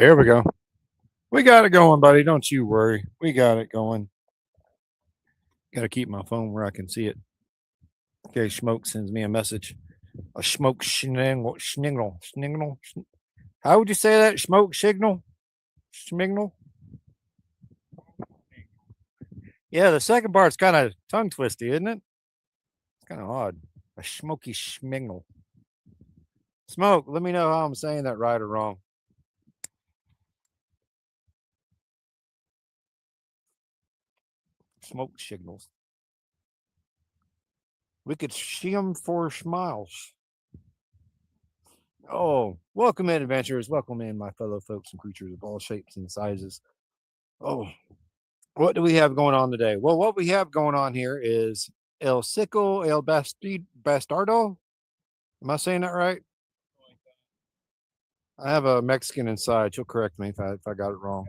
There we go. We got it going, buddy. Don't you worry. We got it going. Got to keep my phone where I can see it. Okay, Smoke sends me a message. A smoke sniggle. How would you say that? Smoke signal? Schmignal? Yeah, the second part's kind of tongue twisty, isn't it? It's kind of odd. A smoky schmignal. Smoke, let me know how I'm saying that right or wrong. Smoke signals. We could shim for smiles. Oh, welcome in, adventurers. Welcome in, my fellow folks and creatures of all shapes and sizes. Oh, what do we have going on today? Well, what we have going on here is El Cico El Bastardo. Am I saying that right? I have a Mexican inside. She'll correct me if I got it wrong.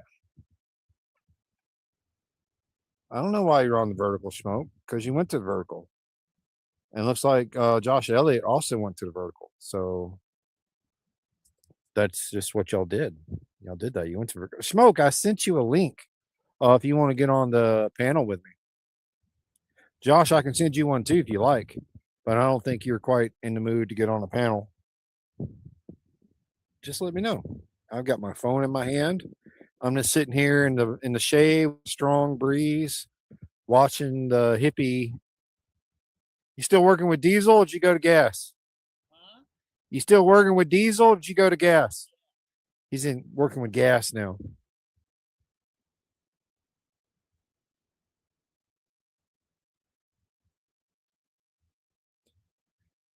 I don't know why you're on the vertical, Smoke, because you went to the vertical. And it looks like Josh Elliott also went to the vertical. So that's just what y'all did. Y'all did that. You went to vertical. Smoke, I sent you a link if you want to get on the panel with me. Josh, I can send you one too if you like, but I don't think you're quite in the mood to get on the panel. Just let me know. I've got my phone in my hand. I'm just sitting here in the shade, strong breeze, watching the hippie. You still working with diesel? Or did you go to gas? Huh? You still working with diesel? Or did you go to gas? He's in working with gas now.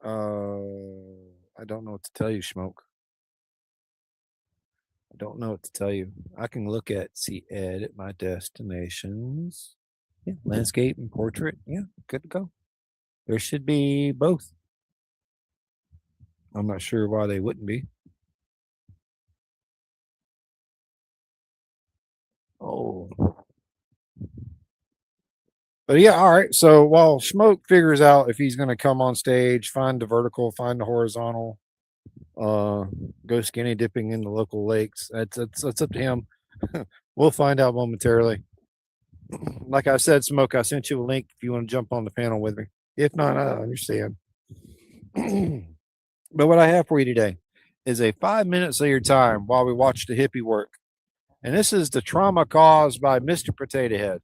I don't know what to tell you, Smoke. I don't know what to tell you. I can look at edit my destinations. Yeah, landscape and portrait. Yeah, good to go. There should be both. I'm not sure why they wouldn't be. Oh. But yeah, all right. So while Smoke figures out if he's going to come on stage, find the vertical, find the horizontal, go skinny dipping in the local lakes, that's up to him. We'll find out momentarily. Like I said, Smoke, I sent you a link if you want to jump on the panel with me. If not, I understand. But what I have for you today is a 5 minutes of your time while we watch the hippie work. And this is the trauma caused by Mr. Potato Head.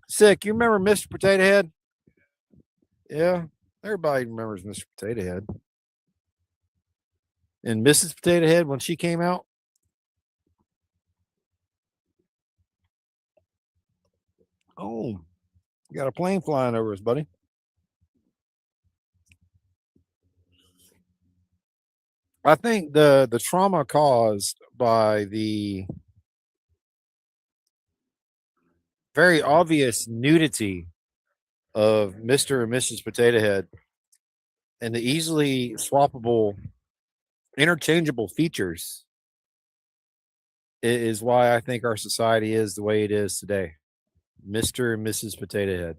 Sick, you remember Mr. Potato Head? Yeah, everybody remembers Mr. Potato Head. And Mrs. Potato Head, when she came out, oh, you got a plane flying over us, buddy. I think the trauma caused by the very obvious nudity of Mr. and Mrs. Potato Head and the easily swappable, interchangeable features is why I think our society is the way it is today. Mr. and Mrs. Potato Head.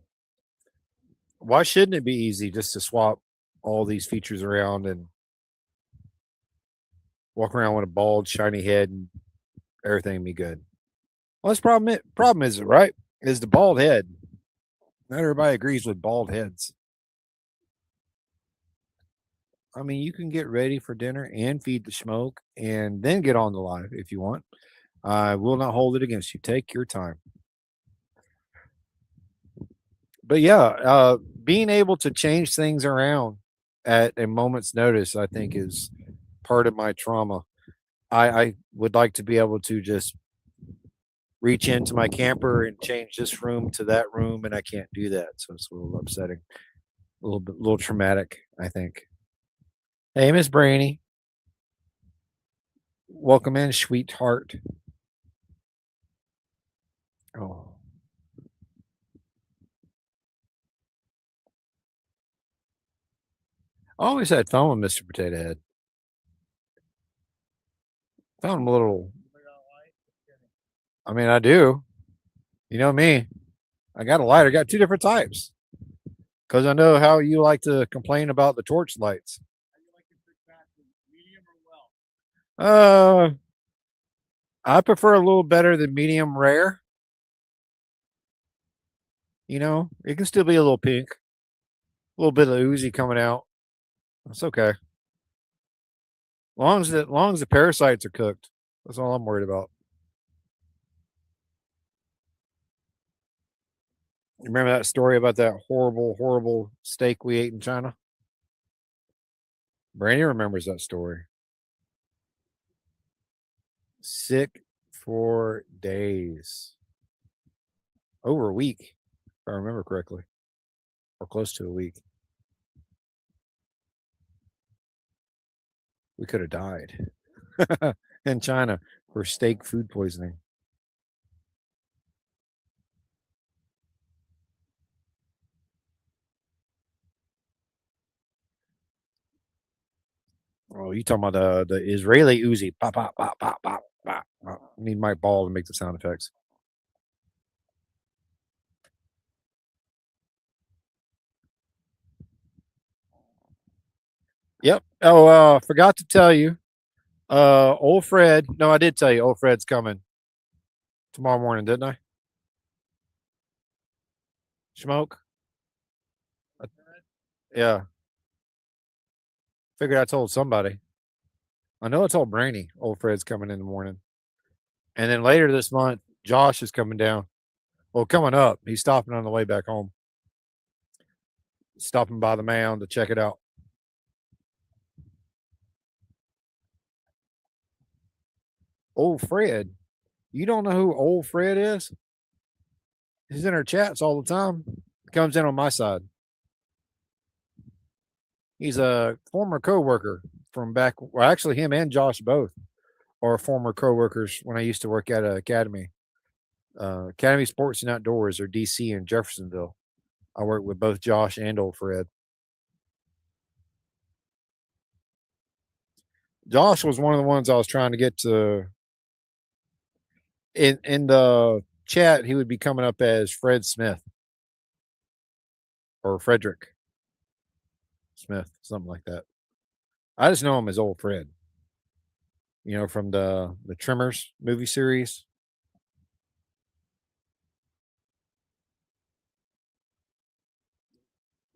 Why shouldn't it be easy just to swap all these features around and walk around with a bald, shiny head and everything be good? Well, that's problem is it, right? Is the bald head. Not everybody agrees with bald heads. I mean, you can get ready for dinner and feed the smoke and then get on the live if you want. I will not hold it against you. Take your time. But yeah, being able to change things around at a moment's notice, I think, is part of my trauma. I would like to be able to just reach into my camper and change this room to that room, and I can't do that. So it's a little upsetting, a little traumatic, I think. Hey, Miss Brainy. Welcome in, sweetheart. Oh. I always had fun with Mr. Potato Head. Found him a little. I mean, I do. You know me. I got a lighter. Got two different types. Because I know how you like to complain about the torch lights. Uh, I prefer a little better than medium rare. It can still be a little pink, a little bit of oozy coming out. That's okay. Long as the parasites are cooked. That's all I'm worried about. You remember that story about that horrible, horrible steak we ate in China? Brandy remembers that story. Sick for days. Over a week, if I remember correctly, or close to a week. We could have died in China for steak food poisoning. Oh, you talking about the Israeli Uzi? Pop, pop, pop, pop, pop, pop. I need my ball to make the sound effects. Yep. Oh, forgot to tell you. Old Fred. No, I did tell you. Old Fred's coming tomorrow morning, didn't I? Smoke. Uh, Yeah. Figured I told somebody. I know I told Brainy. Old Fred's coming in the morning, and then later this month, Josh is coming down. Well, coming up, he's stopping on the way back home. Stopping by the mound to check it out. Old Fred. You don't know who Old Fred is? He's in our chats all the time. Comes in on my side. He's a former coworker from back. Well, actually, him and Josh both are former coworkers when I used to work at an academy, Academy Sports and Outdoors, or DC in Jeffersonville. I worked with both Josh and Old Fred. Josh was one of the ones I was trying to get to. In the chat, he would be coming up as Fred Smith or Frederick Smith, something like that. I just know him as Old Fred. From the Trimmers movie series.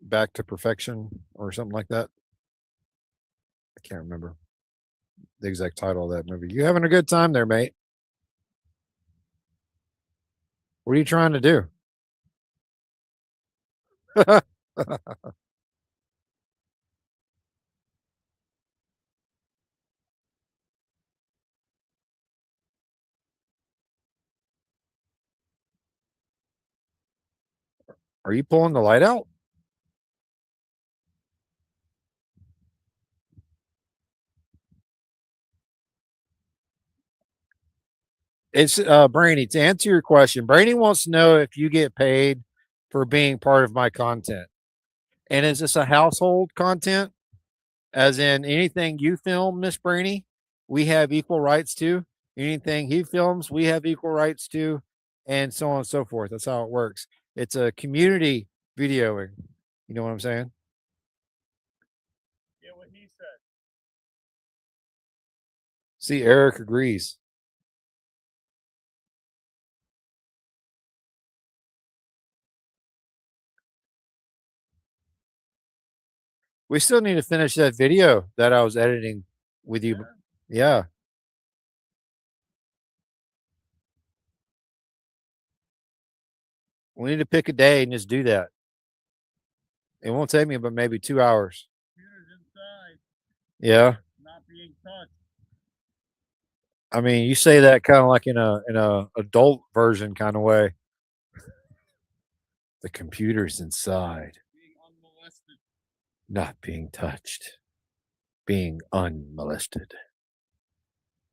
Back to Perfection or something like that. I can't remember the exact title of that movie. You having a good time there, mate? What are you trying to do? Are you pulling the light out? It's Brainy. To answer your question, Brainy wants to know if you get paid for being part of my content. And is this a household content? As in anything you film, Miss Brainy, we have equal rights to. Anything he films, we have equal rights to, and so on and so forth. That's how it works. It's a community videoing. You know what I'm saying? See, Eric agrees. We still need to finish that video that I was editing with you. Yeah. We need to pick a day and just do that. It won't take me but maybe 2 hours. Yeah. I mean, you say that kind of like in a adult version kind of way. The computer's inside, not being touched, being unmolested.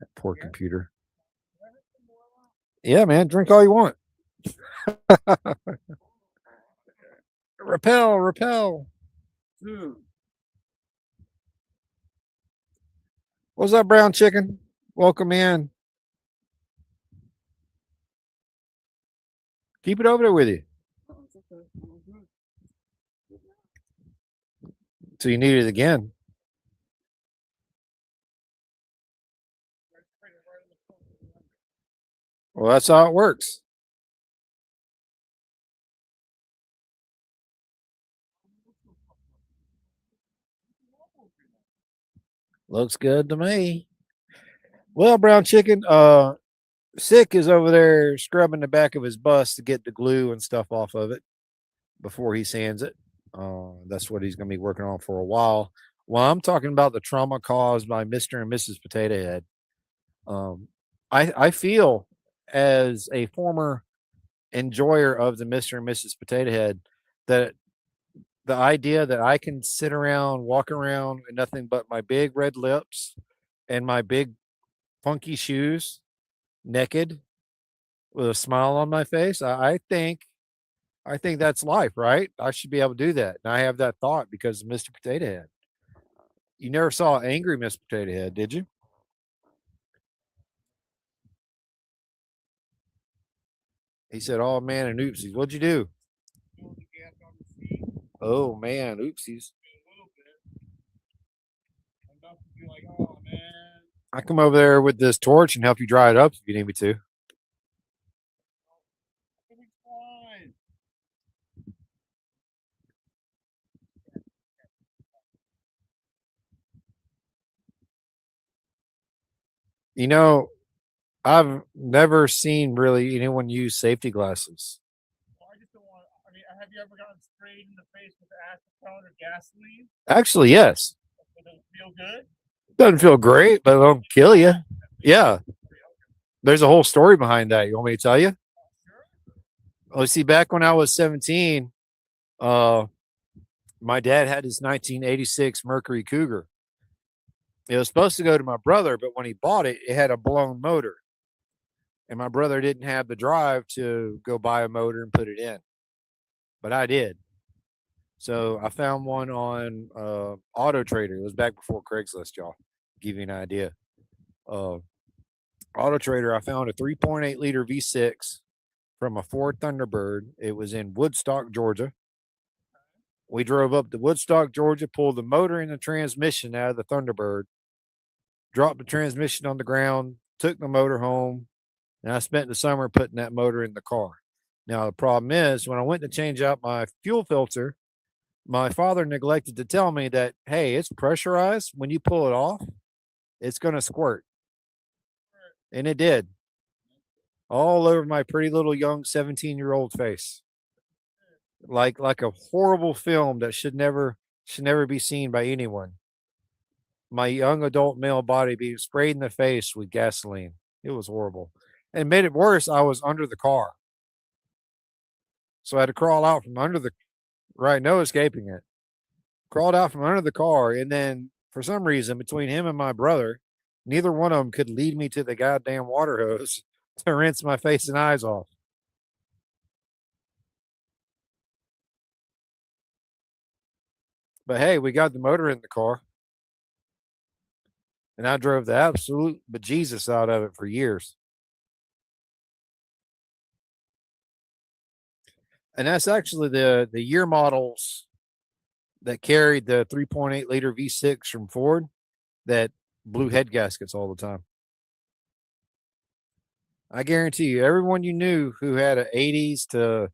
That poor computer. Yeah, man, drink all you want. Repel, repel. What's up, brown chicken? Welcome in. Keep it over there with you. So you need it again. Well, that's how it works. Looks good to me. Well, brown chicken, Sick is over there scrubbing the back of his bus to get the glue and stuff off of it before he sands it. That's what he's going to be working on for a while. While I'm talking about the trauma caused by Mr. and Mrs. Potato Head, um, I feel as a former enjoyer of the Mr. and Mrs. Potato Head that the idea that I can sit around, walk around with nothing but my big red lips and my big funky shoes, naked with a smile on my face, I think that's life, right? I should be able to do that. And I have that thought because of Mr. Potato Head. You never saw angry Mr. Potato Head, did you? He said, "Oh man, and oopsies. What'd you do?" Oh man, oopsies. I come over there with this torch and help you dry it up if you need me to. You know, I've never seen really anyone use safety glasses. Actually, yes. Doesn't feel great, but it'll kill you. Yeah. There's a whole story behind that. You want me to tell you? Oh, see, back when I was 17, uh, my dad had his 1986 Mercury Cougar. It was supposed to go to my brother, but when he bought it, it had a blown motor. And my brother didn't have the drive to go buy a motor and put it in, but I did. So I found one on Auto Trader. It was back before Craigslist, y'all. Give you an idea. Uh, Auto Trader, I found a 3.8 liter V6 from a Ford Thunderbird. It was in Woodstock, Georgia. We drove up to Woodstock, Georgia, pulled the motor and the transmission out of the Thunderbird, dropped the transmission on the ground, took the motor home, and I spent the summer putting that motor in the car. Now, the problem is when I went to change out my fuel filter, my father neglected to tell me that, hey, it's pressurized. When you pull it off, it's going to squirt. And it did all over my pretty little young 17-year-old face. Like a horrible film that should never be seen by anyone. My young adult male body being sprayed in the face with gasoline. It was horrible. And made it worse, I was under the car. So I had to crawl out from under the right, no escaping it. Crawled out from under the car, and then for some reason, between him and my brother, neither one of them could lead me to the goddamn water hose to rinse my face and eyes off. But hey, we got the motor in the car, and I drove the absolute bejesus out of it for years. And that's actually the year models that carried the 3.8 liter V6 from Ford that blew head gaskets all the time. I guarantee you, everyone you knew who had an 80s to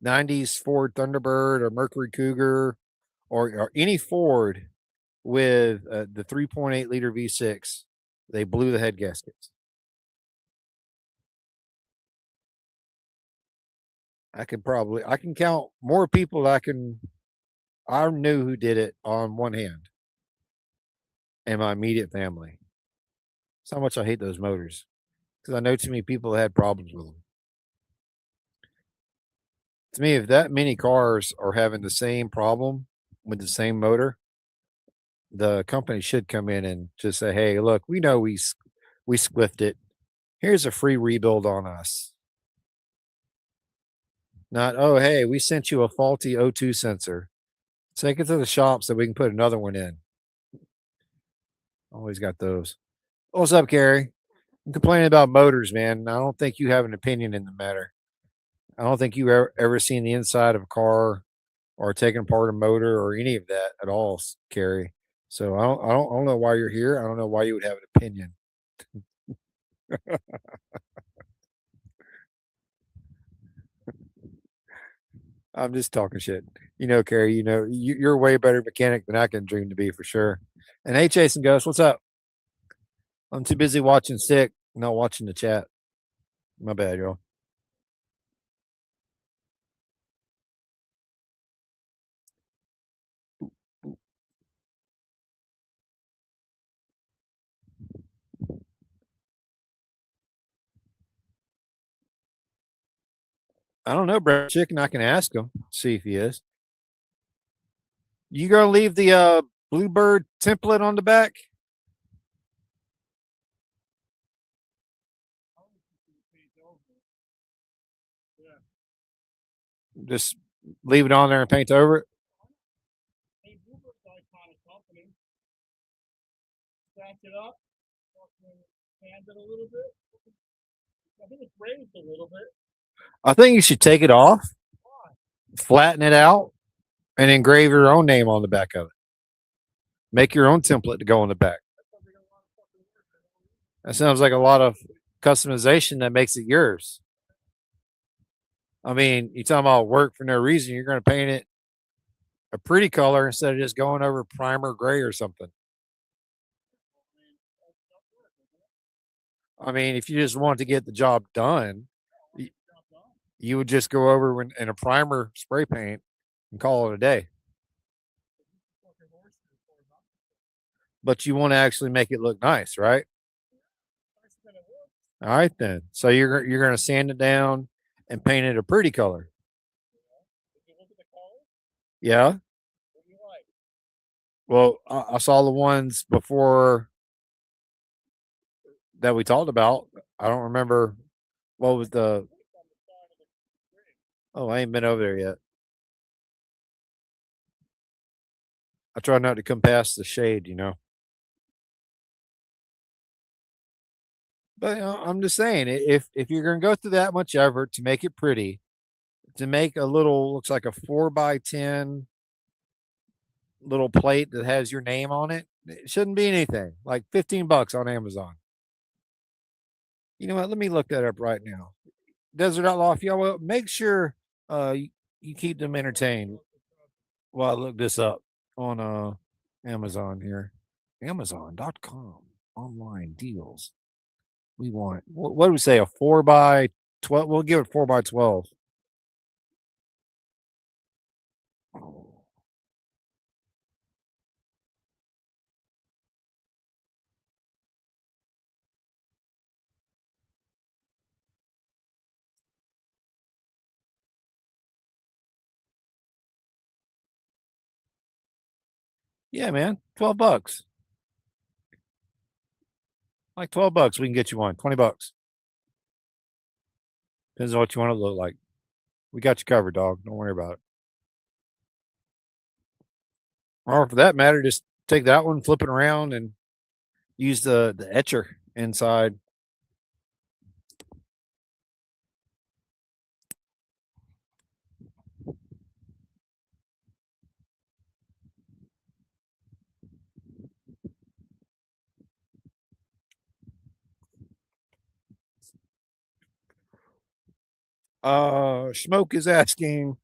90s Ford Thunderbird or Mercury Cougar or any Ford with the 3.8 liter V6, they blew the head gaskets. I can count more people I knew who did it on one hand in my immediate family. That's how much I hate those motors because I know too many people that had problems with them. To me, if that many cars are having the same problem with the same motor, the company should come in and just say, "Hey, look, we know we squiffed it. Here's a free rebuild on us." Not, "Oh, hey, we sent you a faulty O2 sensor. Take it to the shop so we can put another one in." Always got those. What's up, Gary? I'm complaining about motors, man. I don't think you have an opinion in the matter. I don't think you ever seen the inside of a car or taken apart a motor or any of that at all, Carrie. So I don't know why you're here. I don't know why you would have an opinion. I'm just talking shit. Carrie, you're a way better mechanic than I can dream to be for sure. And hey, Jason Ghost, what's up? I'm too busy watching Sick, not watching the chat. My bad, y'all. I don't know, bro. Chicken, I can ask him, see if he is. You gonna leave the Bluebird template on the back? Just leave it on there and paint over it. I think you should take it off, flatten it out, and engrave your own name on the back of it. Make your own template to go on the back. That sounds like a lot of customization that makes it yours. I mean, you talking about work for no reason. You're going to paint it a pretty color instead of just going over primer gray or something. I mean, if you just want to get the job done, you would just go over in a primer spray paint and call it a day. But you want to actually make it look nice, right? All right, then. So you're going to sand it down and paint it a pretty color. Yeah. Well, I saw the ones before that we talked about. I don't remember what was the. Oh, I ain't been over there yet. I try not to come past the shade. But I'm just saying, if you're going to go through that much effort to make it pretty, to make a little looks like a 4x10 little plate that has your name on it, it shouldn't be anything. Like $15 on Amazon. You know what? Let me look that up right now. Desert Outlaw, if y'all will, make sure you keep them entertained while I look this up on Amazon here. Amazon.com online deals. We want what do we say? A 4x12. We'll give it 4x12. Oh, yeah, man. $12. Like $12, we can get you one. $20. Depends on what you want to look like. We got you covered, dog. Don't worry about it. Or for that matter, just take that one, flip it around, and use the etcher inside. Smoke is asking.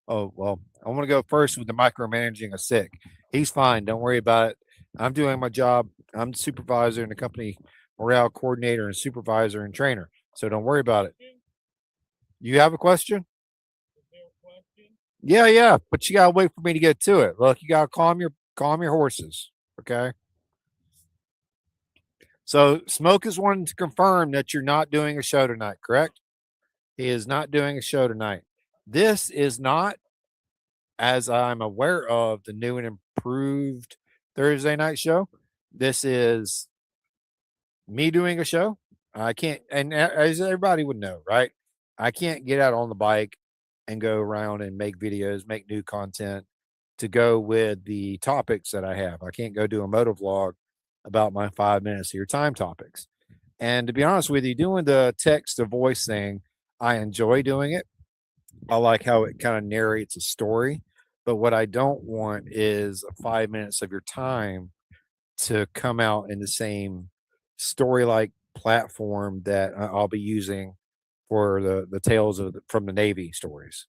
Oh well, I want to go first with the micromanaging a sick. He's fine. Don't worry about it. I'm doing my job. I'm the supervisor and the company morale coordinator and supervisor and trainer. So don't worry about it. You have a question? Yeah, yeah. But you gotta wait for me to get to it. Look, you gotta calm your horses. Okay. So Smoke is wanting to confirm that you're not doing a show tonight, correct? He is not doing a show tonight. This is not, as I'm aware of, the new and improved Thursday night show. This is me doing a show. I can't, and as everybody would know, right? I can't get out on the bike and go around and make videos, make new content to go with the topics that I have. I can't go do a moto vlog about my 5 minutes of your time topics. And to be honest with you, doing the text to voice thing, I enjoy doing it. I like how it kind of narrates a story. But what I don't want is 5 minutes of your time to come out in the same story like platform that I'll be using for the tales of from the Navy stories.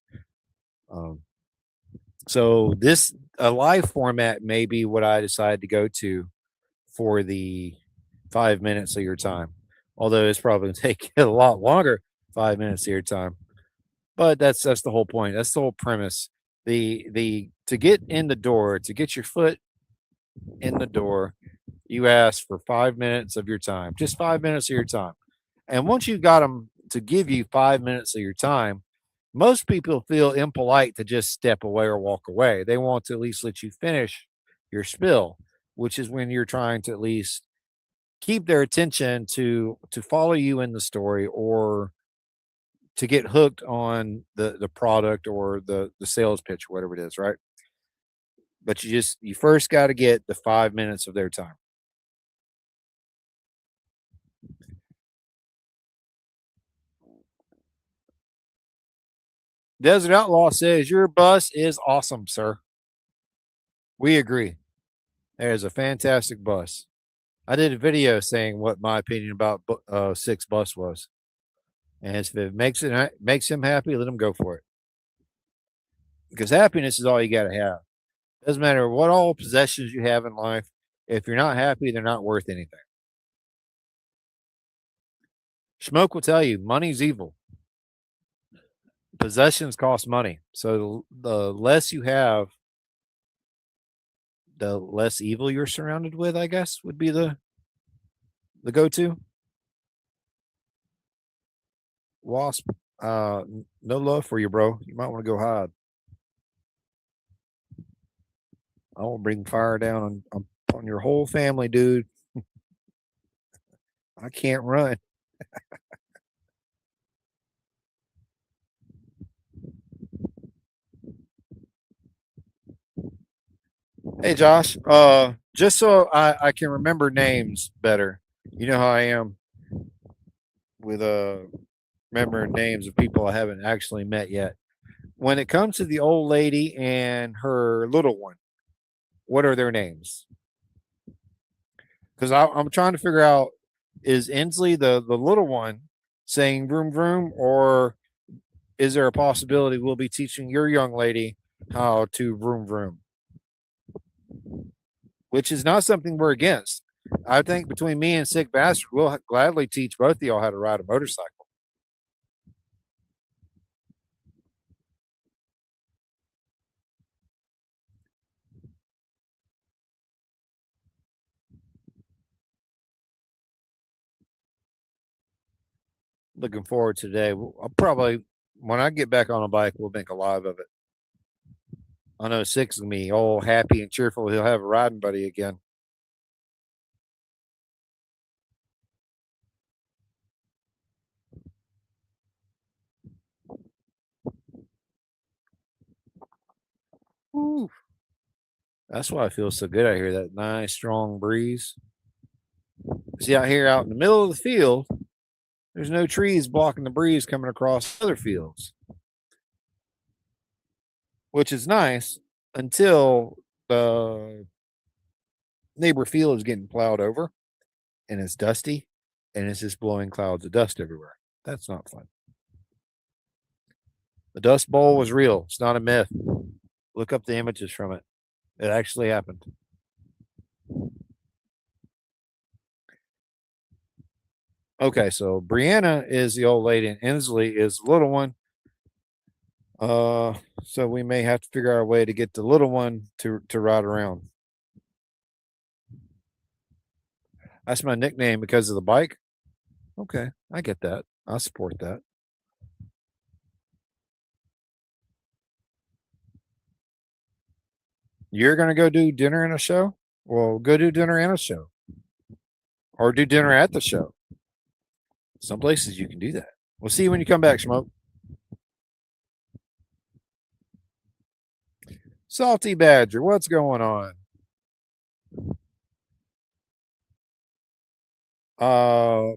Um, so this a live format may be what I decide to go to for the 5 minutes of your time. Although it's probably going to take a lot longer, 5 minutes of your time. But that's the whole point. That's the whole premise. The to get in the door, to get your foot in the door, you ask for 5 minutes of your time, just 5 minutes of your time. And once you got them to give you 5 minutes of your time, most people feel impolite to just step away or walk away. They want to at least let you finish your spill, which is when you're trying to at least keep their attention to follow you in the story or to get hooked on the product or the sales pitch or whatever it is, right? But you first got to get the 5 minutes of their time. Desert Outlaw says your bus is awesome, sir. We agree. It is a fantastic bus. I did a video saying what my opinion about six bus was, and if it makes him happy, let him go for it. Because happiness is all you got to have. Doesn't matter what all possessions you have in life. If you're not happy, they're not worth anything. Schmoke will tell you money's evil. Possessions cost money. So the less you have, the less evil you're surrounded with, I guess, would be the go to. Wasp, no love for you, bro. You might want to go hide. I will bring fire down on your whole family, dude. I can't run. Hey, Josh. Just so I can remember names better. You know how I am with remembering names of people I haven't actually met yet. When it comes to the old lady and her little one, what are their names? Because I'm trying to figure out, is Inslee the little one saying vroom vroom, or is there a possibility we'll be teaching your young lady how to vroom vroom? Which is not something we're against. I think between me and Sick Bastard, we'll gladly teach both of y'all how to ride a motorcycle. Looking forward to today. I'll probably, when I get back on a bike, we'll make a live of it. I know Six of me, all happy and cheerful. He'll have a riding buddy again. Ooh, that's why I feel so good out here. That nice, strong breeze. See, out here, out in the middle of the field, there's no trees blocking the breeze coming across other fields, which is nice until the neighbor field is getting plowed over and it's dusty and it's just blowing clouds of dust everywhere. That's not fun. The Dust Bowl was real. It's not a myth. Look up the images from it. It actually happened. Okay, so Brianna is the old lady and Inslee is the little one. So we may have to figure out a way to get the little one to ride around. That's my nickname because of the bike. Okay, I get that. I support that. You're gonna go do dinner and a show? Well, go do dinner and a show, or do dinner at the show. Some places you can do that. We'll see you when you come back, Smoke. Salty Badger, what's going on?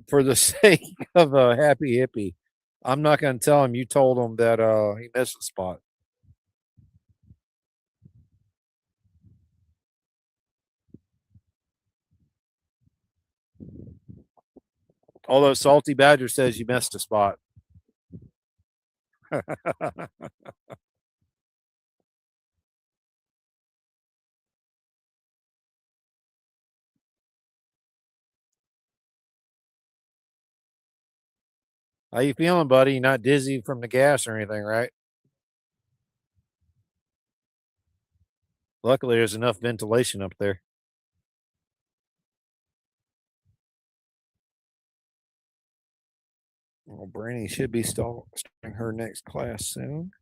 For the sake of a happy hippie, I'm not going to tell him you told him that he missed a spot. Although Salty Badger says you missed a spot. How you feeling, buddy? You not dizzy from the gas or anything, right? Luckily, there's enough ventilation up there. Well, Brandy should be starting her next class soon.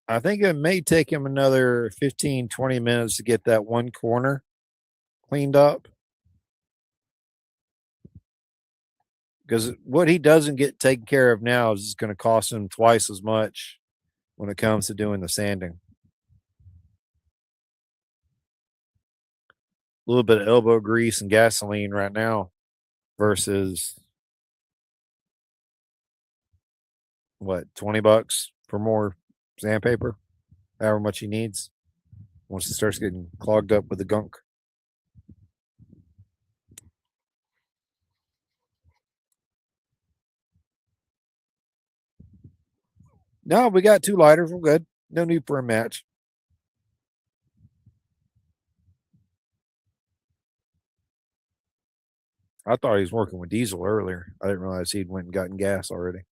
I think it may take him another 15, 20 minutes to get that one corner cleaned up. Because what he doesn't get taken care of now is going to cost him twice as much when it comes to doing the sanding. A little bit of elbow grease and gasoline right now versus what, $20 for more sandpaper, however much he needs once it starts getting clogged up with the gunk. No, we got two lighters. We're good. No need for a match. I thought he was working with diesel earlier. I didn't realize he'd went and gotten gas already.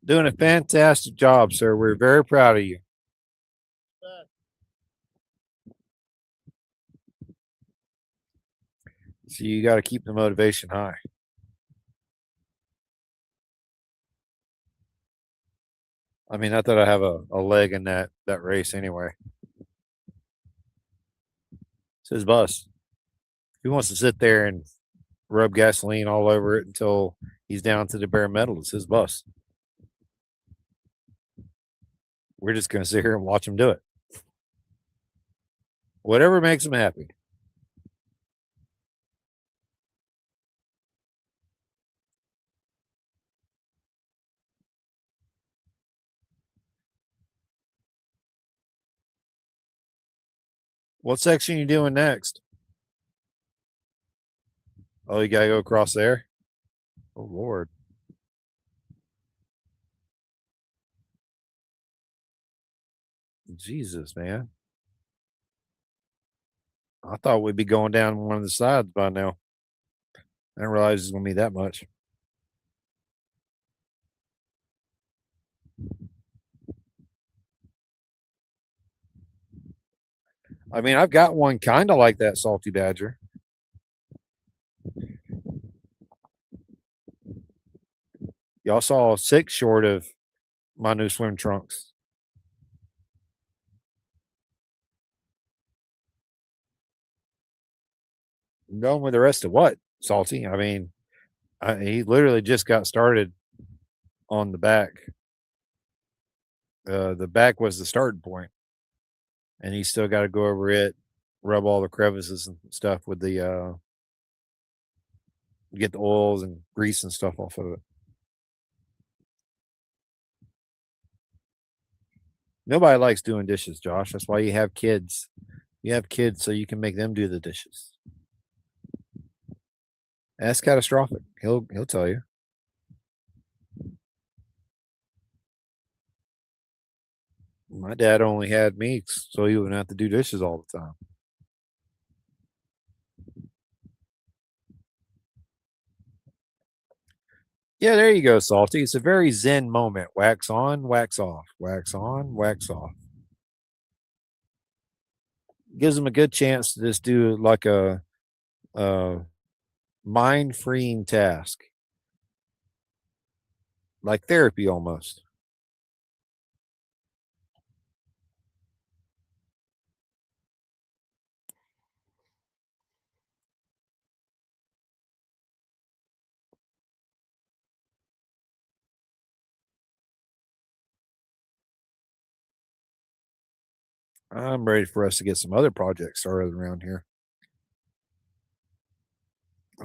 Doing a fantastic job, sir. We're very proud of you. So you got to keep the motivation high. I mean, not that I have a leg in that race anyway. It's his bus. He wants to sit there and rub gasoline all over it until he's down to the bare metal. It's his bus. We're just going to sit here and watch him do it. Whatever makes him happy. What section you doing next? Oh, you gotta go across there. Oh Lord, Jesus, man! I thought we'd be going down one of the sides by now. I didn't realize it's gonna be that much. I mean, I've got one kind of like that salty badger. Y'all saw 6 short of my new swim trunks. I'm going with the rest of what? Salty. I mean, he literally just got started on the back. The back was the starting point, and he still got to go over it, rub all the crevices and stuff with the get the oils and grease and stuff off of it. Nobody likes doing dishes, Josh. That's why you have kids. You have kids so you can make them do the dishes. That's catastrophic. He'll tell you. My dad only had me so he wouldn't have to do dishes all the time. Yeah, there you go, Salty. It's a very zen moment. Wax on, wax off, wax on, wax off. Gives them a good chance to just do like a mind freeing task, like therapy almost. I'm ready for us to get some other projects started around here.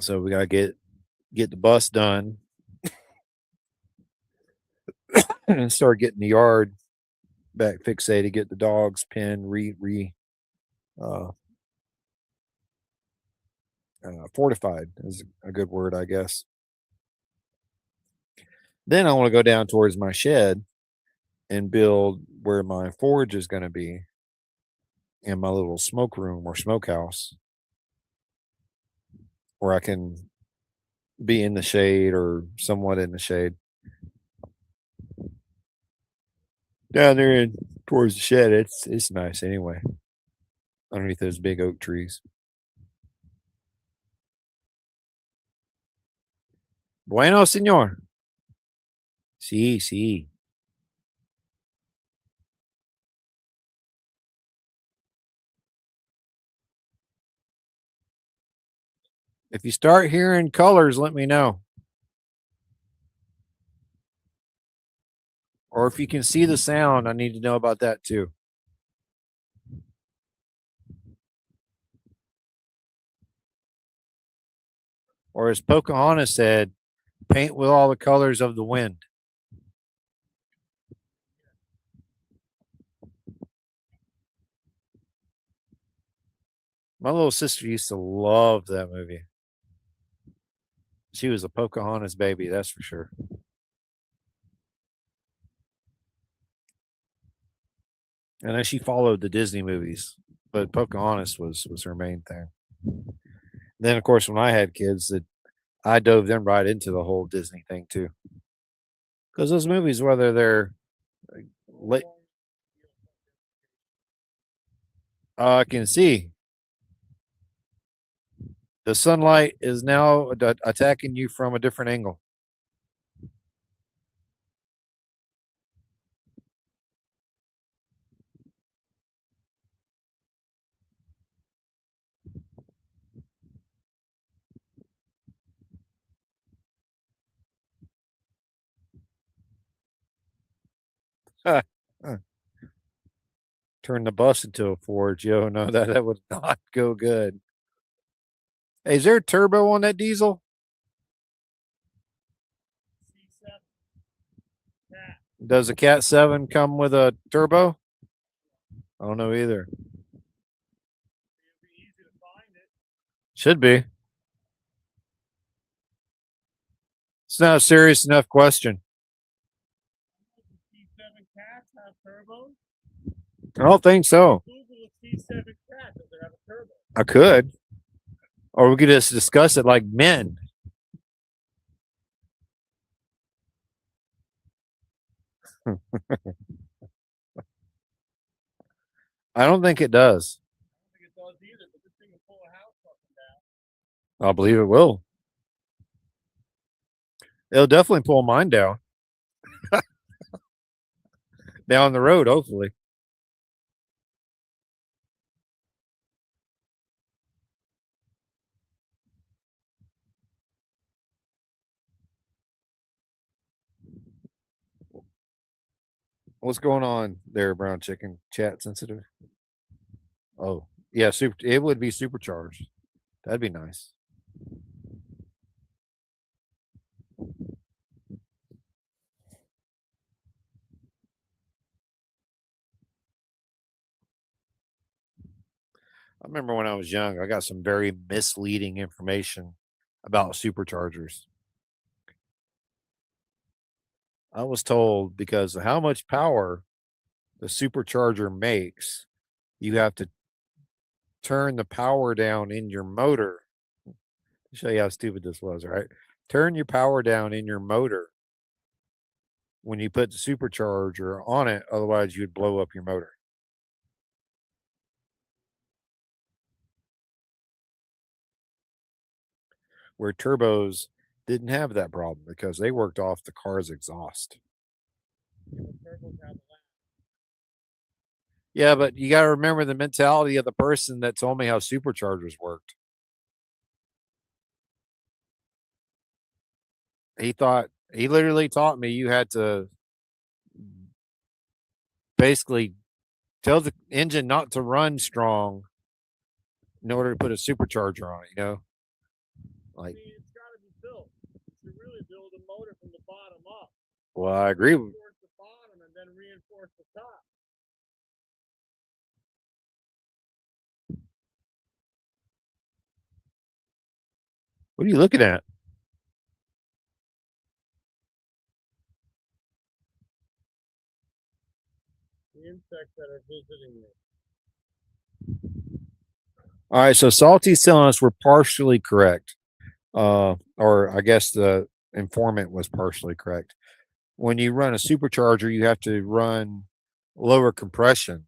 So we gotta get the bus done and start getting the yard back fixated, get the dogs penned, uh, fortified is a good word, I guess. Then I want to go down towards my shed and build where my forge is going to be in my little smoke room or smokehouse, where I can be in the shade or somewhat in the shade. Down there in towards the shed, it's nice anyway, underneath those big oak trees. Bueno, señor. Sí, sí. If you start hearing colors, let me know. Or if you can see the sound, I need to know about that too. Or as Pocahontas said, paint with all the colors of the wind. My little sister used to love that movie. She was a Pocahontas baby, that's for sure. And then she followed the Disney movies, but Pocahontas was her main thing. Then, of course, when I had kids, that I dove them right into the whole Disney thing too. Because those movies, whether they're late, I can see the sunlight is now attacking you from a different angle. Turn the bus into a Ford, Joe. No, that would not go good. Hey, is there a turbo on that diesel? Does a Cat 7 come with a turbo? I don't know either. Should be. It's not a serious enough question. I don't think so. I could. Or we could just discuss it like men. I don't think it does. I believe it will. It'll definitely pull mine down the road, hopefully. What's going on there, brown chicken? Chat sensitive? Oh, yeah, super. It would be supercharged. That'd be nice. I remember when I was young, I got some very misleading information about superchargers. I was told because of how much power the supercharger makes, you have to turn the power down in your motor. To show you how stupid this was, right? Turn your power down in your motor when you put the supercharger on it, otherwise you'd blow up your motor. Where turbos didn't have that problem because they worked off the car's exhaust. Yeah, but you got to remember the mentality of the person that told me how superchargers worked. He literally taught me you had to basically tell the engine not to run strong in order to put a supercharger on it, Like, it's got to be built. You should really build a motor from the bottom up. well, I agree. Reinforce the bottom and then reinforce the top. What are you looking at? The insects that are visiting me. All right, so Salty's telling us we're partially correct. Or I guess the informant was partially correct. When you run a supercharger, you have to run lower compression.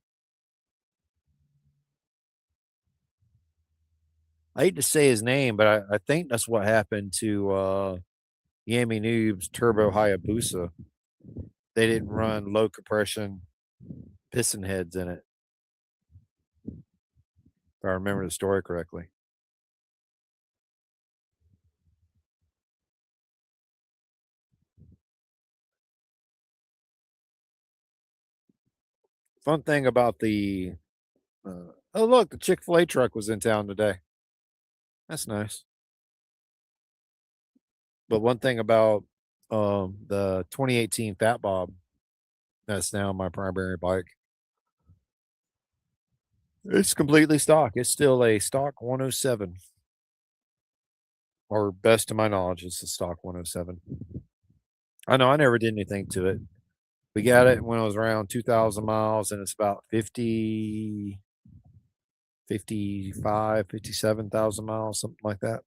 I hate to say his name, but I think that's what happened to Yami Noob's Turbo Hayabusa. They didn't run low compression piston heads in it, if I remember the story correctly. Fun thing about the oh look, the Chick-fil-A truck was in town today. That's nice. But one thing about the 2018 Fat Bob, that's now my primary bike. It's completely stock. It's still a stock 107, or best to my knowledge, it's a stock 107. I know I never did anything to it. We got it when it was around 2,000 miles, and it's about 50, 55, 57,000 miles, something like that.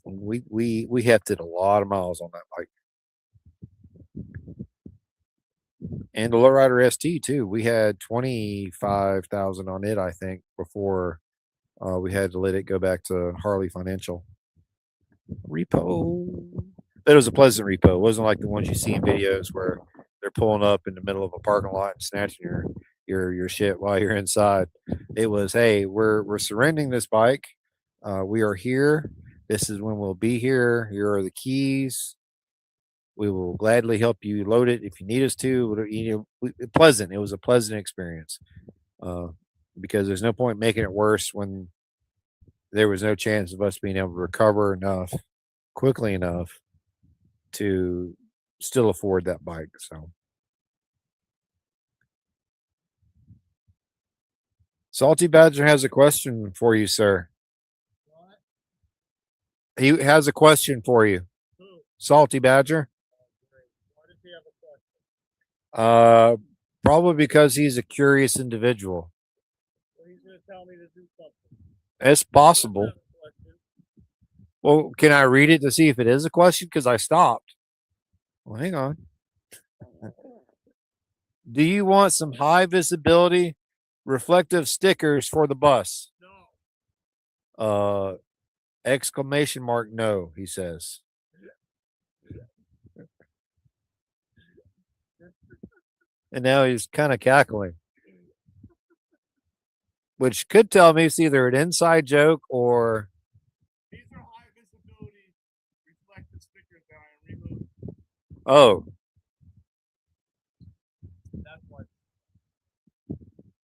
We hefted a lot of miles on that bike. And the Lowrider ST too. We had 25,000 on it, I think, before we had to let it go back to Harley Financial. Repo. But it was a pleasant repo. It wasn't like the ones you see in videos where they're pulling up in the middle of a parking lot and snatching your shit while you're inside. It was, hey, we're surrendering this bike. We are here. This is when we'll be here. Here are the keys. We will gladly help you load it if you need us to. Pleasant. It was a pleasant experience uh, because there's no point making it worse when there was no chance of us being able to recover enough quickly enough to still afford that bike. So, Salty Badger has a question for you, sir. What? He has a question for you, Who? Salty Badger. Why does he have a question? Probably because he's a curious individual. Well, he's going to tell me to do something. It's possible. Well, can I read it to see if it is a question? Because I stopped. Well, hang on. Do you want some high visibility reflective stickers for the bus? No. Exclamation mark no, he says. And now he's kind of cackling, which could tell me it's either an inside joke or. These are high visibility reflective stickers that I removed. Oh, That's why.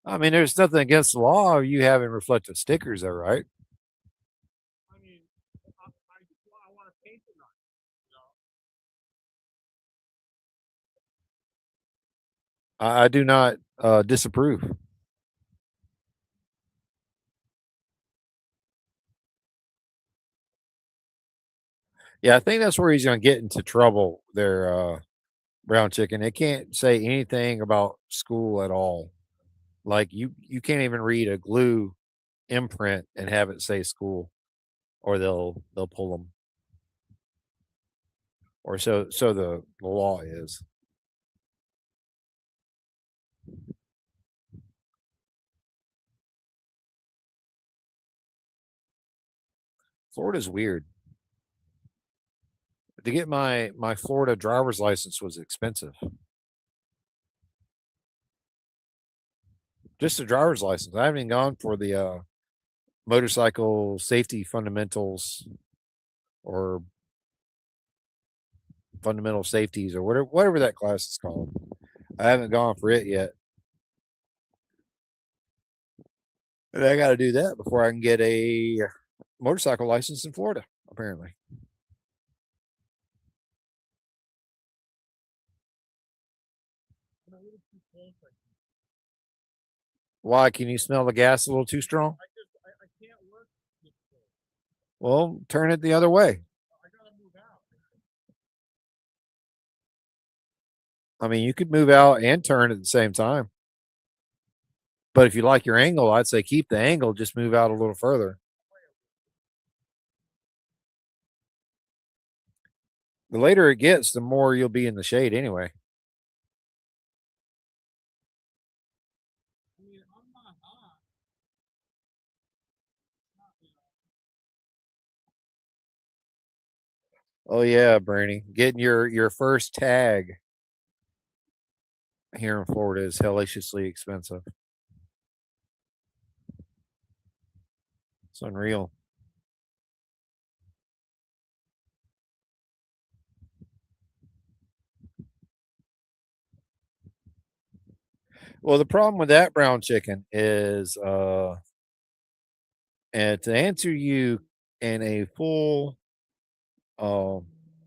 I mean, there's nothing against the law of you having reflective stickers, though, right? I mean, I want to paint it on. I do not disapprove. Yeah, I think that's where he's going to get into trouble there, Brown Chicken. They can't say anything about school at all. Like you can't even read a glue imprint and have it say school, or they'll pull them. Or so the law is. Florida's weird. To get my Florida driver's license was expensive. Just a driver's license. I haven't even gone for the motorcycle safety fundamentals or fundamental safeties or whatever that class is called. I haven't gone for it yet. And I got to do that before I can get a motorcycle license in Florida, apparently. I'm a little too close. Why? Can you smell the gas a little too strong? I can't work this close. Well, turn it the other way. I gotta move out. I mean, you could move out and turn at the same time. But if you like your angle, I'd say keep the angle, just move out a little further. The later it gets, the more you'll be in the shade anyway. I mean, I'm not hot. Oh yeah, Brandy. Getting your first tag here in Florida is hellaciously expensive. It's unreal. Well, the problem with that brown chicken is and to answer you in a full um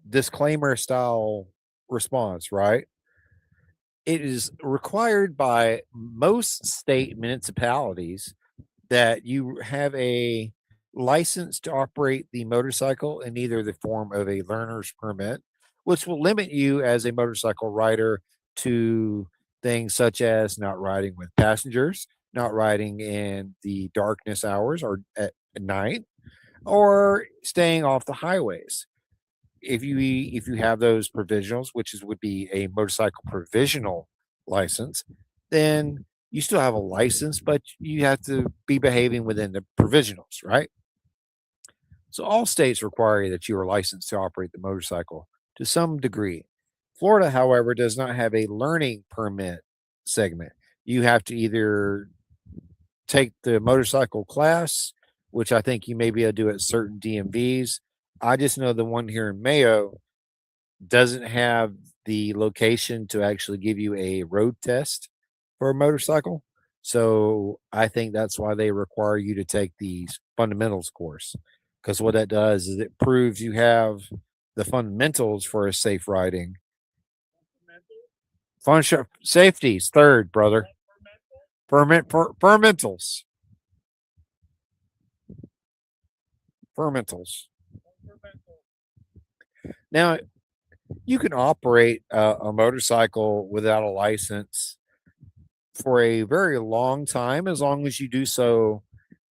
disclaimer style response, right? It is required by most state municipalities that you have a license to operate the motorcycle in either the form of a learner's permit, which will limit you as a motorcycle rider to things such as not riding with passengers, not riding in the darkness hours or at night, or staying off the highways. If you have those provisionals, which is would be a motorcycle provisional license, then you still have a license, but you have to be behaving within the provisionals, right? So all states require that you are licensed to operate the motorcycle to some degree. Florida, however, does not have a learning permit segment. You have to either take the motorcycle class, which I think you may be able to do at certain DMVs. I just know the one here in Mayo doesn't have the location to actually give you a road test for a motorcycle. So I think that's why they require you to take the fundamentals course. Because what that does is it proves you have the fundamentals for a safe riding. Safety's third, brother. Fermentals. Fermentals. Now, you can operate a motorcycle without a license for a very long time as long as you do so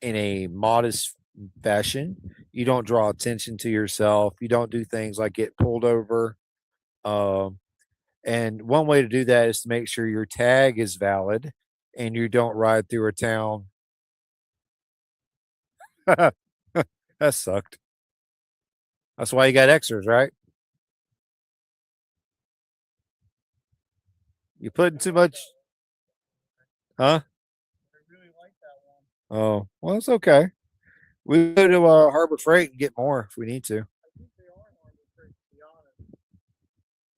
in a modest fashion. You don't draw attention to yourself. You don't do things like get pulled over. Um, and one way to do that is to make sure your tag is valid and you don't ride through a town. That sucked. That's why you got extras, right? You putting too much, huh? I really like that one. Oh, well, it's okay. We go to Harbor Freight and get more if we need to. I think they are hard to break, to be honest.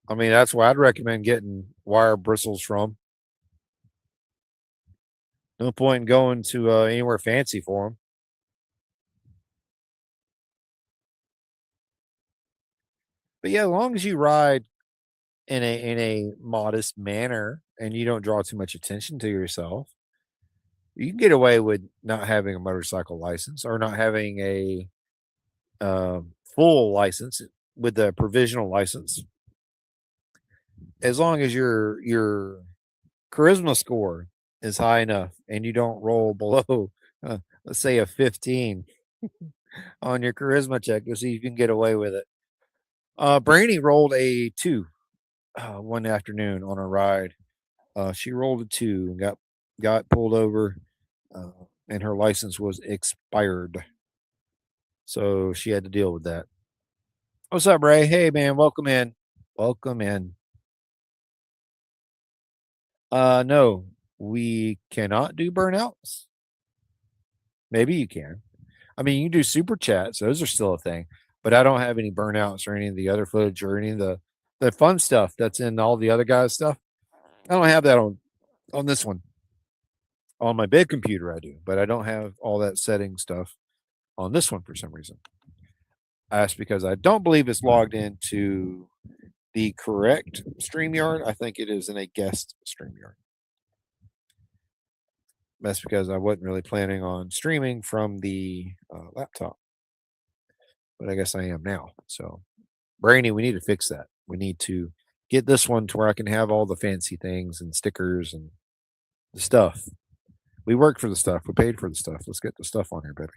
I mean, that's why I'd recommend getting wire bristles from. No point in going to anywhere fancy for them. But yeah, as long as you ride in a modest manner and you don't draw too much attention to yourself, you can get away with not having a motorcycle license or not having a full license with a provisional license, as long as your charisma score is high enough and you don't roll below, let's say a 15 on your charisma check. You'll see you can get away with it. Brainy rolled a 2 one afternoon on a ride. She rolled a 2 and got pulled over, uh, and her license was expired, so she had to deal with that. What's up, Ray? Hey, man, welcome in. Welcome in. No, we cannot do burnouts. Maybe you can. I mean, you can do super chats; those are still a thing. But I don't have any burnouts or any of the other footage or any of the fun stuff that's in all the other guys' stuff. I don't have that on this one. On my big computer, I do, but I don't have all that setting stuff on this one for some reason. That's because I don't believe it's logged into the correct StreamYard. I think it is in a guest StreamYard. That's because I wasn't really planning on streaming from the laptop, but I guess I am now. So, Brainy, we need to fix that. We need to get this one to where I can have all the fancy things and stickers and the stuff. We worked for the stuff. We paid for the stuff. Let's get the stuff on here, baby.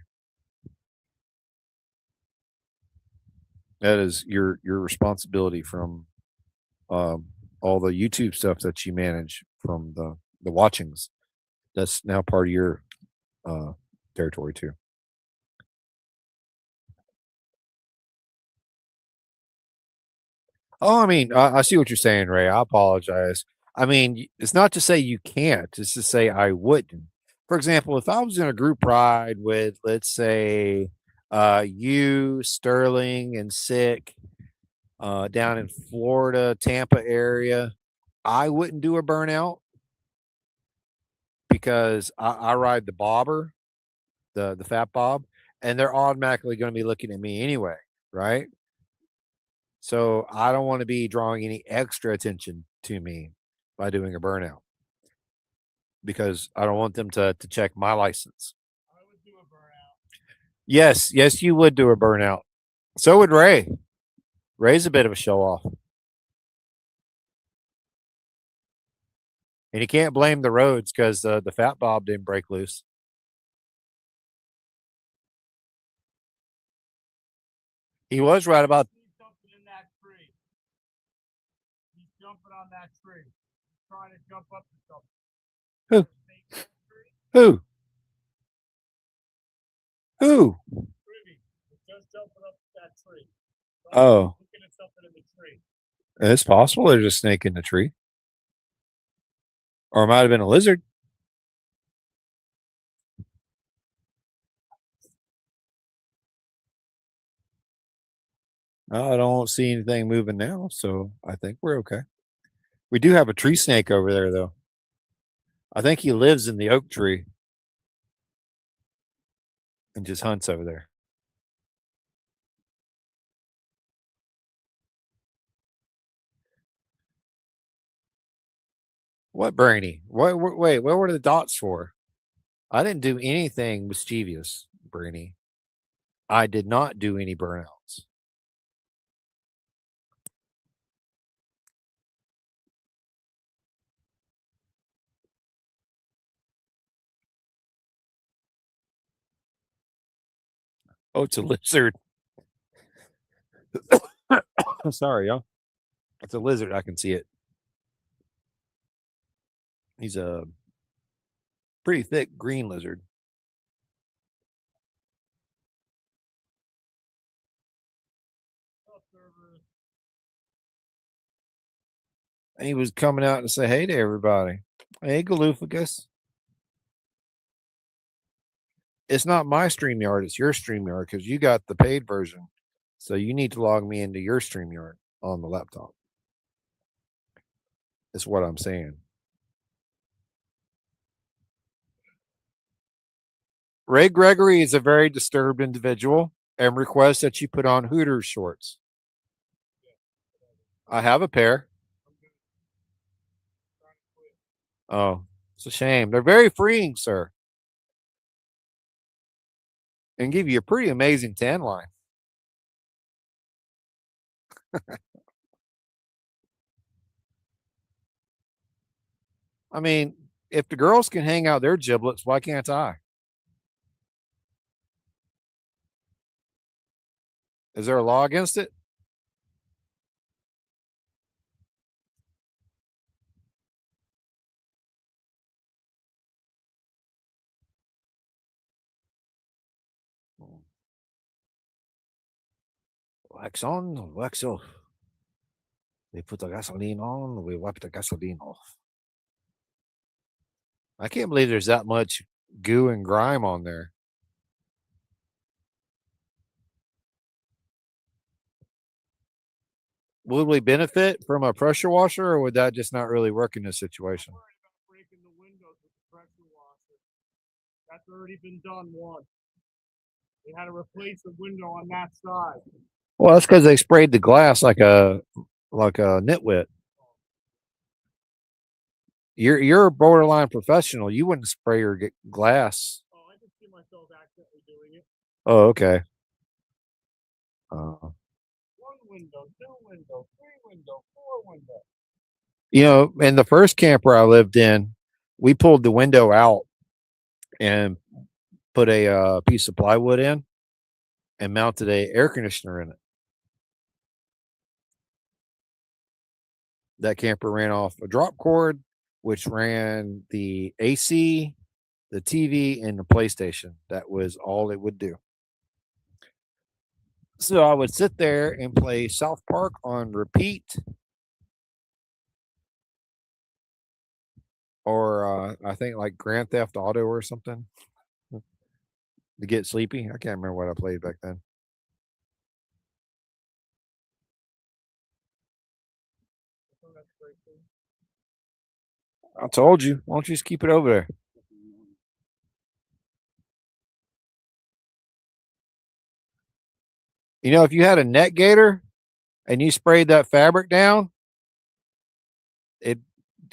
That is your responsibility from um, all the YouTube stuff that you manage from the watchings. That's now part of your uh, territory too. Oh, I mean, I see what you're saying, Ray. I apologize. I mean, it's not to say you can't. It's to say I wouldn't. For example, if I was in a group ride with, let's say, you, Sterling, and Sick down in Florida, Tampa area, I wouldn't do a burnout because I ride the bobber, the fat bob, and they're automatically going to be looking at me anyway, right? So I don't want to be drawing any extra attention to me by doing a burnout because I don't want them to check my license. I would do a burnout. Yes, yes, you would do a burnout. So would Ray. Ray's a bit of a show off. And you can't blame the roads because the fat bob didn't break loose. He was right about He's jumping in that tree. He's jumping on that tree. He's trying to jump up to something. who? Snake tree. Who? Who? Tree. He's just jumping up that tree. Oh, Looking at something in the tree. it's possible there's a snake in the tree. Or it might have been a lizard. I don't see anything moving now, so I think we're okay. We do have a tree snake over there, though. I think he lives in the oak tree and just hunts over there. What Brainy? Wait, what were the dots for? I didn't do anything mischievous, Brainy. I did not do any burnouts. Oh, it's a lizard. Sorry, y'all. It's a lizard. I can see it. He's a pretty thick green lizard. And he was coming out to say hey to everybody. Hey, Galoofagus. It's not my StreamYard, it's your StreamYard because you got the paid version. So you need to log me into your StreamYard on the laptop. Is what I'm saying. Ray Gregory is a very disturbed individual and requests that you put on Hooters shorts. I have a pair. Oh, it's a shame. They're very freeing, sir, and give you a pretty amazing tan line. I mean, if the girls can hang out their giblets, why can't I? Is there a law against it? Wax on, wax off. They put the gasoline on, we wipe the gasoline off. I can't believe there's that much goo and grime on there. Would we benefit from a pressure washer or would that just not really work in this situation? That's already been done once. They had to replace the window on that side. Well, that's because they sprayed the glass like a nitwit. You're a borderline professional. You wouldn't spray your glass. Oh, I can see myself accidentally doing it. Oh, okay. One window, two window, three window, four window. You know, in the first camper I lived in, we pulled the window out and put a piece of plywood in and mounted a air conditioner in it. That camper ran off a drop cord, which ran the AC, the TV, and the PlayStation. That was all it would do. So I would sit there and play South Park on repeat, or I think like Grand Theft Auto or something to get sleepy. I can't remember what I played back then. I told you. Why don't you just keep it over there? You know, if you had a net gator and you sprayed that fabric down, it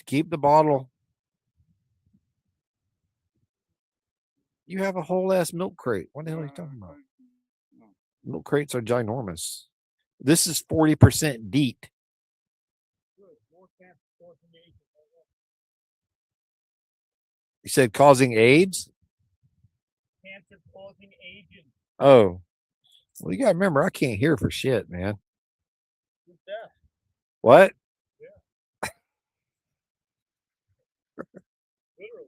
keep the bottle. You have a whole ass milk crate. What the hell are you talking about? Milk crates are ginormous. This is 40% DEET. You said causing AIDS? Cancer causing agent. Oh. Well, you gotta remember, I can't hear for shit, man. Who's that? What? Yeah. Literally.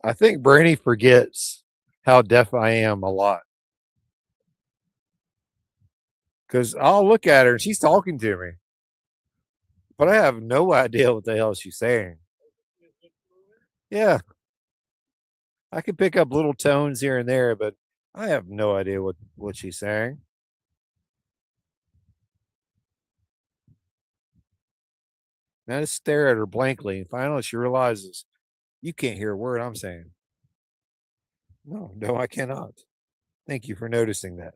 I think Brainy forgets how deaf I am a lot. Because I'll look at her and she's talking to me, but I have no idea what the hell she's saying. Yeah, I can pick up little tones here and there, but I have no idea what she's saying. And I just stare at her blankly, and finally she realizes you can't hear a word I'm saying. No, no, I cannot. Thank you for noticing that.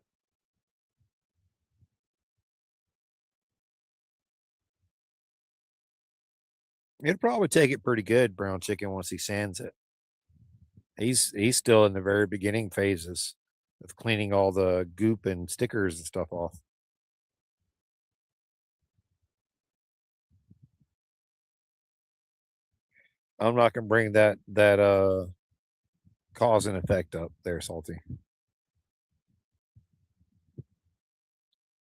It'd probably take it pretty good, brown chicken, once he sands it. He's still in the very beginning phases of cleaning all the goop and stickers and stuff off. I'm not gonna bring that cause and effect up there, Salty.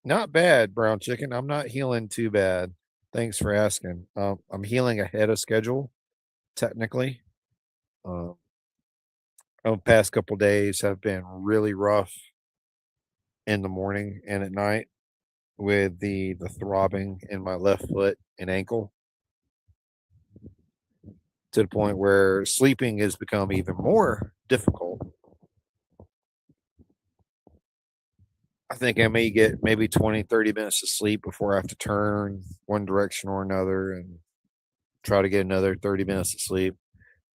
Not bad, brown chicken. I'm not healing too bad. Thanks for asking. I'm healing ahead of schedule, technically. Um, the past couple days have been really rough in the morning and at night with the throbbing in my left foot and ankle, to the point where sleeping has become even more difficult. I think I may get maybe 20, 30 minutes of sleep before I have to turn one direction or another and try to get another 30 minutes of sleep.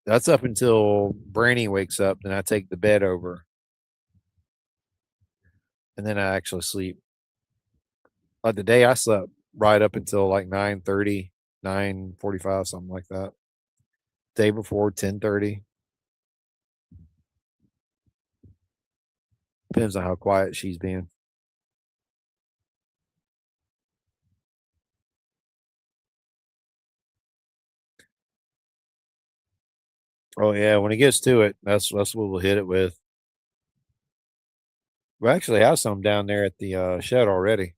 That's up until Brainy wakes up. Then I take the bed over and then I actually sleep. The day I slept right up until like 9:30, 9:45, something like that. Day before 10:30. Depends on how quiet she's being. Oh yeah, when it gets to it, that's what we'll hit it with. We actually have some down there at the shed already,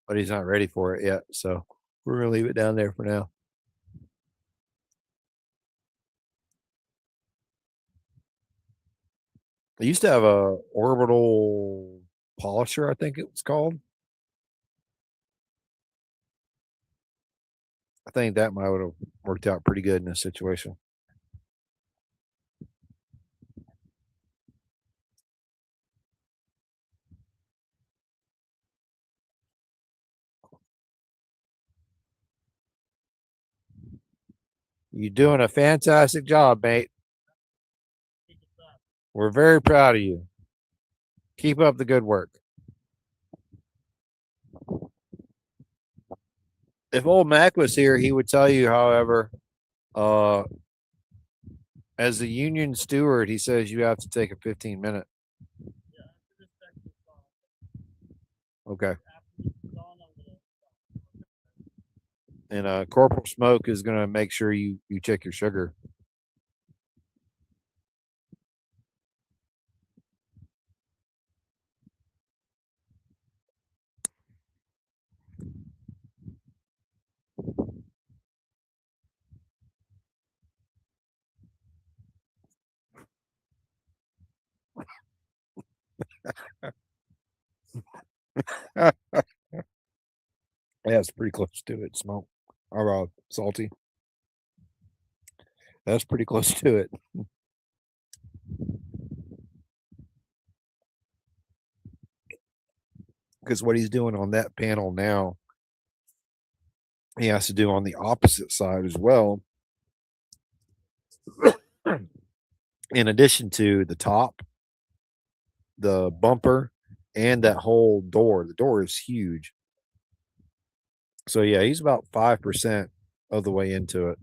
but he's not ready for it yet. So we're gonna leave it down there for now. I used to have a orbital polisher, I think it was called. I think that might would have worked out pretty good in this situation. You're doing a fantastic job, mate. We're very proud of you. Keep up the good work. If old Mac was here, he would tell you, however, uh, as the union steward, he says you have to take a 15-minute. Okay. And Corporal Smoke is going to make sure you check your sugar. Yeah, it's pretty close to it, Smoke. Or Salty. That's pretty close to it. Because what he's doing on that panel now, he has to do on the opposite side as well. In addition to the top, the bumper, and that whole door. The door is huge. So yeah, he's about 5% of the way into it.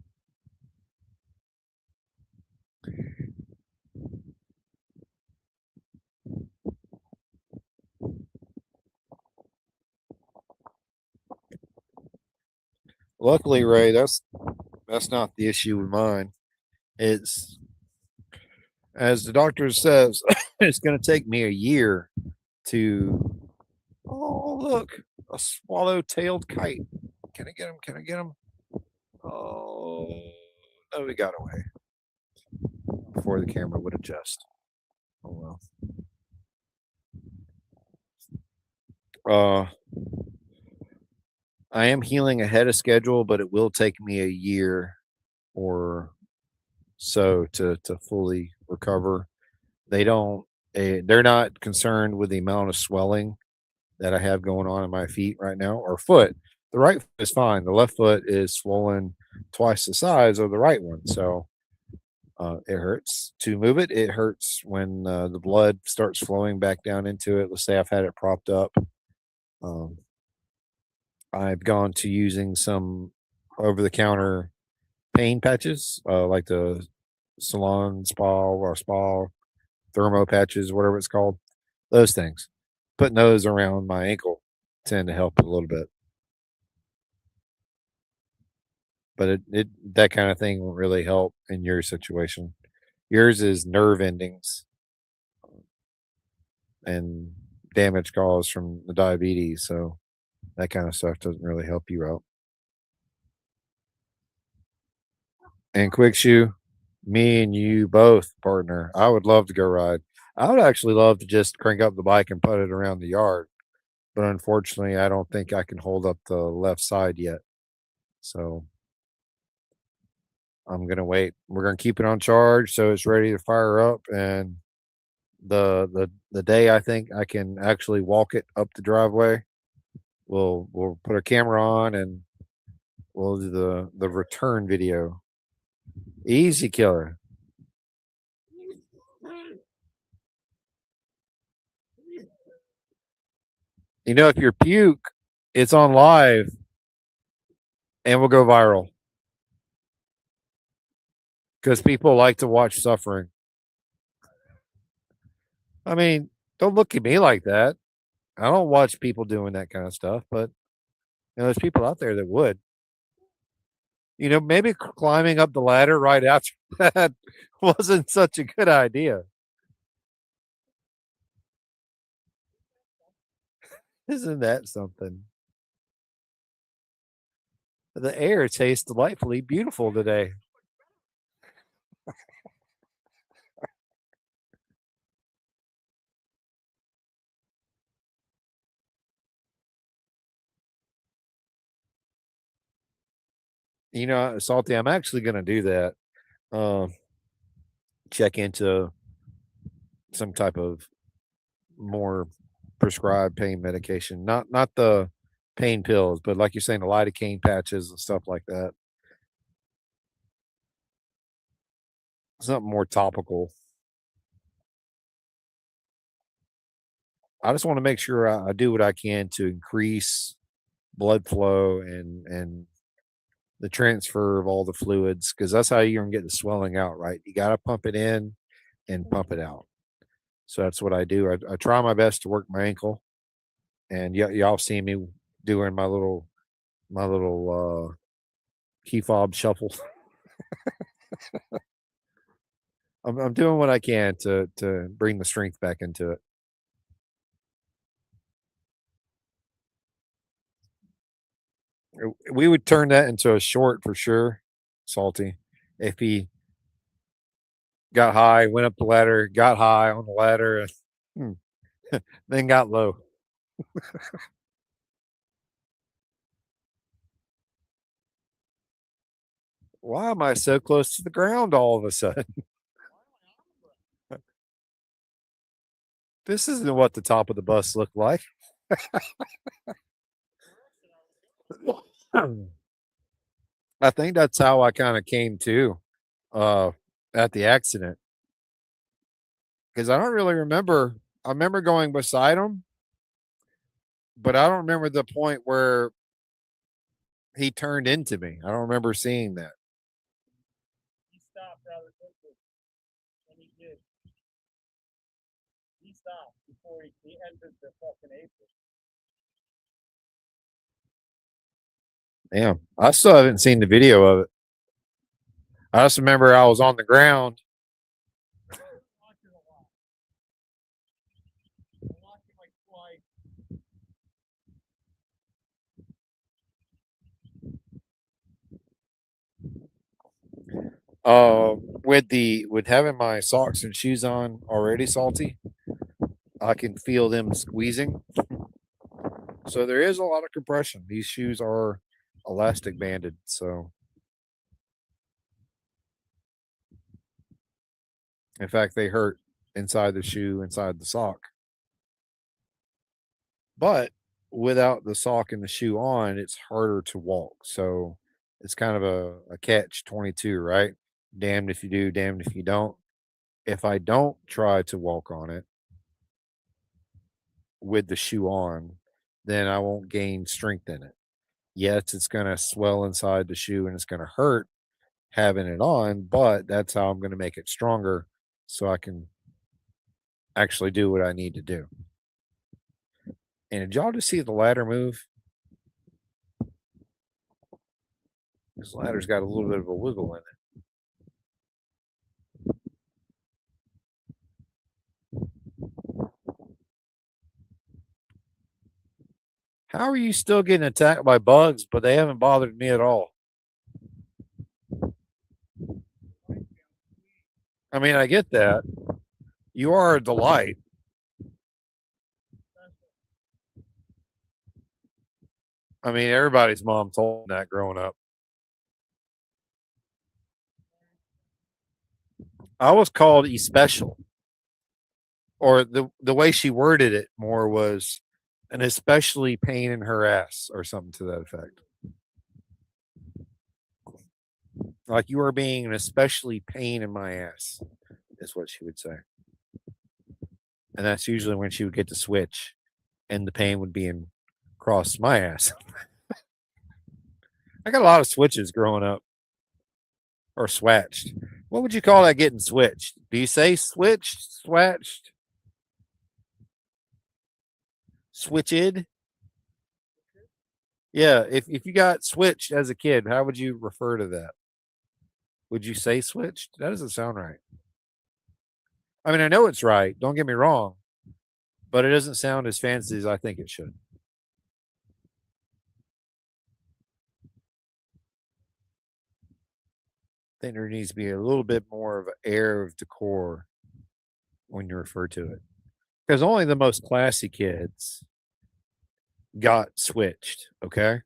Luckily, Ray, that's not the issue with mine. It's as the doctor says, it's going to take me a year to. Oh, look, a swallow-tailed kite. Can I get him? Can I get him? Oh, no, he got away before the camera would adjust. Oh well. Uh, I am healing ahead of schedule, but it will take me a year or so to fully recover. They don't. They're not concerned with the amount of swelling that I have going on in my feet right now or foot. The right foot is fine. The left foot is swollen twice the size of the right one. So it hurts to move it. It hurts when the blood starts flowing back down into it. Let's say I've had it propped up. Um, I've gone to using some over the counter pain patches, like the salon spa thermo patches, whatever it's called. Those things. Putting those around my ankle tend to help a little bit. But it that kind of thing won't really help in your situation. Yours is nerve endings and damage caused from the diabetes, so that kind of stuff doesn't really help you out. And quick shoe, me and you both, partner. I would love to go ride. I would actually love to just crank up the bike and put it around the yard, but unfortunately, I don't think I can hold up the left side yet. So I'm gonna wait. We're gonna keep it on charge so it's ready to fire up. And the day I think I can actually walk it up the driveway, we'll put a camera on and we'll do the return video. Easy killer. You know, if you puke, it's on live and will go viral because people like to watch suffering. I mean, don't look at me like that. I don't watch people doing that kind of stuff, but there's people out there that would. You know, maybe climbing up the ladder right after that wasn't such a good idea. Isn't that something? The air tastes delightfully beautiful today. You know, Salty, I'm actually going to do that. Um, check into some type of more prescribed pain medication, not the pain pills, but like you're saying, the lidocaine patches and stuff like that. something more topical. I just want to make sure I do what I can to increase blood flow and the transfer of all the fluids because that's how you're gonna get the swelling out, right? You got to pump it in and pump it out. So that's what I do. I try my best to work my ankle, and y'all see me doing my little key fob shuffle. I'm doing what I can to bring the strength back into it. We would turn that into a short for sure, salty. If he got high, went up the ladder, got high on the ladder, hmm, then got low. Why am I so close to the ground all of a sudden? This isn't what the top of the bus looked like. I think that's how I kind of came to uh, at the accident because I don't really remember. I remember going beside him, but I don't remember the point where he turned into me. I don't remember seeing that. He stopped rather quickly when he did. He stopped before he entered the fucking apron. Damn, I still haven't seen the video of it. I just remember I was on the ground. Watching a lot. Watching like twice. With having my socks and shoes on already salty, I can feel them squeezing. So there is a lot of compression. These shoes are elastic banded, so in fact they hurt inside the shoe, inside the sock. But without the sock and the shoe on, it's harder to walk. So it's kind of a catch 22, right? Damned if you do, damned if you don't. If I don't try to walk on it with the shoe on, then I won't gain strength in it. Yes, it's going to swell inside the shoe and it's going to hurt having it on, but that's how I'm going to make it stronger so I can actually do what I need to do. And did y'all just see the ladder move? This ladder's got a little bit of a wiggle in it. How are you still getting attacked by bugs, but they haven't bothered me at all? I mean, I get that. You are a delight. I mean, everybody's mom told that growing up. I was called especial, or the way she worded it more was an especially pain in her ass, or something to that effect. Like you are being an especially pain in my ass, is what she would say. And that's usually when she would get to switch, and the pain would be in across my ass. I got a lot of switches growing up, or swatched. What would you call that getting switched? Do you say switched, swatched, switched? Yeah, if you got switched as a kid, how would you refer to that? Would you say switched? That doesn't sound right. I mean, I know it's right. Don't get me wrong, but it doesn't sound as fancy as I think it should. I think there needs to be a little bit more of an air of decor when you refer to it, because only the most classy kids got switched. Okay,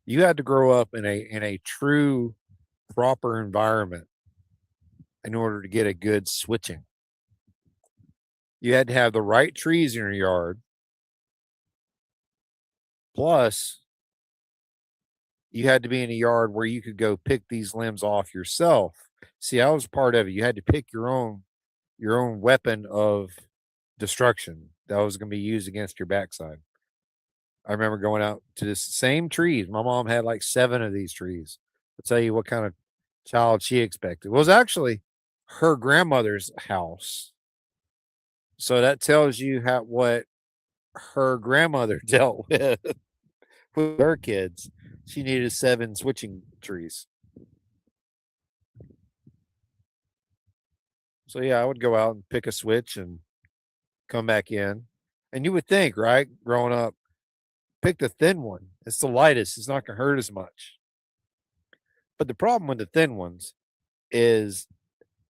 you had to grow up in a true proper environment in order to get a good switching. You had to have the right trees in your yard. Plus, you had to be in a yard where you could go pick these limbs off yourself. See, I was part of it. You had to pick your own weapon of destruction that was going to be used against your backside. I remember going out to this same trees. My mom had like 7 of these trees. I'll tell you what kind of child she expected. It was actually her grandmother's house. So that tells you how what her grandmother dealt with her kids. She needed 7 switching trees. So yeah, I would go out and pick a switch and come back in. And you would think, right, growing up, pick the thin one. It's the lightest. It's not going to hurt as much. But the problem with the thin ones is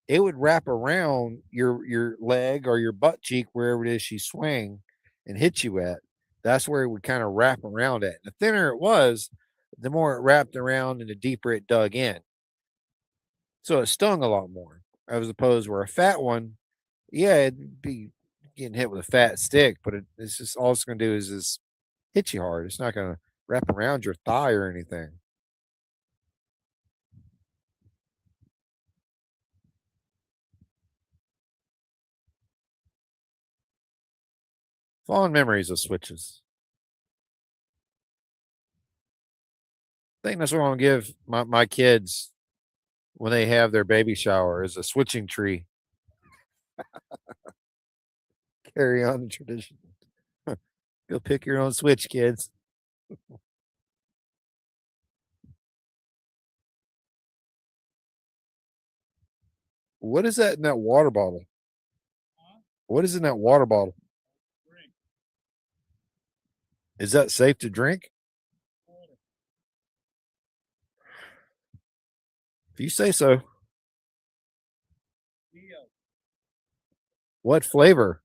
it would wrap around your leg or your butt cheek, wherever it is she swing, and hit you at. That's where it would kind of wrap around at. The thinner it was, the more it wrapped around and the deeper it dug in. So it stung a lot more, as opposed where a fat one, yeah, it'd be getting hit with a fat stick, but it's just all it's going to do is just hit you hard. It's not going to wrap around your thigh or anything. Fond memories of switches. I think that's what I'm gonna give my kids when they have their baby shower is a switching tree. Carry on the tradition. Go pick your own switch, kids. What is that in that water bottle? Huh? What is in that water bottle? Drink. Is that safe to drink? Water. If you say so. Deal. What flavor?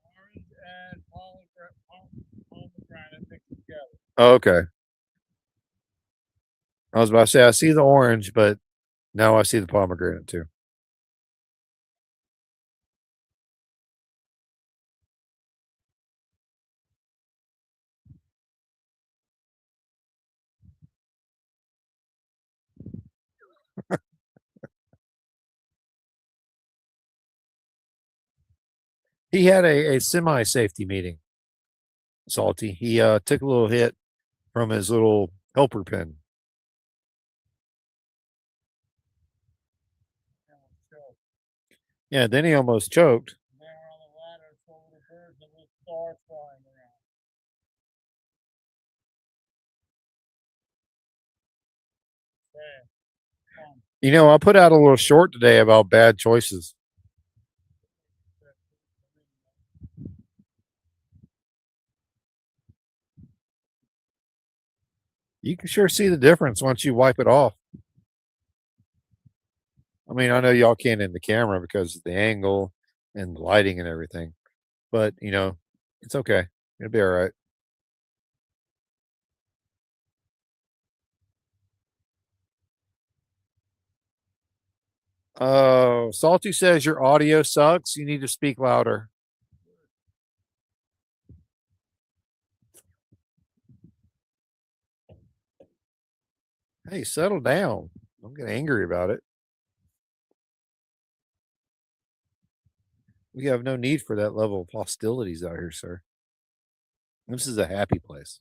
Orange and pomegranate mixed together. Oh, okay. I was about to say I see the orange, but now I see the pomegranate too. He had a semi safety meeting, Salty. He took a little hit from his little helper pin. Yeah, then he almost choked. There on the ladder, so little birds and little stars flying around. Sad. Fun. You know, I put out a little short today about bad choices. You can sure see the difference once you wipe it off. I mean, I know y'all can't in the camera because of the angle and the lighting and everything, but you know, it's okay. It'll be all right. Oh, Salty says your audio sucks. You need to speak louder. Hey, settle down. Don't get angry about it. We have no need for that level of hostilities out here, sir. This is a happy place.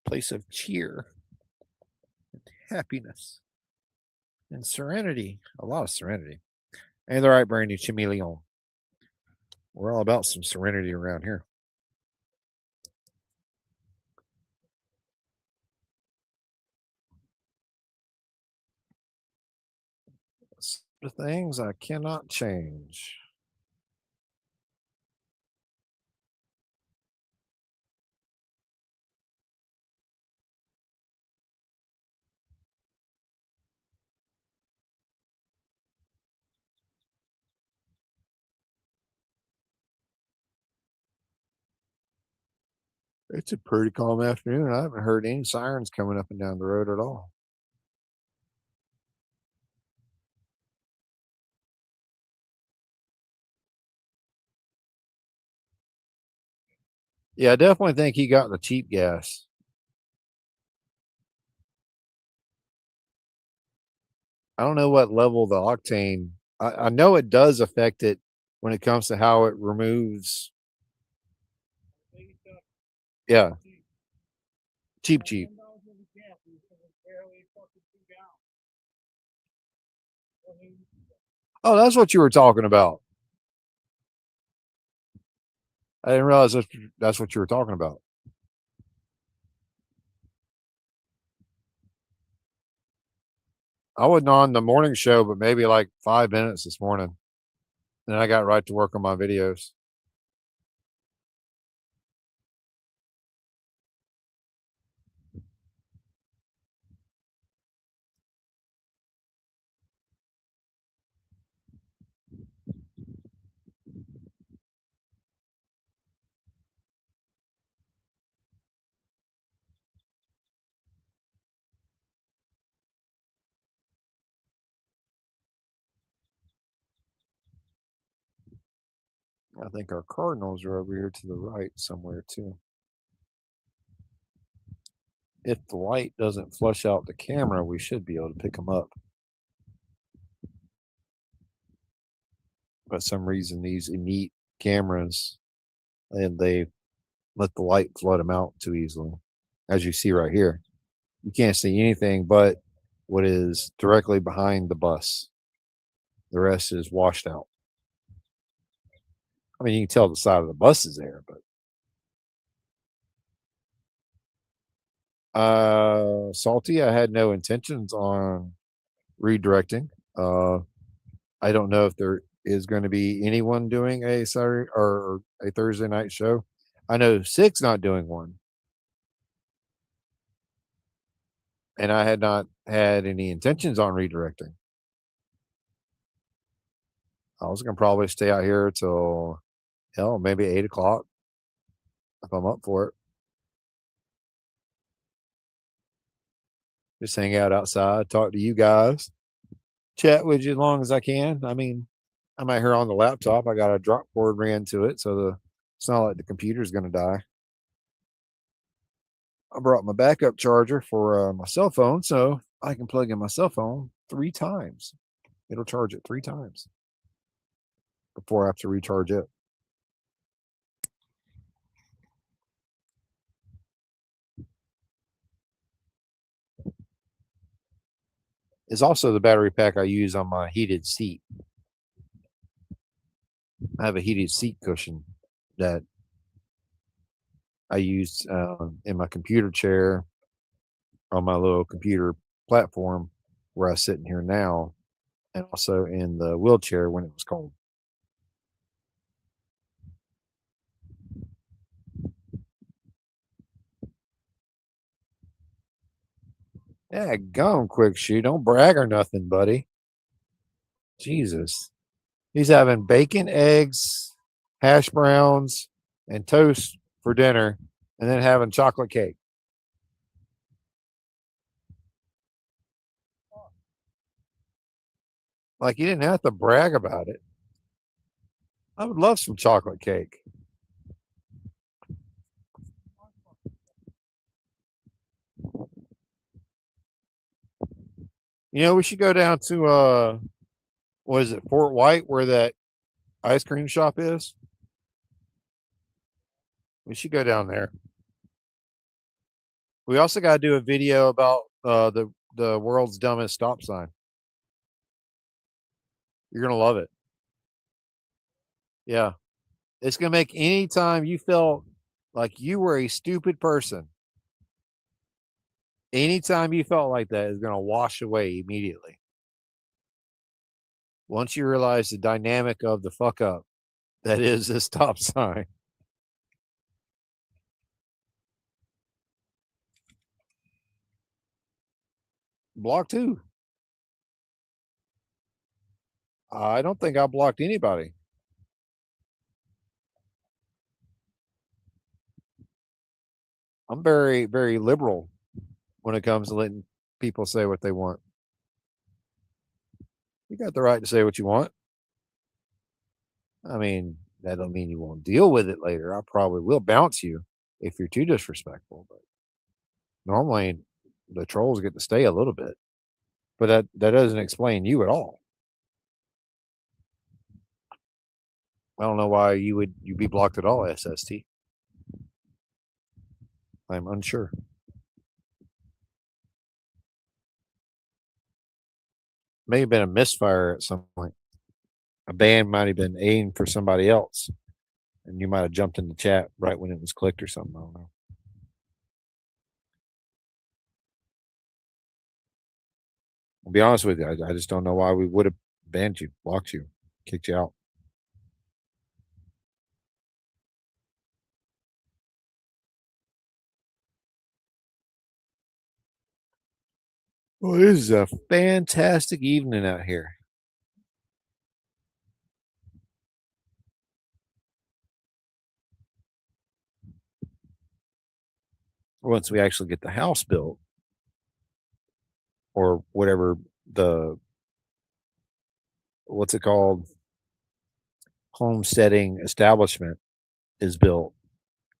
Place of cheer, happiness, and serenity. A lot of serenity. Hey, all right, Brandy Chameleon. We're all about some serenity around here. The things I cannot change. It's a pretty calm afternoon. I haven't heard any sirens coming up and down the road at all. Yeah, I definitely think he got the cheap gas. I don't know what level the octane. I know it does affect it when it comes to how it removes. They Yeah, cheap. cheap, Like cheap. $10 worth of gas, it was barely fucking 2 gallons. Well, Oh, that's what you were talking about. I didn't realize that's what you were talking about. I wasn't on the morning show, but maybe like 5 minutes this morning. Then I got right to work on my videos. I think our Cardinals are over here to the right somewhere too. If the light doesn't flush out the camera, we should be able to pick them up. But some reason, these Elite cameras, and they let the light flood them out too easily. As you see right here, you can't see anything but what is directly behind the bus. The rest is washed out. I mean, you can tell the side of the bus is there, but salty. I had no intentions on redirecting. I don't know if there is going to be anyone doing a Saturday or a Thursday night show. I know Six not doing one, and I had not had any intentions on redirecting. I was going to probably stay out here till hell, maybe 8 o'clock if I'm up for it. Just hang out outside, talk to you guys, chat with you as long as I can. I mean, I'm out here on the laptop. I got a drop cord ran to it, so it's not like the computer's going to die. I brought my backup charger for my cell phone, so I can plug in my cell phone 3 times. It'll charge it 3 times before I have to recharge it. It's also the battery pack I use on my heated seat. I have a heated seat cushion that I use in my computer chair on my little computer platform where I sit in here now, and also in the wheelchair when it was cold. Yeah, go on, quick shoe. Don't brag or nothing, buddy. Jesus. He's having bacon, eggs, hash browns, and toast for dinner, and then having chocolate cake. Like, you didn't have to brag about it. I would love some chocolate cake. You know, we should go down to what is it, Fort White, where that ice cream shop is. We should go down there. We also got to do a video about the world's dumbest stop sign. You're gonna love it. Yeah, it's gonna make any time you felt like you were a stupid person. Anytime you felt like that is gonna wash away immediately. Once you realize the dynamic of the fuck up that is this stop sign. Block two. I don't think I blocked anybody. I'm very, very liberal when it comes to letting people say what they want. You got the right to say what you want. I mean, that don't mean you won't deal with it later. I probably will bounce you. if you're too disrespectful. But normally, the trolls get to stay a little bit, but that doesn't explain you at all. I don't know why you be blocked at all, SST. I'm unsure. May have been a misfire at some point. A band might have been aiming for somebody else, and you might have jumped in the chat right when it was clicked or something. I don't know. I'll be honest with you. I just don't know why we would have banned you, blocked you, kicked you out. Well, this is a fantastic evening out here. Once we actually get the house built, or whatever the what's it called, homesteading establishment is built,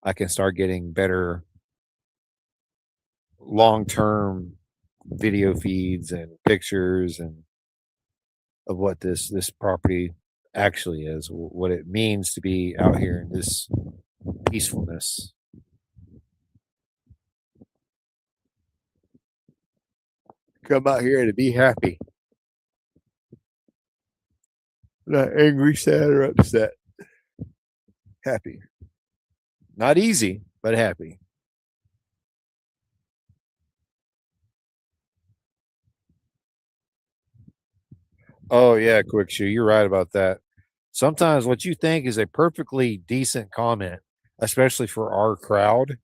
I can start getting better long term video feeds and pictures and of what this property actually is, what it means to be out here in this peacefulness. Come out here to be happy, not angry, sad, or upset. Happy, not easy, but happy. Oh yeah, quick shoe. You're right about that. Sometimes what you think is a perfectly decent comment, especially for our crowd,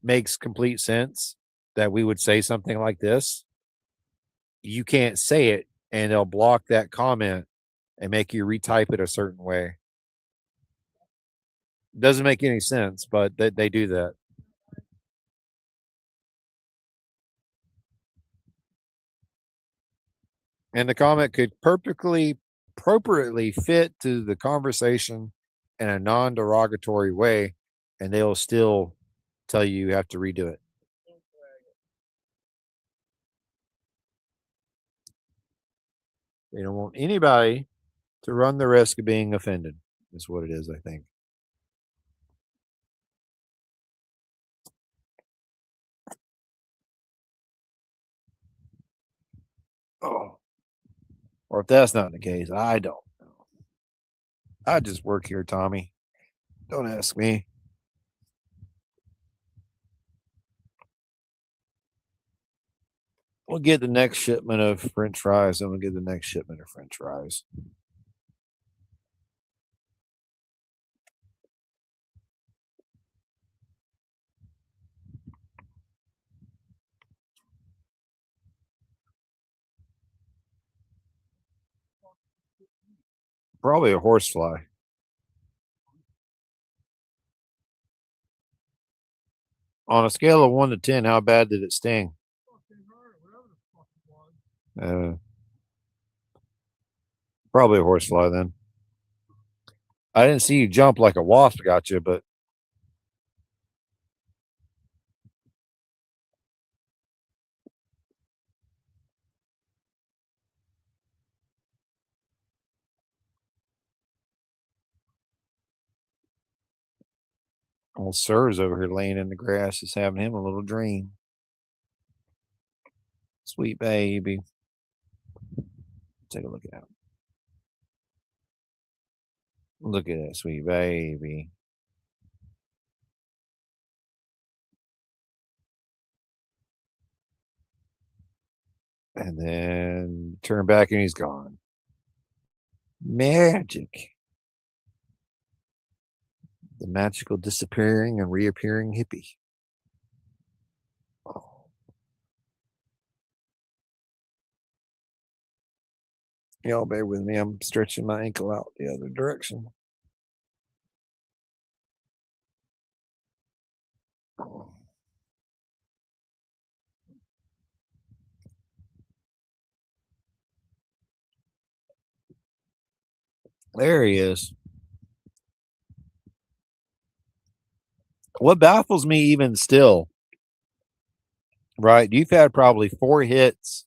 makes complete sense that we would say something like this. You can't say it, and they'll block that comment and make you retype it a certain way. Doesn't make any sense, but they do that. And the comment could perfectly, appropriately fit to the conversation in a non derogatory way, and they'll still tell you have to redo it. They don't want anybody to run the risk of being offended, is what it is, I think. Oh, or if that's not the case, I don't know. I just work here, Tommy. Don't ask me. We'll get the next shipment of French fries, and we'll get the next shipment of French fries. Probably a horsefly. On a scale of 1 to 10, how bad did it sting? Uh, Probably a horsefly then. I didn't see you jump like a wasp got you, but old Sir's over here laying in the grass is having him a little dream. Sweet baby. Take a look at him. Look at that sweet baby. And then turn back and he's gone. Magic. The magical disappearing and reappearing hippie. Oh. Y'all bear with me. I'm stretching my ankle out the other direction. There he is. What baffles me even still, right? You've had probably 4 hits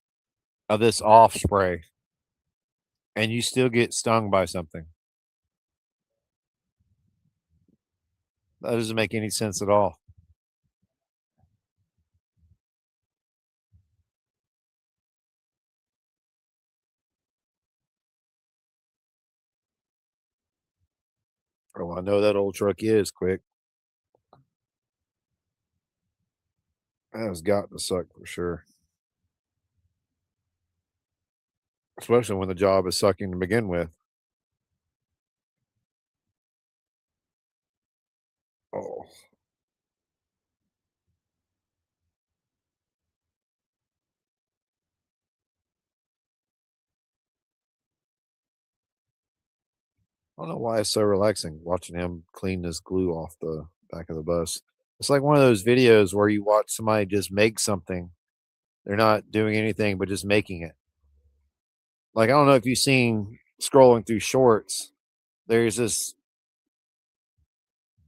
of this off spray and you still get stung by something. That doesn't make any sense at all. Oh, I know that old truck is quick. That has got to suck for sure. Especially when the job is sucking to begin with. Oh. I don't know why it's so relaxing watching him clean this glue off the back of the bus. It's like one of those videos where you watch somebody just make something. They're not doing anything but just making it. Like, I don't know if you've seen scrolling through shorts, there's this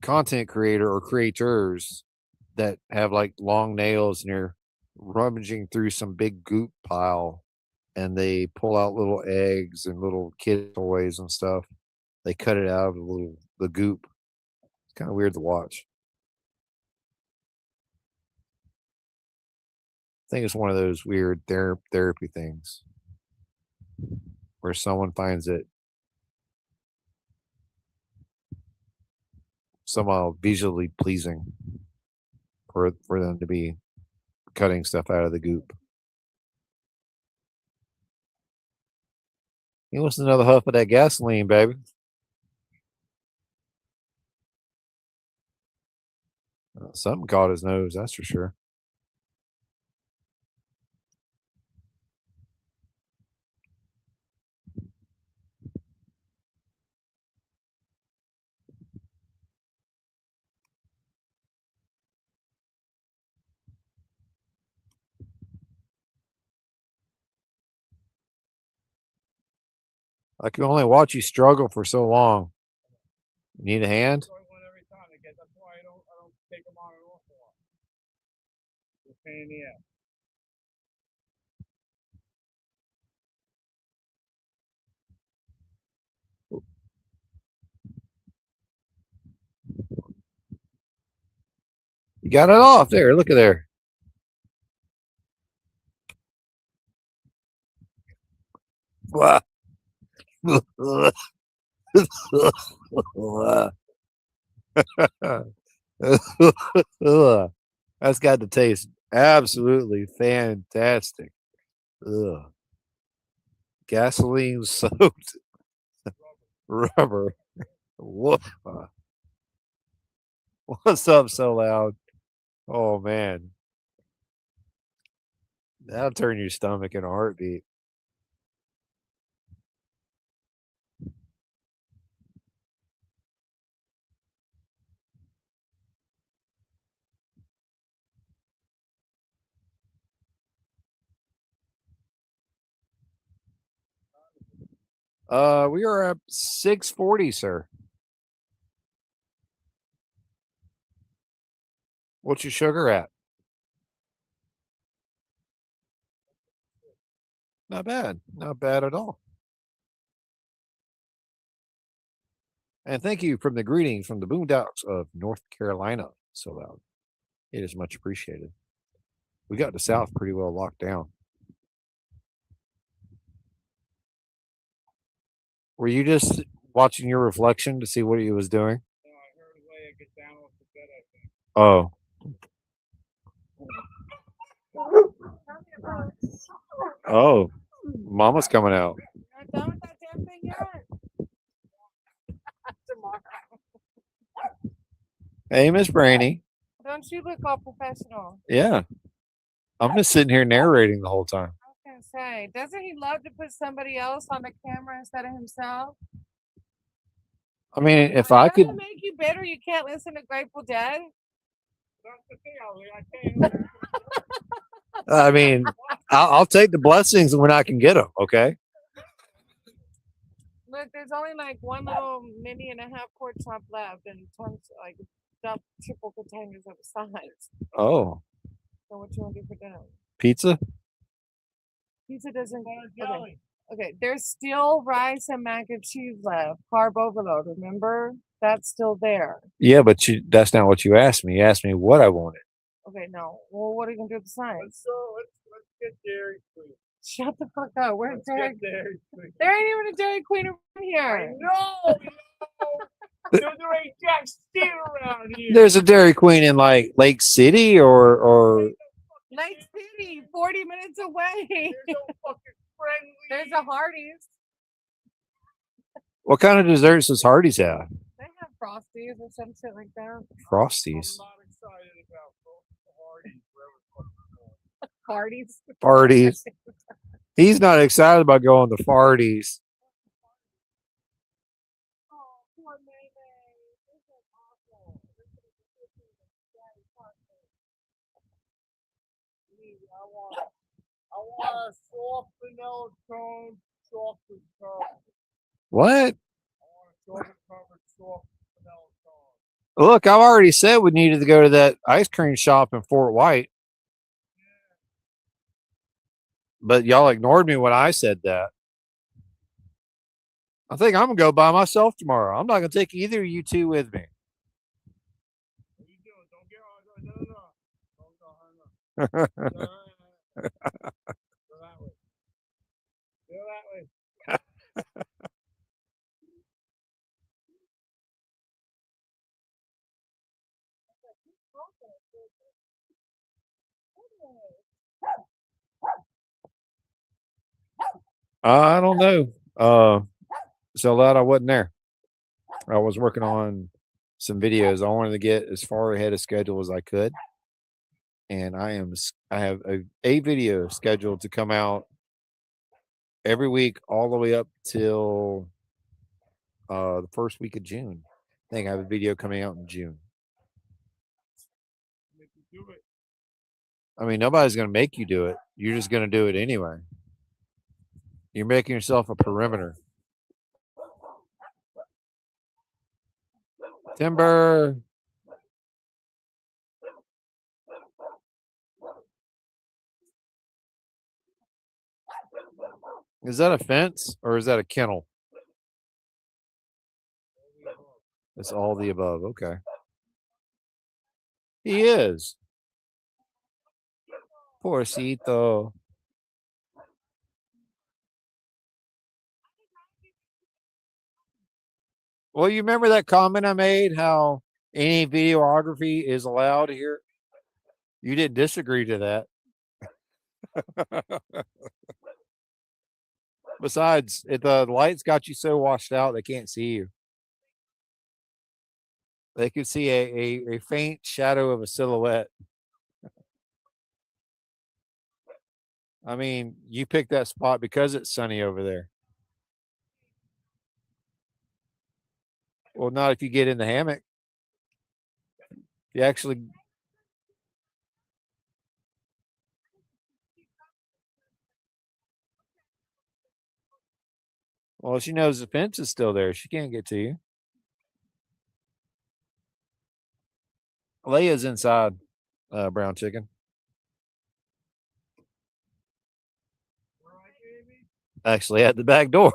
content creator or creators that have like long nails and they're rummaging through some big goop pile and they pull out little eggs and little kid toys and stuff. They cut it out of the goop. It's kind of weird to watch. I think it's one of those weird therapy things where someone finds it somehow visually pleasing for them to be cutting stuff out of the goop. He wants another huff of that gasoline, baby. Something caught his nose, that's for sure. I can only watch you struggle for so long. Need a hand? Every time again. That's why I don't take them on and off a lot. It's a pain in the ass. You got it off there. Look at there. That's got to taste absolutely fantastic. Ugh. Gasoline soaked rubber. Woof. What's up so loud? Oh man. That'll turn your stomach in a heartbeat. We are at 640, sir. What's your sugar at? Not bad. Not bad at all. And thank you from the greetings from the boondocks of North Carolina. So loud. It is much appreciated. We got the South pretty well locked down. Were you just watching your reflection to see what he was doing? No, I heard Leia get down off the bed, I think. Oh. Oh. Mama's coming out. Not done with that damn thing yet. Tomorrow. Hey, Miss Brainy. Don't you look all professional? Yeah. I'm just sitting here narrating the whole time. I was gonna say, doesn't he love to put somebody else on the camera instead of himself? I mean, if I could. Doesn't it make you bitter you can't listen to Grateful Dead? That's the thing, I can't. I mean, I'll take the blessings when I can get them. Okay. Look, there's only like one little mini and a half quart chop left, and tons like up triple containers of sides. Oh, So what you want to do for dinner? pizza? Pizza doesn't. Want a Okay. jelly? Okay, there's still rice and mac and cheese left. Carb overload, remember? That's still there. Yeah, but that's not what you asked me. You asked me what I wanted. Okay, no. Well, what are you gonna do with the sides? Let's get Dairy Queen. Shut the fuck up. Where's Let's Dairy? get Dairy Queen. There ain't even a Dairy Queen around I here. know. There ain't jack shit around here. There's a Dairy Queen in like Lake City or Lake City, 40 minutes away. There's no fucking friendly. There's a Hardee's. what kind of desserts does Hardee's have? They have Frosties or some shit like that. Frosties. I'm not excited about Hardee's, wherever the fuck it's going. Hardee's. Farties. He's not excited about going to Farties. Oh, poor Mayday. This is awful. I want a soft vanilla cone, chocolate covered. What? I want a chocolate covered soft vanilla cone. Look, I've already said we needed to go to that ice cream shop in Fort White. But y'all ignored me when I said that. I think I'm going to go by myself tomorrow. I'm not going to take either of you two with me. What are you doing? Don't get on. No. Don't go. No. Go that way. Go that way. I don't know. So loud I wasn't there. I was working on some videos. I wanted to get as far ahead of schedule as I could. And I have a video scheduled to come out every week all the way up till the first week of June. I think I have a video coming out in June. Make you do it. I mean, nobody's going to make you do it. You're just going to do it anyway. You're making yourself a perimeter. Timber. Is that a fence or is that a kennel? It's all the above. Okay. He is. Pobrecito. Well, you remember that comment I made how any videography is allowed here? You didn't disagree to that. Besides, if the lights got you so washed out, they can't see you. They could see a faint shadow of a silhouette. I mean, you picked that spot because it's sunny over there. Well, not if you get in the hammock. You actually. Well, she knows the fence is still there. She can't get to you. Leia's inside, brown chicken. Actually, at the back door.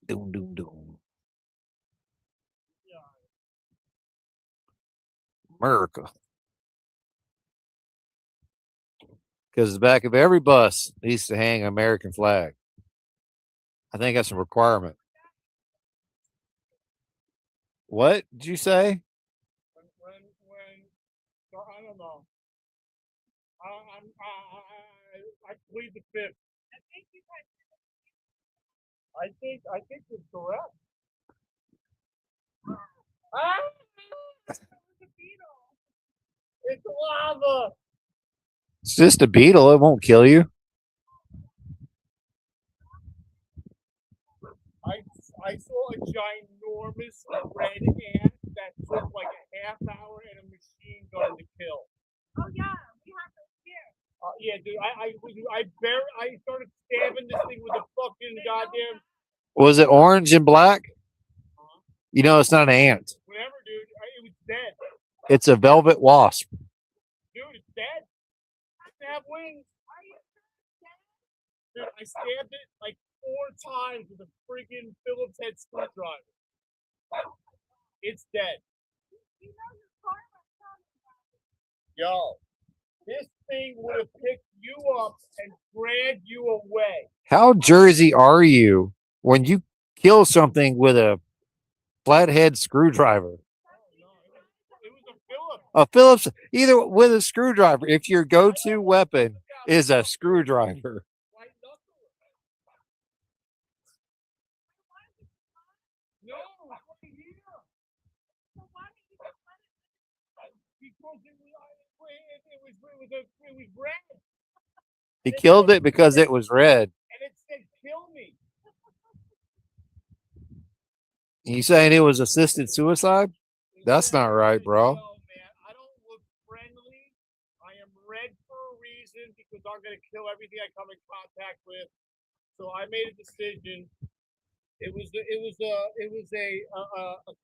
Doom, doom, doom. America. Because the back of every bus needs to hang an American flag. I think that's a requirement. What did you say? I don't know. I plead the fifth. I think you're correct. It's lava. It's just a beetle. It won't kill you. I saw a ginormous red ant that took like a half hour and a machine gun to kill. Oh yeah, we have those here. Yeah, dude. I started stabbing this thing with a fucking goddamn. Was it orange and black? You know, it's not an ant. Whenever dead. It's a velvet wasp. Dude, it's dead. It doesn't have wings. Dude, I stabbed it like 4 times with a freaking Phillips head screwdriver. It's dead. Yo, this thing would have picked you up and dragged you away. How Jersey are you when you kill something with a flathead screwdriver? It was a Phillips. A Phillips, either with a screwdriver. If your go-to weapon is a screwdriver. No, right here. Because it was red. He killed it because it was red. And it said, kill me. You saying it was assisted suicide? That's not right, bro. No, man, I don't look friendly. I am red for a reason because I'm gonna kill everything I come in contact with. So I made a decision. It was a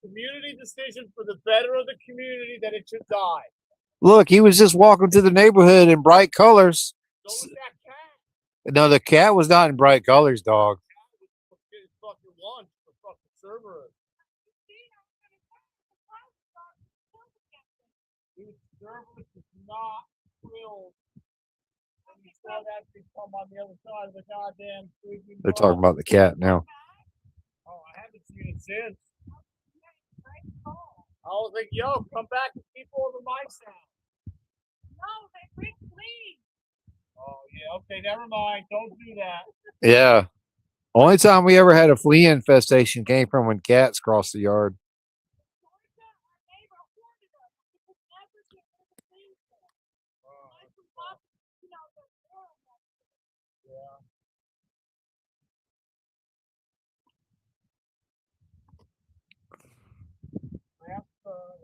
community decision for the better of the community that it should die. Look, he was just walking through the neighborhood in bright colors. So was that cat. No, the cat was not in bright colors, dog. It's fucking lunch for fucking Cerberus. Cerberus is not thrilled when you saw that thing come on the other side of the goddamn freaking They're talking about the cat now. Oh, I haven't seen it since. I was like, yo, come back and keep all the mice out. No, they bring fleas. Oh, yeah, okay, never mind. Don't do that. Yeah. Only time we ever had a flea infestation came from when cats crossed the yard.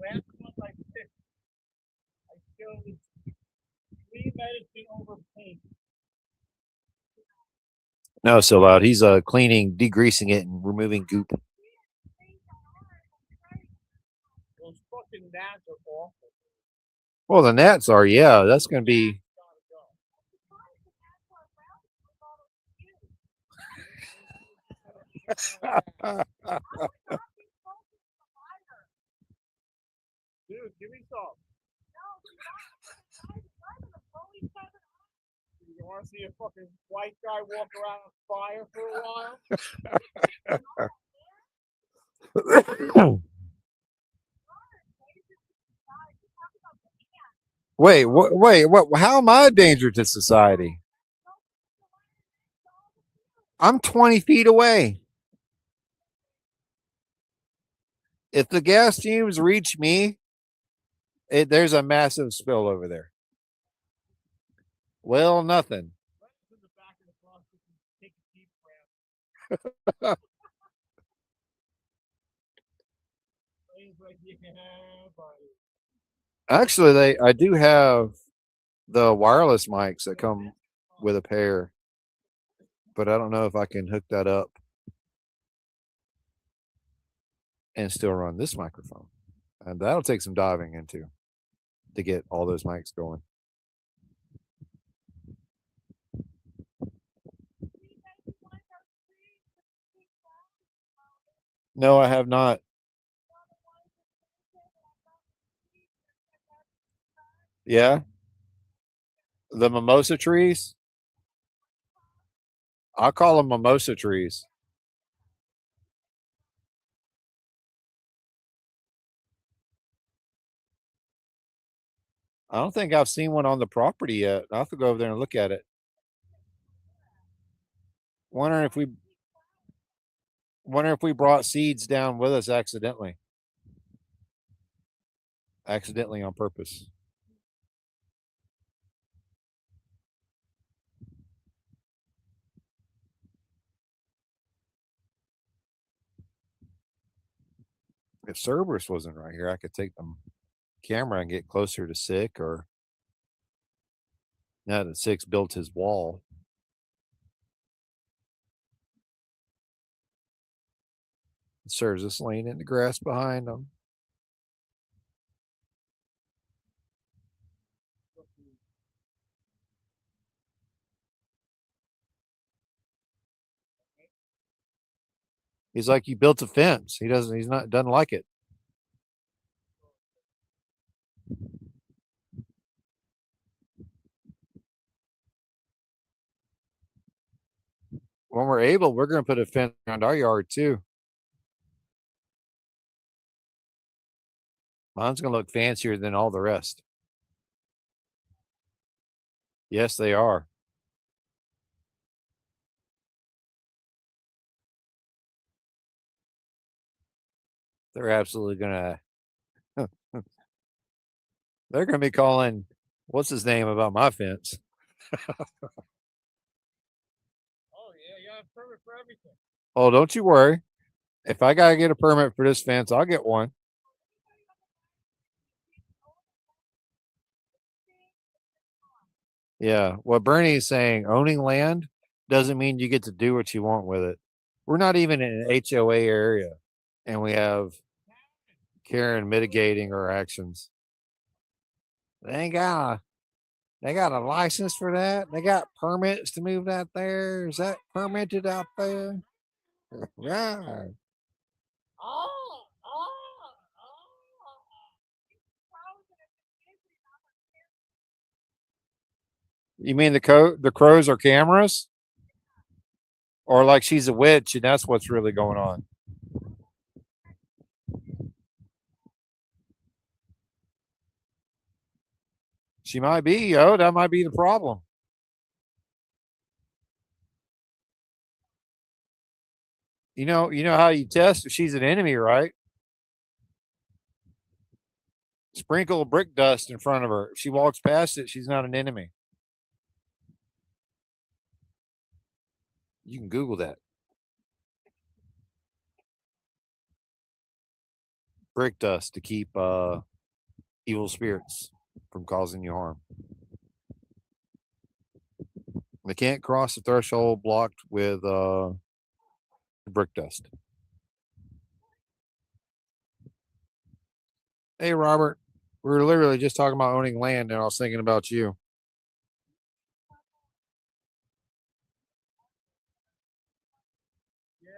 Last month I killed flea medicine over paint. No, so loud. He's cleaning, degreasing it, and removing goop. Those fucking gnats are awful. Well, the gnats are, yeah. That's going to be. Dude, give me some. You want to see a fucking white guy walk around on fire for a while? Wait, what? How am I a danger to society? I'm 20 feet away. If the gas fumes reach me, there's a massive spill over there. Well, nothing. Actually, I do have the wireless mics that come with a pair, but I don't know if I can hook that up and still run this microphone. And that'll take some diving into to get all those mics going. No, I have not. Yeah. The mimosa trees. I call them mimosa trees. I don't think I've seen one on the property yet. I'll have to go over there and look at it. Wondering if we brought seeds down with us accidentally. Accidentally on purpose. If Cerberus wasn't right here, I could take the camera and get closer to Sick, or now that Sick's built his wall. Sir's just laying in the grass behind him. He's like, you built a fence. Doesn't like it. When we're able, we're going to put a fence around our yard too. Mine's going to look fancier than all the rest. Yes, they are. They're absolutely going to, they're going to be calling, what's his name about my fence? Oh yeah, you have a permit for everything. Oh, don't you worry. If I got to get a permit for this fence, I'll get one. Yeah. What Bernie's saying, owning land doesn't mean you get to do what you want with it. We're not even in an HOA area, and we have Karen mitigating our actions. They got a license for that. They got permits to move that there. Is that permitted out there? Yeah. Oh. You mean the crows are cameras? Or like she's a witch and that's what's really going on? She might be, yo. That might be the problem. You know how you test if she's an enemy, right? Sprinkle brick dust in front of her. If she walks past it, she's not an enemy. You can Google that. Brick dust to keep evil spirits from causing you harm. They can't cross the threshold blocked with brick dust. Hey, Robert, we were literally just talking about owning land, and I was thinking about you. Yeah,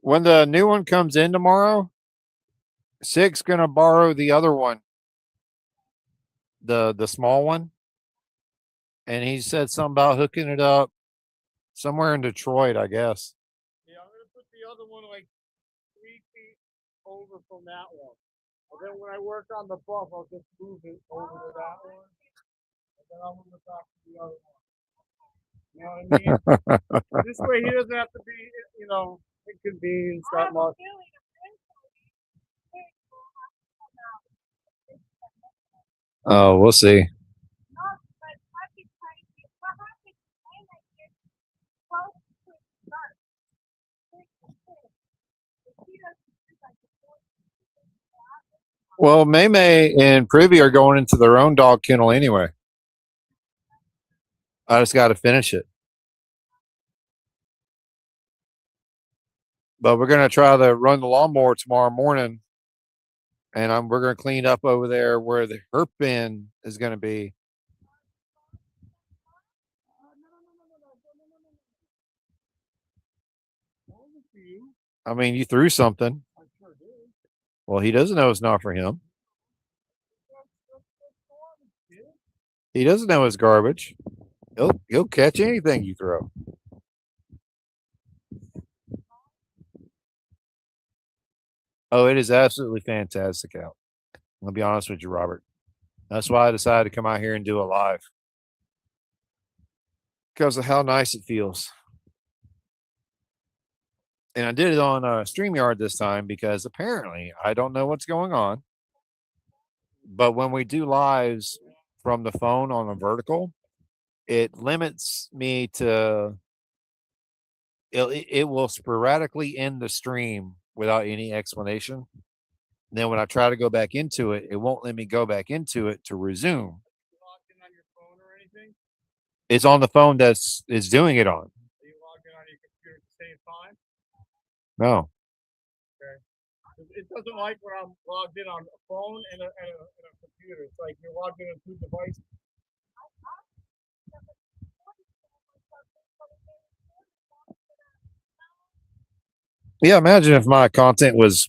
When the new one comes in tomorrow, Sick's gonna borrow the other one, the small one, and he said something about hooking it up somewhere in Detroit, I guess. yeah, I'm gonna put the other one like 3 feet over from that one. And then when I work on the buff, I'll just move it over to that one. And then I'll move it back to the other one. You know what I mean? This way he doesn't have to be, inconvenienced that much. Oh, we'll see. Well, May and Privy are going into their own dog kennel anyway. I just got to finish it. But we're going to try to run the lawnmower tomorrow morning. And we're going to clean up over there where the herp bin is going to be. I mean, you threw something. Well, he doesn't know it's not for him. He doesn't know it's garbage. He'll catch anything you throw. Oh, it is absolutely fantastic out. I'll be honest with you, Robert. That's why I decided to come out here and do a live. Because of how nice it feels. And I did it on StreamYard this time because apparently I don't know what's going on. But when we do lives from the phone on a vertical, it limits me to it will sporadically end the stream without any explanation. And then when I try to go back into it, it won't let me go back into it to resume. It's on the phone that's doing it on. Are you logged in on your computer at the same time? No. Okay. It doesn't like when I'm logged in on a phone and a computer. It's like you're logged in on 2 devices. Yeah, imagine if my content was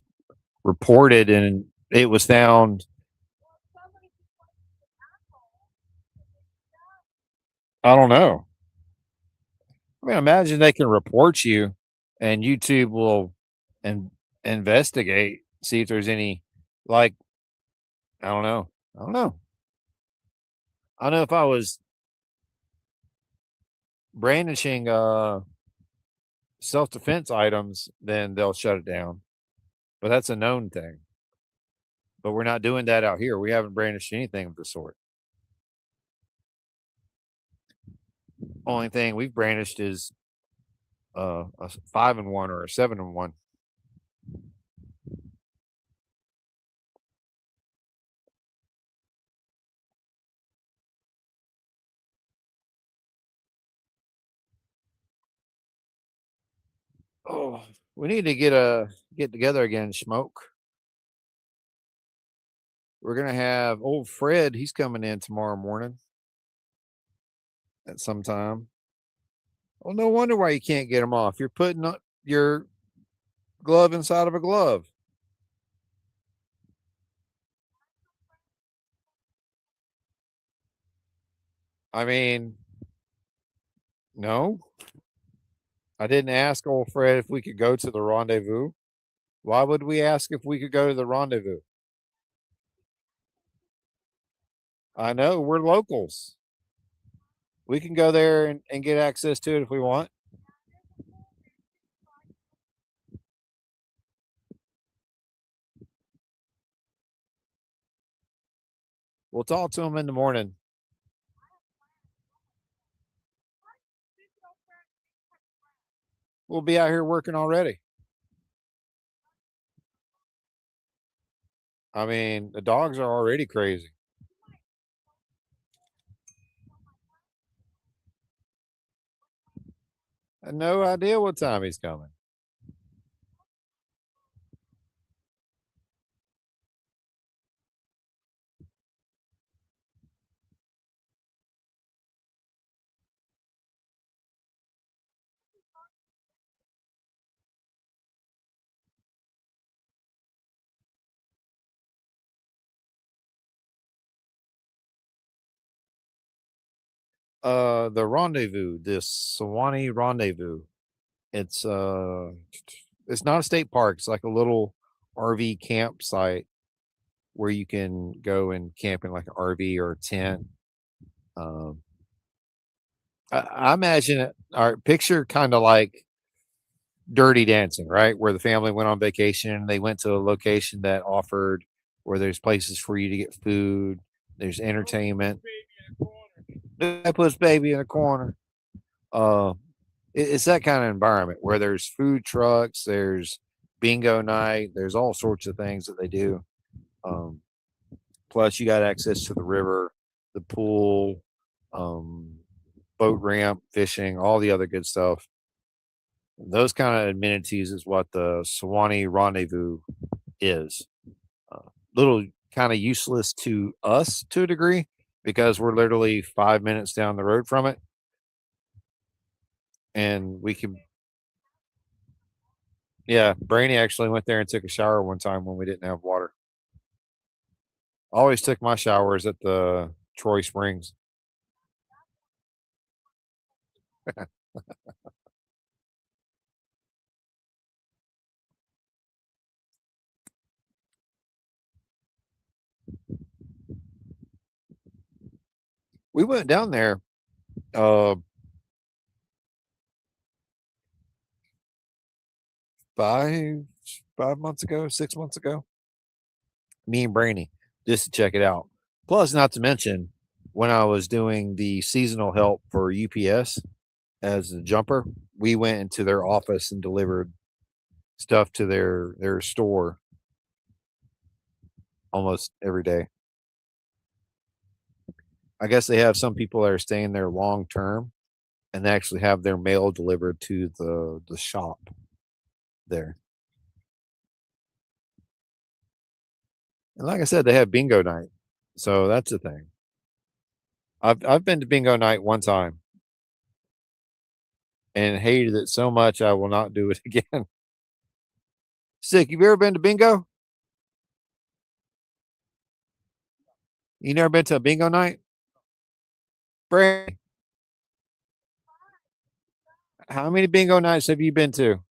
reported and it was found. I don't know. I mean, imagine they can report you, and YouTube will and investigate, see if there's any like I don't know. I don't know. I don't know if I was brandishing self defense items, then they'll shut it down. But that's a known thing. But we're not doing that out here. We haven't brandished anything of the sort. Only thing we've brandished is a 5-in-1 or a 7-in-1. Oh, we need to get together again, smoke. We're gonna have old Fred. He's coming in tomorrow morning at some time. Well, no wonder why you can't get them off. You're putting your glove inside of a glove. I mean, no, I didn't ask old Fred if we could go to the rendezvous. Why would we ask if we could go to the rendezvous? I know we're locals. We can go there and get access to it if we want. We'll talk to him in the morning. We'll be out here working already. I mean, the dogs are already crazy. I had no idea what time he's coming. The rendezvous, this Sewanee rendezvous. It's it's not a state park. It's like a little RV campsite where you can go and camp in like an RV or a tent. Um, I imagine it. Our picture kind of like Dirty Dancing, right? Where the family went on vacation. They went to a location that offered where there's places for you to get food. There's entertainment. That puts baby in a corner. Uh, it's that kind of environment where there's food trucks, there's bingo night, there's all sorts of things that they do. Um, Plus, you got access to the river, the pool, um, boat ramp, fishing, all the other good stuff. Those kind of amenities is what the Sewanee Rendezvous is. Little kind of useless to us to a degree because we're literally 5 minutes down the road from it, and we can. Yeah, Brainy actually went there and took a shower one time when we didn't have water. I always took my showers at the Troy Springs. We went down there uh 5 months ago, 6 months ago. Me and Brainy just to check it out. Plus, not to mention, when I was doing the seasonal help for UPS as a jumper, we went into their office and delivered stuff to their store almost every day. I guess they have some people that are staying there long term and they actually have their mail delivered to the shop there. And like I said, they have bingo night. So that's the thing. I've been to bingo night one time and hated it so much I will not do it again. Sick, you ever been to bingo? You never been to a bingo night? Brandy, how many bingo nights have you been to?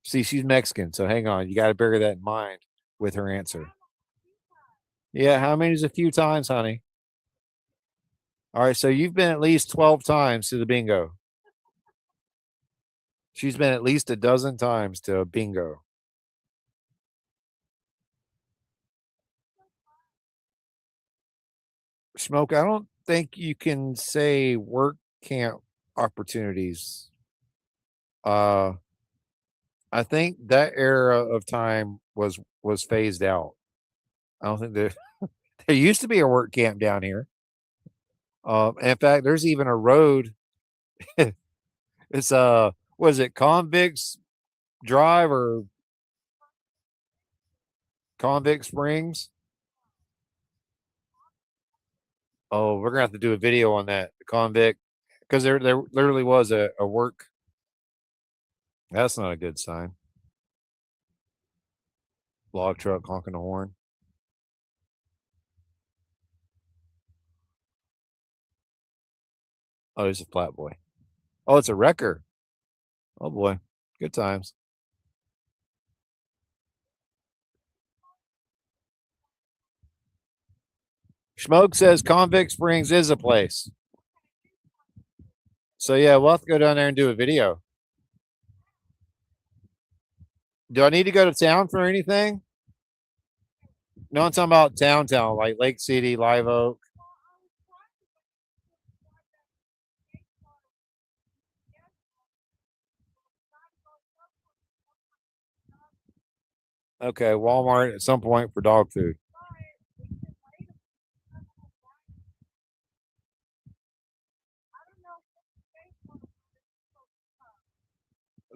See, she's Mexican, so hang on. You got to bear that in mind with her answer. Yeah, how many is a few times, honey? All right, so you've been at least 12 times to the bingo. She's been at least a dozen times to a bingo. Smoke, I don't think you can say work camp opportunities. Uh, I think that era of time was phased out. I don't think there used to be a work camp down here. In fact, there's even a road. It's what is it, Convicts Drive or Convict Springs? Oh, we're gonna have to do a video on that. The convict, because there literally was a work. That's not a good sign. Log truck honking the horn. Oh, it's a flat boy. Oh, it's a wrecker. Oh boy, good times. Smoke says Convict Springs is a place. So yeah, we'll have to go down there and do a video. Do I need to go to town for anything? No, I'm talking about town, like Lake City, Live Oak. Okay, Walmart at some point for dog food.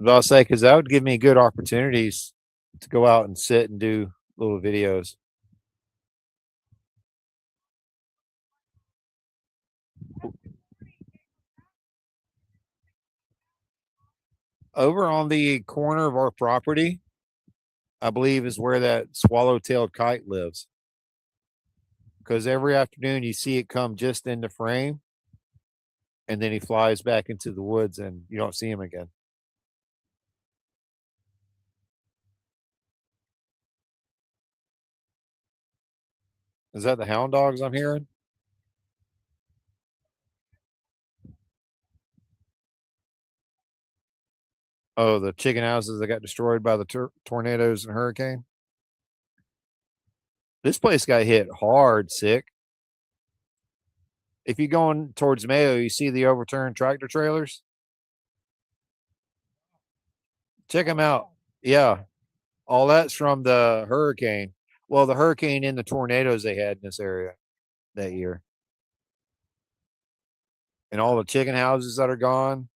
But I'll say because that would give me good opportunities to go out and sit and do little videos. Over on the corner of our property, I believe is where that swallow-tailed kite lives. Because every afternoon you see it come just into frame, and then he flies back into the woods, and you don't see him again. Is that the hound dogs I'm hearing? Oh, the chicken houses that got destroyed by the tornadoes and hurricane. This place got hit hard, sick. If you're going towards Mayo, you see the overturned tractor trailers. Check them out. Yeah, all that's from the hurricane. Well, the hurricane and the tornadoes they had in this area that year, and all the chicken houses that are gone.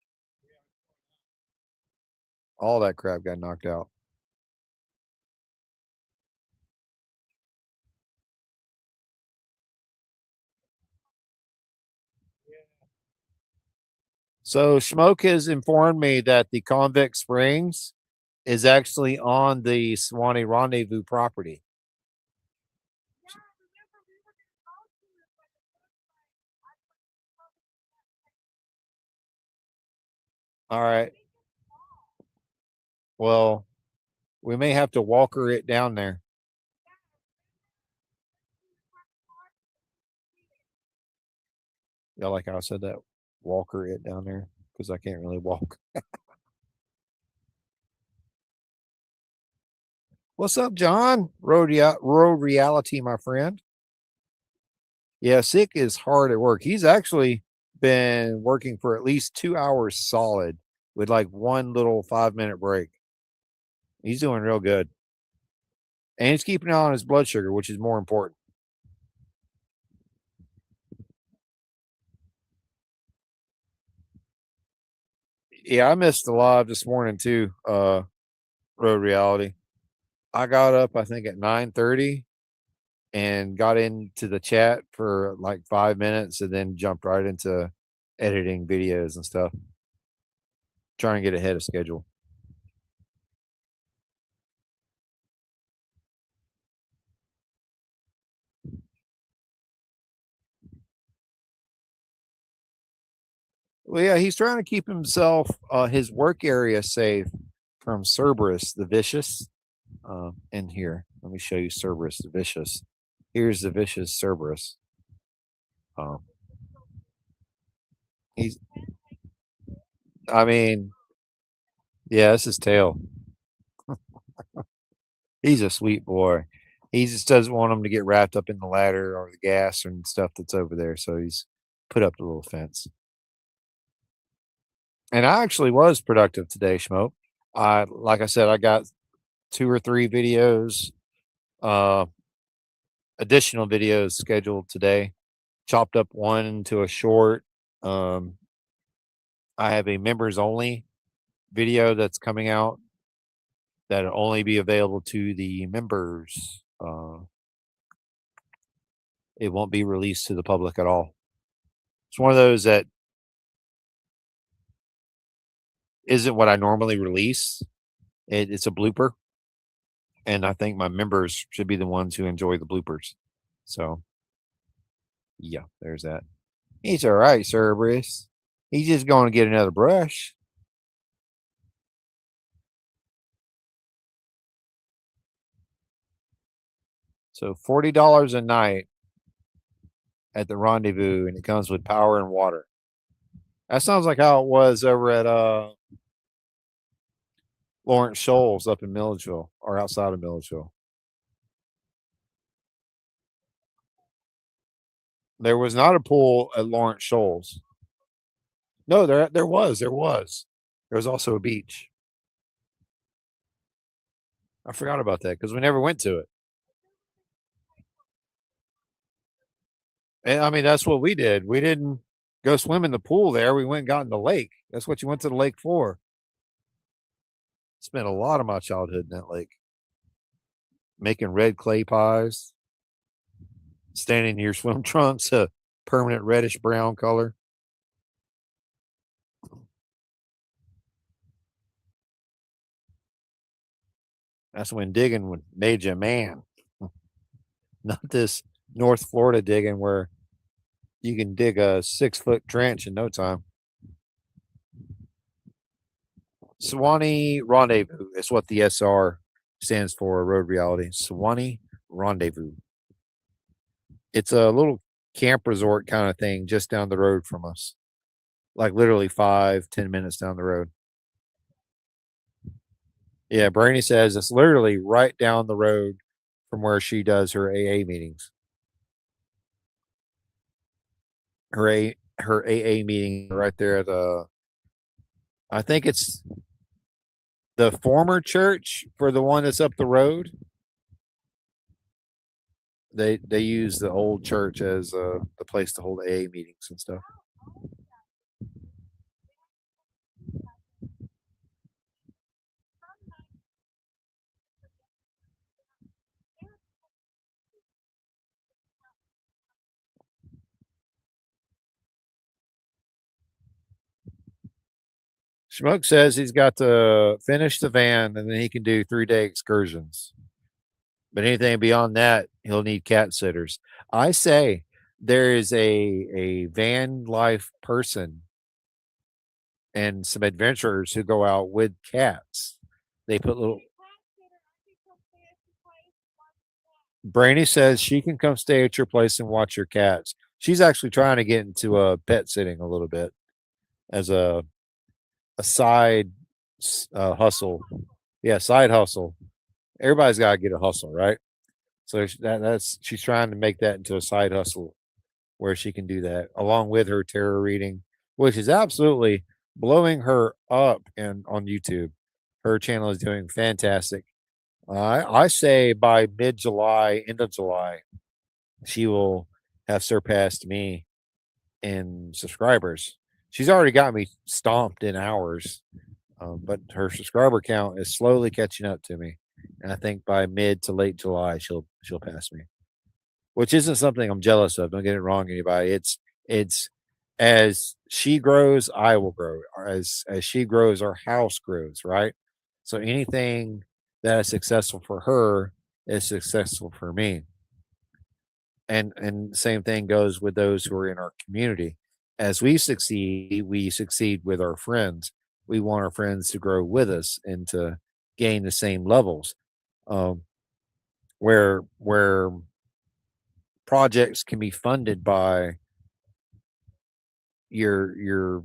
All that crap got knocked out. So Smoke has informed me that the Convict Springs is actually on the Swanee Rendezvous property. All right. Well, we may have to walker it down there. Yeah, like how I said that. Walker it down there because I can't really walk. What's up, John? Road reality, my friend. Yeah, Sick is hard at work. He's actually been working for at least 2 hours solid with like one little 5-minute break. He's doing real good. And he's keeping an eye on his blood sugar, which is more important. Yeah, I missed the live this morning too. Road reality. I got up, I think, at 9:30 and got into the chat for like 5 minutes and then jumped right into editing videos and stuff, trying to get ahead of schedule. Well, yeah, he's trying to keep himself, his work area safe from Cerberus the Vicious. In here, let me show you Cerberus the Vicious. Here's the vicious Cerberus. Um, he's, I mean, yeah, that's his tail. He's a sweet boy. He just doesn't want him to get wrapped up in the ladder or the gas and stuff that's over there. So he's put up the little fence. And I actually was productive today, Schmoke. Like I said, I got 2 or 3 videos, uh, additional videos scheduled today. Chopped up one into a short. Um, I have a members only video that's coming out that'll only be available to the members. It won't be released to the public at all. It's one of those that isn't what I normally release. It's a blooper, and I think my members should be the ones who enjoy the bloopers. So, yeah, there's that. He's all right, Cerberus. He's just going to get another brush. So $40 a night at the rendezvous, and it comes with power and water. That sounds like how it was over at Lawrence Shoals up in Milledgeville or outside of Milledgeville. There was not a pool at Lawrence Shoals. No, there was. There was also a beach. I forgot about that because we never went to it. And I mean, that's what we did. We didn't go swim in the pool there. We went and got in the lake. That's what you went to the lake for. Spent a lot of my childhood in that lake. Making red clay pies. Standing in your swim trunks, a permanent reddish brown color. That's when digging made you a man. Not this North Florida digging where you can dig a 6-foot trench in no time. Swanee Rendezvous is what the SR stands for, Road Reality. Swanee Rendezvous. It's a little camp resort kind of thing just down the road from us. Like literally 5-10 minutes down the road. Yeah, Brainy says it's literally right down the road from where she does her AA meetings. Her AA meeting right there at I think it's the former church for the one that's up the road. They use the old church as the place to hold AA meetings and stuff. Smoke says he's got to finish the van and then he can do 3-day excursions. But anything beyond that, he'll need cat sitters. I say there is a van life person and some adventurers who go out with cats. They put little. Brainy says she can come stay at your place and watch your cats. She's actually trying to get into pet sitting a little bit as a side hustle. Yeah, side hustle. Everybody's got to get a hustle, right? So that's she's trying to make that into a side hustle where she can do that along with her tarot reading, which is absolutely blowing her up and on YouTube. Her channel is doing fantastic. I say by mid July, end of July, she will have surpassed me in subscribers. She's already got me stomped in hours, but her subscriber count is slowly catching up to me. And I think by mid to late July, she'll pass me. which isn't something I'm jealous of. Don't get it wrong, anybody. It's as she grows, I will grow. Or as she grows, our house grows, right? So anything that is successful for her is successful for me. And the same thing goes with those who are in our community. As we succeed with our friends. We want our friends to grow with us and to gain the same levels. Um, where projects can be funded by your your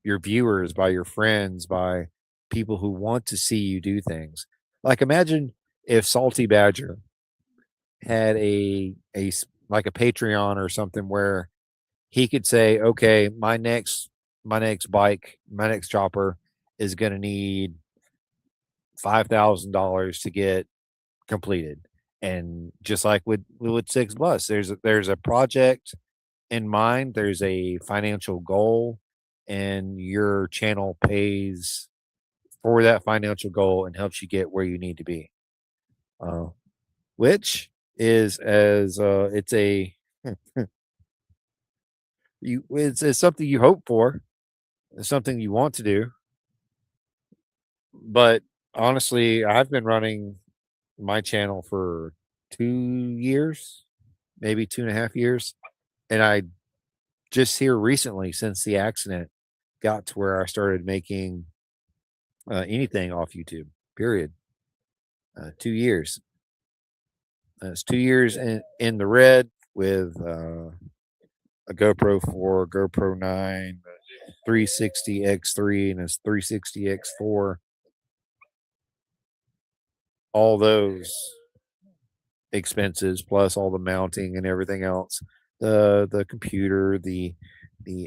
your viewers, by your friends, by people who want to see you do things. Like imagine if Salty Badger had like a Patreon or something where he could say, "Okay, my next bike, my next chopper is going to need $5,000 to get completed." And just like with Six Plus, there's a project in mind, there's a financial goal, and your channel pays for that financial goal and helps you get where you need to be. Uh, which is as it's a it's something you hope for, it's something you want to do. But honestly, I've been running my channel for 2 years, maybe 2.5 years, and I just here recently, since the accident, got to where I started making anything off YouTube. Period. 2 years. It's 2 years in the red with a GoPro 4, GoPro 9, 360 X3, and a 360 X4. All those expenses plus all the mounting and everything else, the computer, the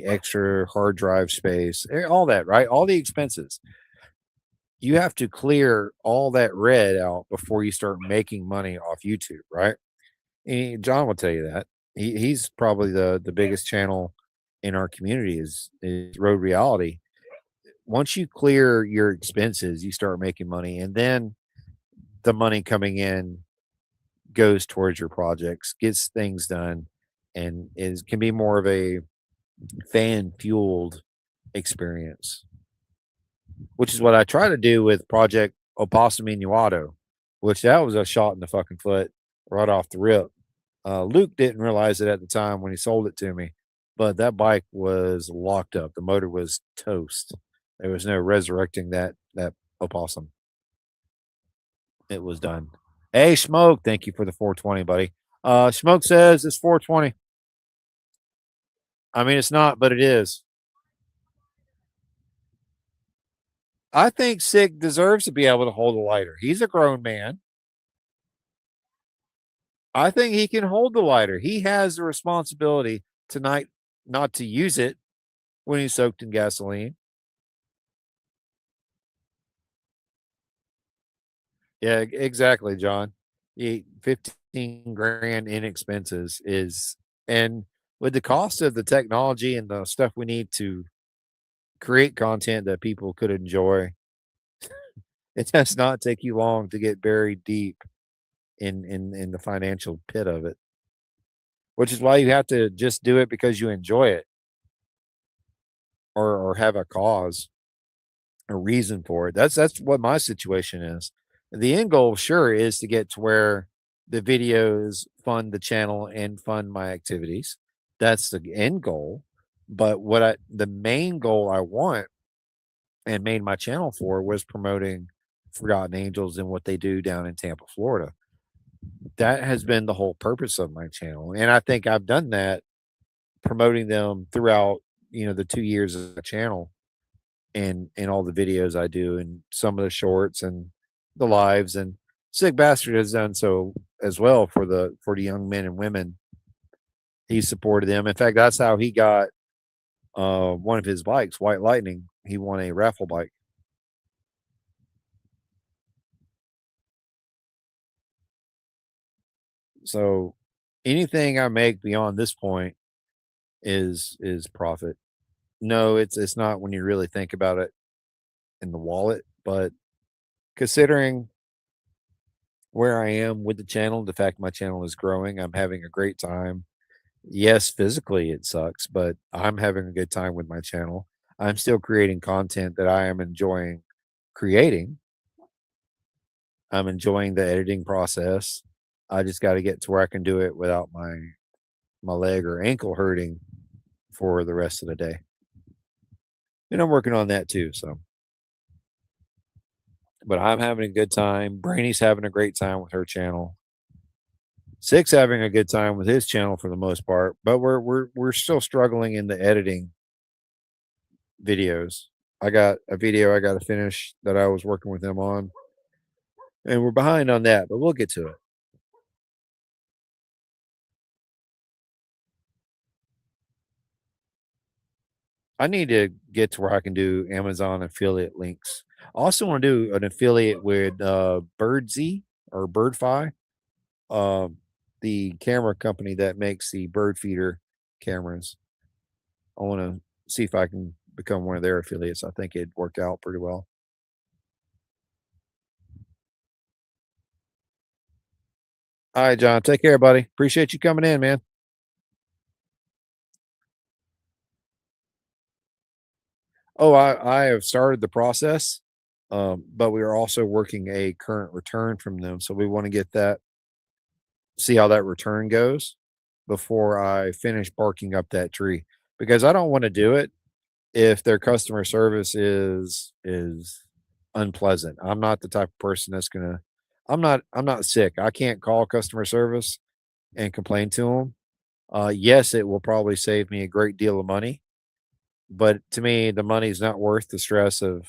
extra hard drive space, all that, right? All the expenses. You have to clear all that red out before you start making money off YouTube, right? John will tell you that. He's probably the biggest channel in our community is Road Reality. Once you clear your expenses, you start making money, and then the money coming in goes towards your projects, gets things done, and is can be more of a fan fueled experience, which is what I try to do with Project Opossum Minuato, which that was a shot in the fucking foot right off the rip. Luke didn't realize it at the time when he sold it to me, but that bike was locked up. The motor was toast. There was no resurrecting that opossum. It was done. Hey, Smoke, thank you for the 420, buddy. Smoke says it's 420. I mean, it's not, but it is. I think Sig deserves to be able to hold a lighter. He's a grown man. I think he can hold the lighter. He has the responsibility tonight not to use it when he's soaked in gasoline. Yeah, exactly, John. 15 grand in expenses is, and with the cost of the technology and the stuff we need to create content that people could enjoy, it does not take you long to get buried deep in the financial pit of it, which is why you have to just do it because you enjoy it or have a cause, a reason for it. That's what my situation is. The end goal, sure, is to get to where the videos fund the channel and fund my activities. That's the end goal. But the main goal I want and made my channel for was promoting Forgotten Angels and what they do down in Tampa, Florida. That has been the whole purpose of my channel. And I think I've done that promoting them throughout, the 2 years of the channel and all the videos I do and some of the shorts and the lives, and Sick Bastard has done so as well for the young men and women. He supported them. In fact, that's how he got one of his bikes, White Lightning. He won a raffle bike. So anything I make beyond this point is profit. No, it's not when you really think about it in the wallet, but considering where I am with the channel, the fact my channel is growing, I'm having a great time. Yes, physically it sucks, but I'm having a good time with my channel. I'm still creating content that I am enjoying creating. I'm enjoying the editing process. I just got to get to where I can do it without my leg or ankle hurting for the rest of the day. And I'm working on that too. So, but I'm having a good time. Brainy's having a great time with her channel. Six having a good time with his channel for the most part, but we're still struggling in the editing videos. I got a video I got to finish that I was working with him on, and we're behind on that, but we'll get to it. I need to get to where I can do Amazon affiliate links. I also want to do an affiliate with Birdsey or Birdfi, um, the camera company that makes the bird feeder cameras. I want to see if I can become one of their affiliates. I think it'd work out pretty well. All right, John. Take care, buddy. Appreciate you coming in, man. Oh, I have started the process, but we are also working a current return from them. So we want to get that, see how that return goes before I finish barking up that tree because I don't want to do it if their customer service is unpleasant. I'm not the type of person that's gonna. I'm not sick. I can't call customer service and complain to them. Yes, it will probably save me a great deal of money, but to me, the money is not worth the stress of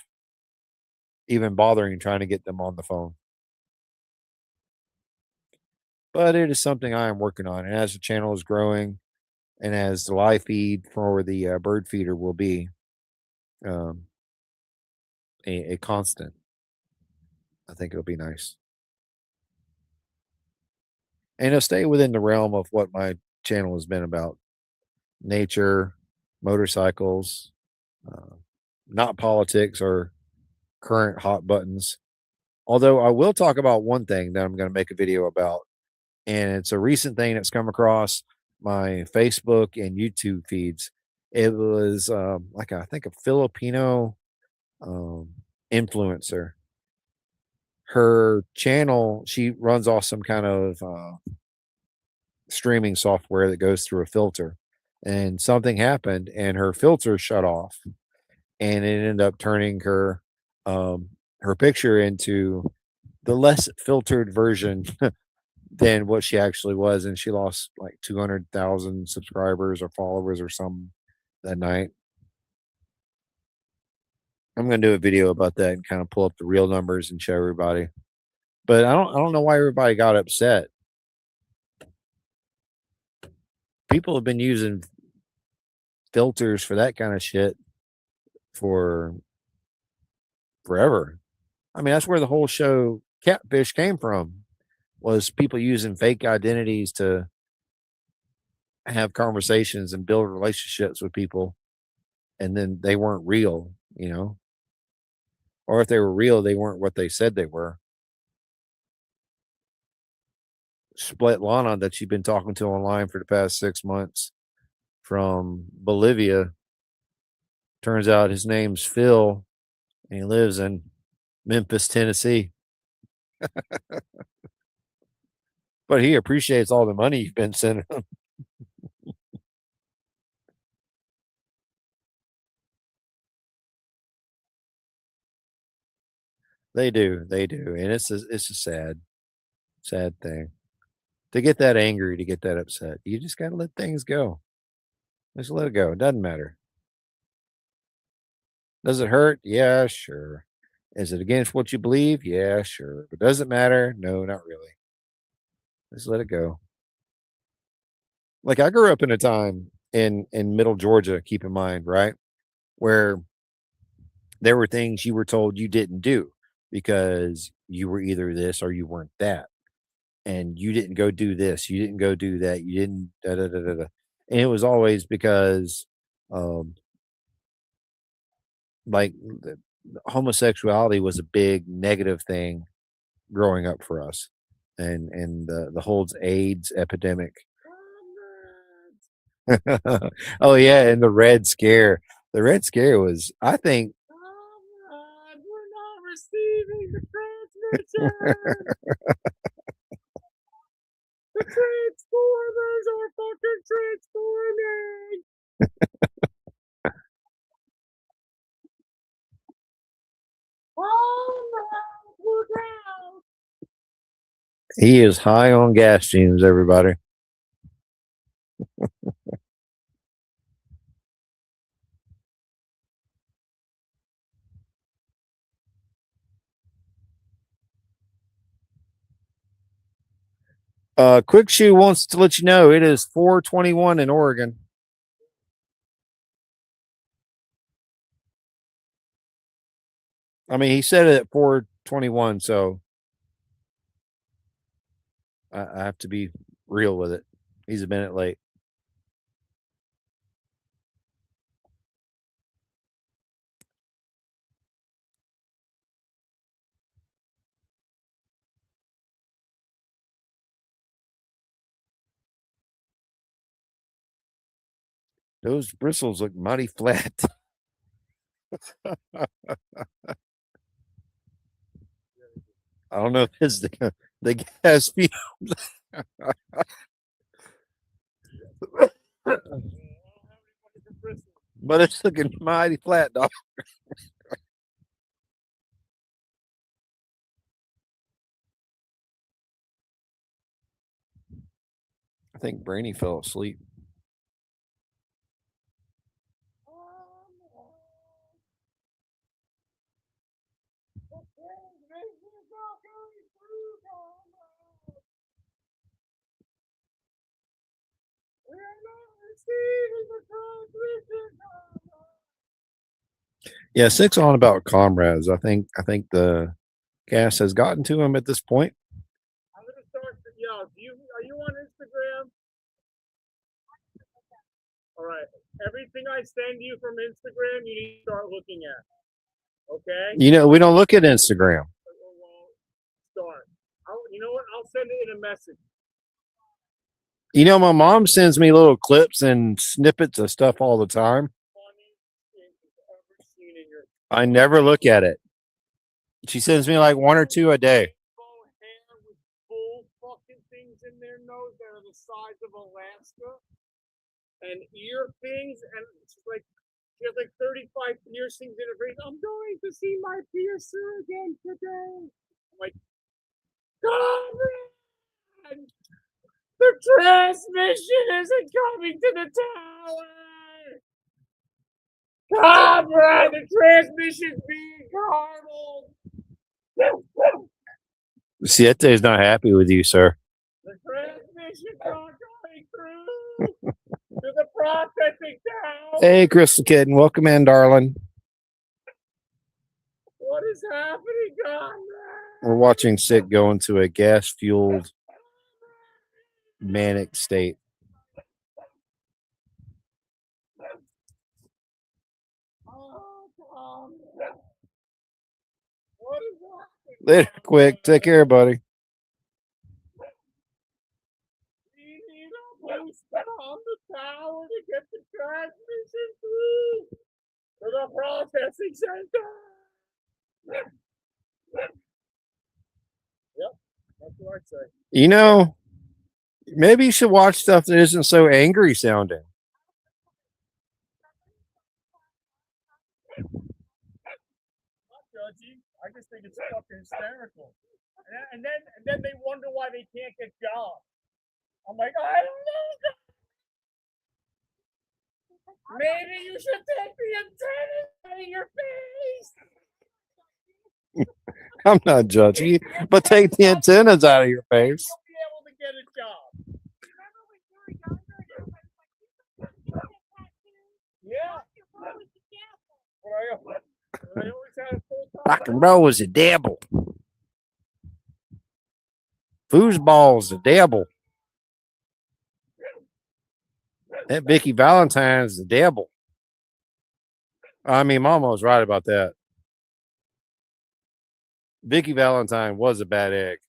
even bothering trying to get them on the phone. But it is something I am working on, and as the channel is growing, and as the live feed for the bird feeder will be um, a constant, I think it'll be nice, and it'll stay within the realm of what my channel has been about: nature, motorcycles, uh, not politics or current hot buttons. Although I will talk about one thing that I'm going to make a video about, and it's a recent thing that's come across my Facebook and YouTube feeds. It was like I think a Filipino um, influencer. Her channel, she runs off some kind of streaming software that goes through a filter, and something happened, and her filter shut off, and it ended up turning um, her picture into the less filtered version than what she actually was, and she lost like 200,000 subscribers or followers or something that night. I'm gonna do a video about that and kind of pull up the real numbers and show everybody. But I don't know why everybody got upset. People have been using filters for that kind of shit for forever. I mean, that's where the whole show Catfish came from, was people using fake identities to have conversations and build relationships with people, and then they weren't real, you know? Or if they were real, they weren't what they said they were. Split Lana that you've been talking to online for the past 6 months from Bolivia. Turns out his name's Phil and he lives in Memphis, Tennessee. But he appreciates all the money you've been sending him. They do, and it's a sad thing to get that angry, to get that upset. You just got to let things go. Just let it go. It doesn't matter. Does it hurt? Yeah, sure. Is it against what you believe? Yeah, sure. But does it matter? No, not really. Just let it go. Like I grew up in a time in middle Georgia, keep in mind, right? Where there were things you were told you didn't do because you were either this or you weren't that. And you didn't go do this, you didn't go do that, you didn't da da da da. Da. And it was always because um like the homosexuality was a big negative thing growing up for us. and the whole AIDS epidemic. Oh yeah, and the Red Scare. The Red Scare was, I think, We're not receiving the transmission. The Transformers are fucking transforming. We're down. he is high on gas fumes, everybody. Quick Shoe wants to let you know it is 4:21 in Oregon. I mean, he said it at 4:21, so I have to be real with it. He's a minute late. Those bristles look mighty flat. I don't know if it's the gas fumes. But it's looking mighty flat, dog. I think Brainy fell asleep. Yeah, 6 on about comrades. I think the gas has gotten to him at this point. I'm gonna start. Yeah, are you on Instagram? All right. Everything I send you from Instagram, you need to start looking at. Okay. You know, we don't look at Instagram. Well, start. You know what? I'll send it in a message. You know, my mom sends me little clips and snippets of stuff all the time. I never look at it. She sends me like 1 or 2 a day. Hair with full fucking things in their nose that are the size of Alaska, and ear things, and she's like, she has like 35 piercings in her face. I'm going to see my piercer again today. I'm like, come on! The transmission isn't coming to the tower! Comrade, the transmission's being garbled! Siete is not happy with you, sir. The transmission's not going through to the processing tower! Hey, Crystal Kitten, welcome in, darling. What is happening, comrade? We're watching Sick go into a gas-fueled manic state. What is happening? Later, quick. Take care, buddy. We need a booster on the tower to get the transmission through to the processing center. Yep, that's what I'd say. You know, maybe you should watch stuff that isn't so angry sounding. Not judgy. I just think it's fucking hysterical. And then they wonder why they can't get jobs. I'm like, I don't know. Maybe you should take the antennas out of your face. I'm not judging you, but take the antennas out of your face. You'll be able to get a job. Yeah. I always had a full-time Rock and roll is a devil. Foosball's the devil. That Vicky Valentine's the devil. I mean, Mama was right about that. Vicky Valentine was a bad egg.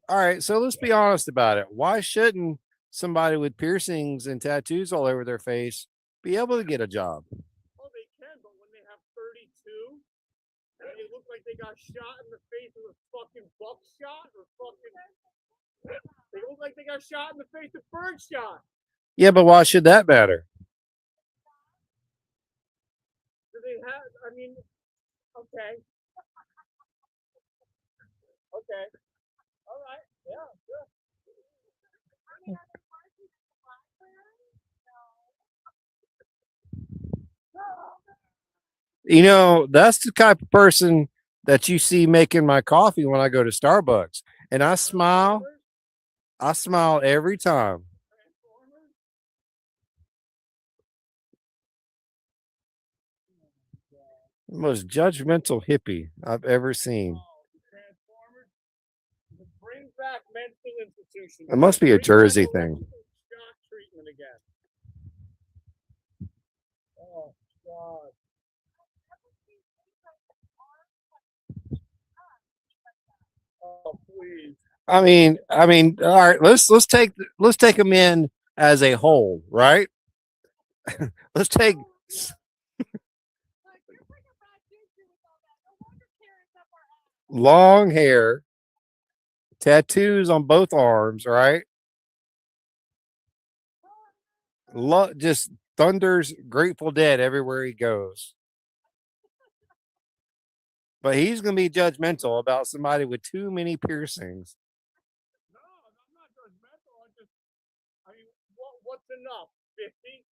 All right, so let's be honest about it. Why shouldn't somebody with piercings and tattoos all over their face be able to get a job? Oh, they can, but when they have 32 and they look like they got shot in the face with a fucking buckshot or fucking. They look like they got shot in the face with birdshot. Yeah, but why should that matter? Do they have? I mean, okay, okay, all right, yeah, sure. You know, that's the type of person that you see making my coffee when I go to Starbucks. And I smile. I smile every time. The most judgmental hippie I've ever seen. Transformers. Bring back mental institutions. It must be a Bring back Jersey thing. shock treatment again. Oh God. Oh please. I mean, all right, let's take them in as a whole, right? Let's take long hair, tattoos on both arms, right? Just thunders Grateful Dead everywhere he goes. But he's going to be judgmental about somebody with too many piercings. No, I'm not judgmental. I mean, what's enough? 50?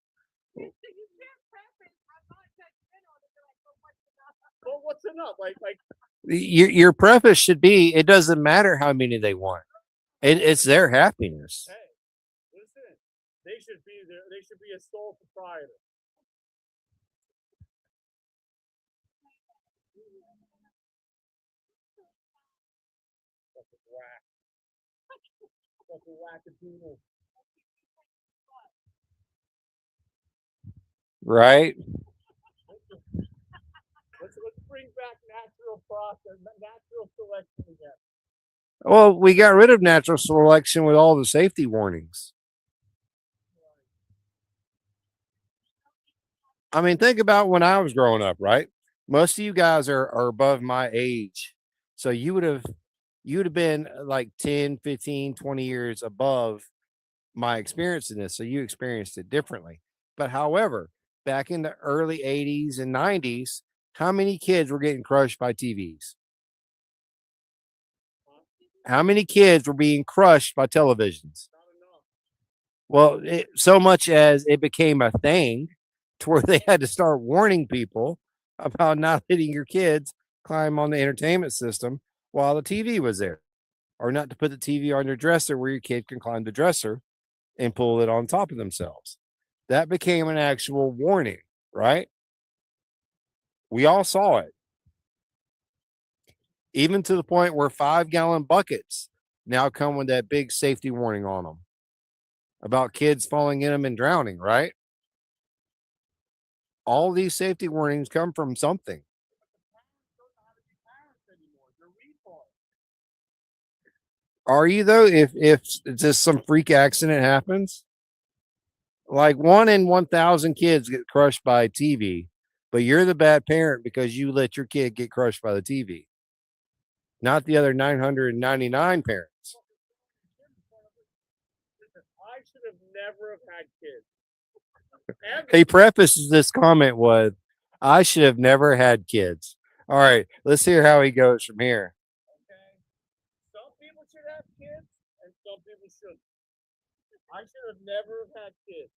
Well, what's enough? Like. Your preface should be: it doesn't matter how many they want. It's their happiness. Hey, listen. They should be there. They should be a sole proprietor. Fucking whack. Fucking wackadoodle. Right? Let's bring back natural process, natural selection again. Well, we got rid of natural selection with all the safety warnings. I mean, think about when I was growing up, right? Most of you guys are above my age. So you would have been like 10, 15, 20 years above my experience in this. So you experienced it differently. But however, back in the early 80s and 90s, how many kids were getting crushed by TVs? How many kids were being crushed by televisions? Well, so much as it became a thing to where they had to start warning people about not letting your kids climb on the entertainment system while the TV was there, or not to put the TV on your dresser where your kid can climb the dresser and pull it on top of themselves. That became an actual warning, right? We all saw it, even to the point where 5-gallon buckets now come with that big safety warning on them about kids falling in them and drowning, right? All these safety warnings come from something. Are you though? If just some freak accident happens, like 1 in 1,000 kids get crushed by TV, but you're the bad parent because you let your kid get crushed by the TV, not the other 999 parents. I should have never have had kids. Ever. He prefaces this comment with, "I should have never had kids." All right, let's hear how he goes from here. Okay. Some people should have kids, and some people shouldn't. I should have never have had kids.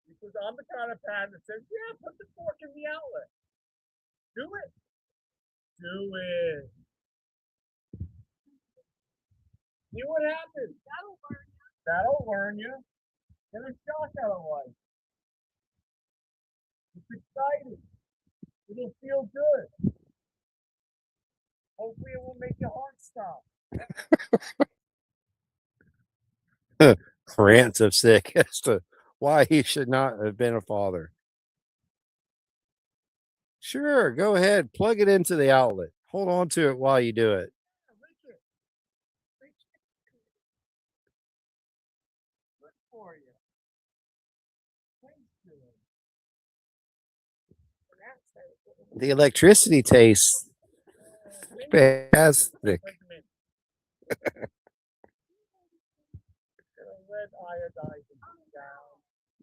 Because I'm the kind of parent that says, yeah, put the fork in the outlet. Do it. Do it. See what happens. That'll learn you. Get a shock out of life. It's exciting. It'll feel good. Hopefully it will make your heart stop. Rants of sick as to why he should not have been a father. Sure, go ahead, plug it into the outlet. Hold on to it while you do it. for you. Thanks to it. The electricity tastes fantastic. Red iodine down.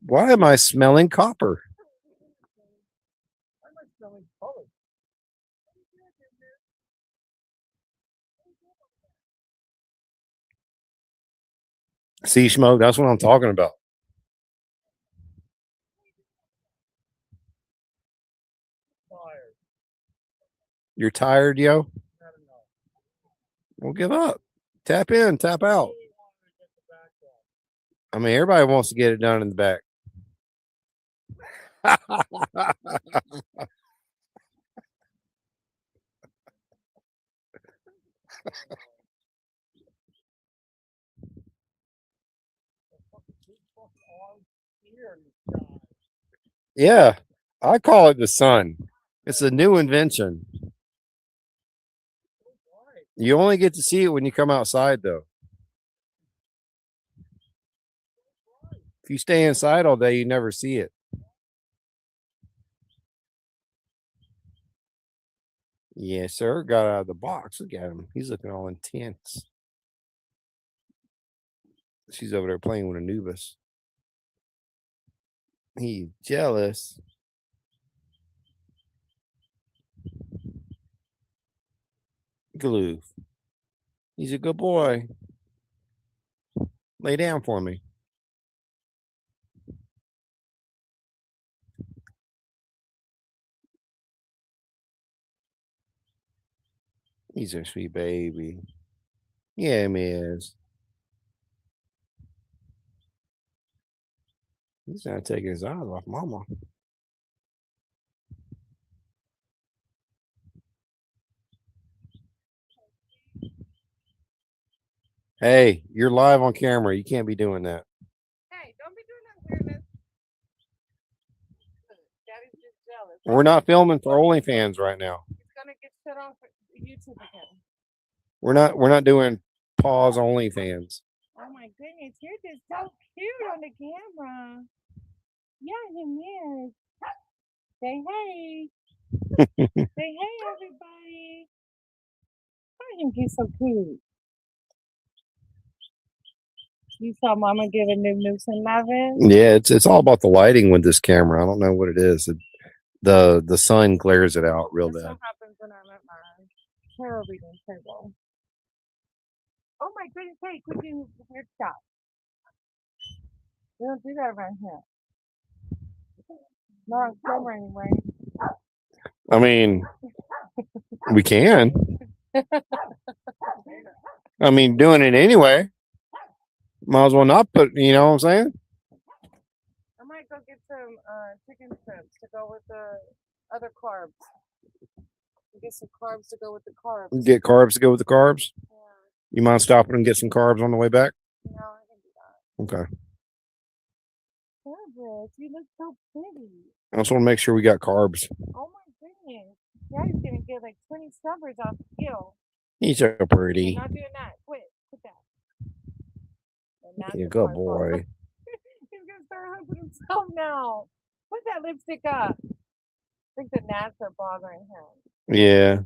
Why am I smelling copper? Why am I smelling color? See, smoke. That's what I'm talking about. Tired. You're tired, yo? I don't know. Well, give up. Tap in, tap out. Really wanted to get the back off. I mean, everybody wants to get it done in the back. Yeah, I call it the sun. It's a new invention. You only get to see it when you come outside, though. If you stay inside all day, you never see it. Yes, sir. Got out of the box. Look at him. He's looking all intense. She's over there playing with Anubis. He's jealous. Glue. He's a good boy. Lay down for me. He's a sweet baby. Yeah, he is. He's not taking his eyes off Mama. Hey, you're live on camera. You can't be doing that. Hey, don't be doing that weirdness. Daddy's just jealous. We're not filming for OnlyFans right now. He's gonna get shut off at YouTube again. We're not doing pause OnlyFans. Oh my goodness, you're just so cute on the camera. Yeah, he is. Say hey. Say hey, everybody. I think he's so cute. You saw Mama give a new and loving. Yeah, it's all about the lighting with this camera. I don't know what it is. The sun glares it out real That's bad. what happens when I'm at my tarot reading table. Oh my goodness, hey, could you weird stuff? We don't do that around here. Not on camera anyway. I mean, we can. I mean, doing it anyway. Might as well not put, you know what I'm saying? I might go get some chicken strips to go with the other carbs. Get some carbs to go with the carbs. Get carbs to go with the carbs. Yeah. You mind stopping and get some carbs on the way back? No, I can do that. Okay. Barbara, you look so pretty. I just want to make sure we got carbs. Oh my goodness. Daddy's gonna get like 20 stubbers off you. He's so pretty. Not doing that. Quit that. You're a good boy. He's gonna start hugging himself now. Put that lipstick up. I think the gnats are bothering him. Yeah.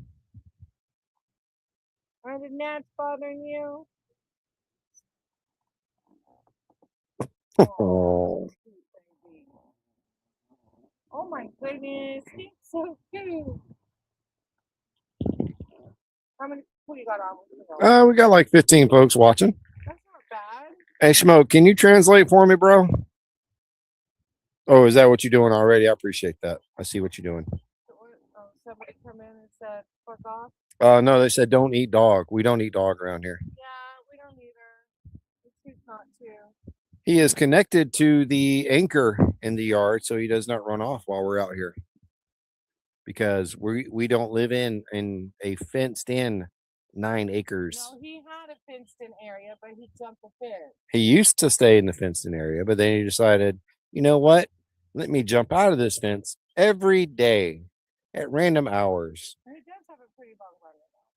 Are the gnats bothering you? Oh. Oh my goodness, he's so cute. How many people you got on? We got like 15 folks watching. That's not bad. Hey, Smoke, can you translate for me, bro? Oh, is that what you're doing already? I appreciate that. I see what you're doing. Somebody come in and said, fuck off. No, they said don't eat dog. We don't eat dog around here. Yeah, we don't either. We choose not to. He is connected to the anchor in the yard, so he does not run off while we're out here. Because we don't live in a fenced in 9 acres. No, he had a fenced in area, but he jumped the fence. He used to stay in the fenced in area, but then he decided, you know what? Let me jump out of this fence every day at random hours. He does have a pretty long run.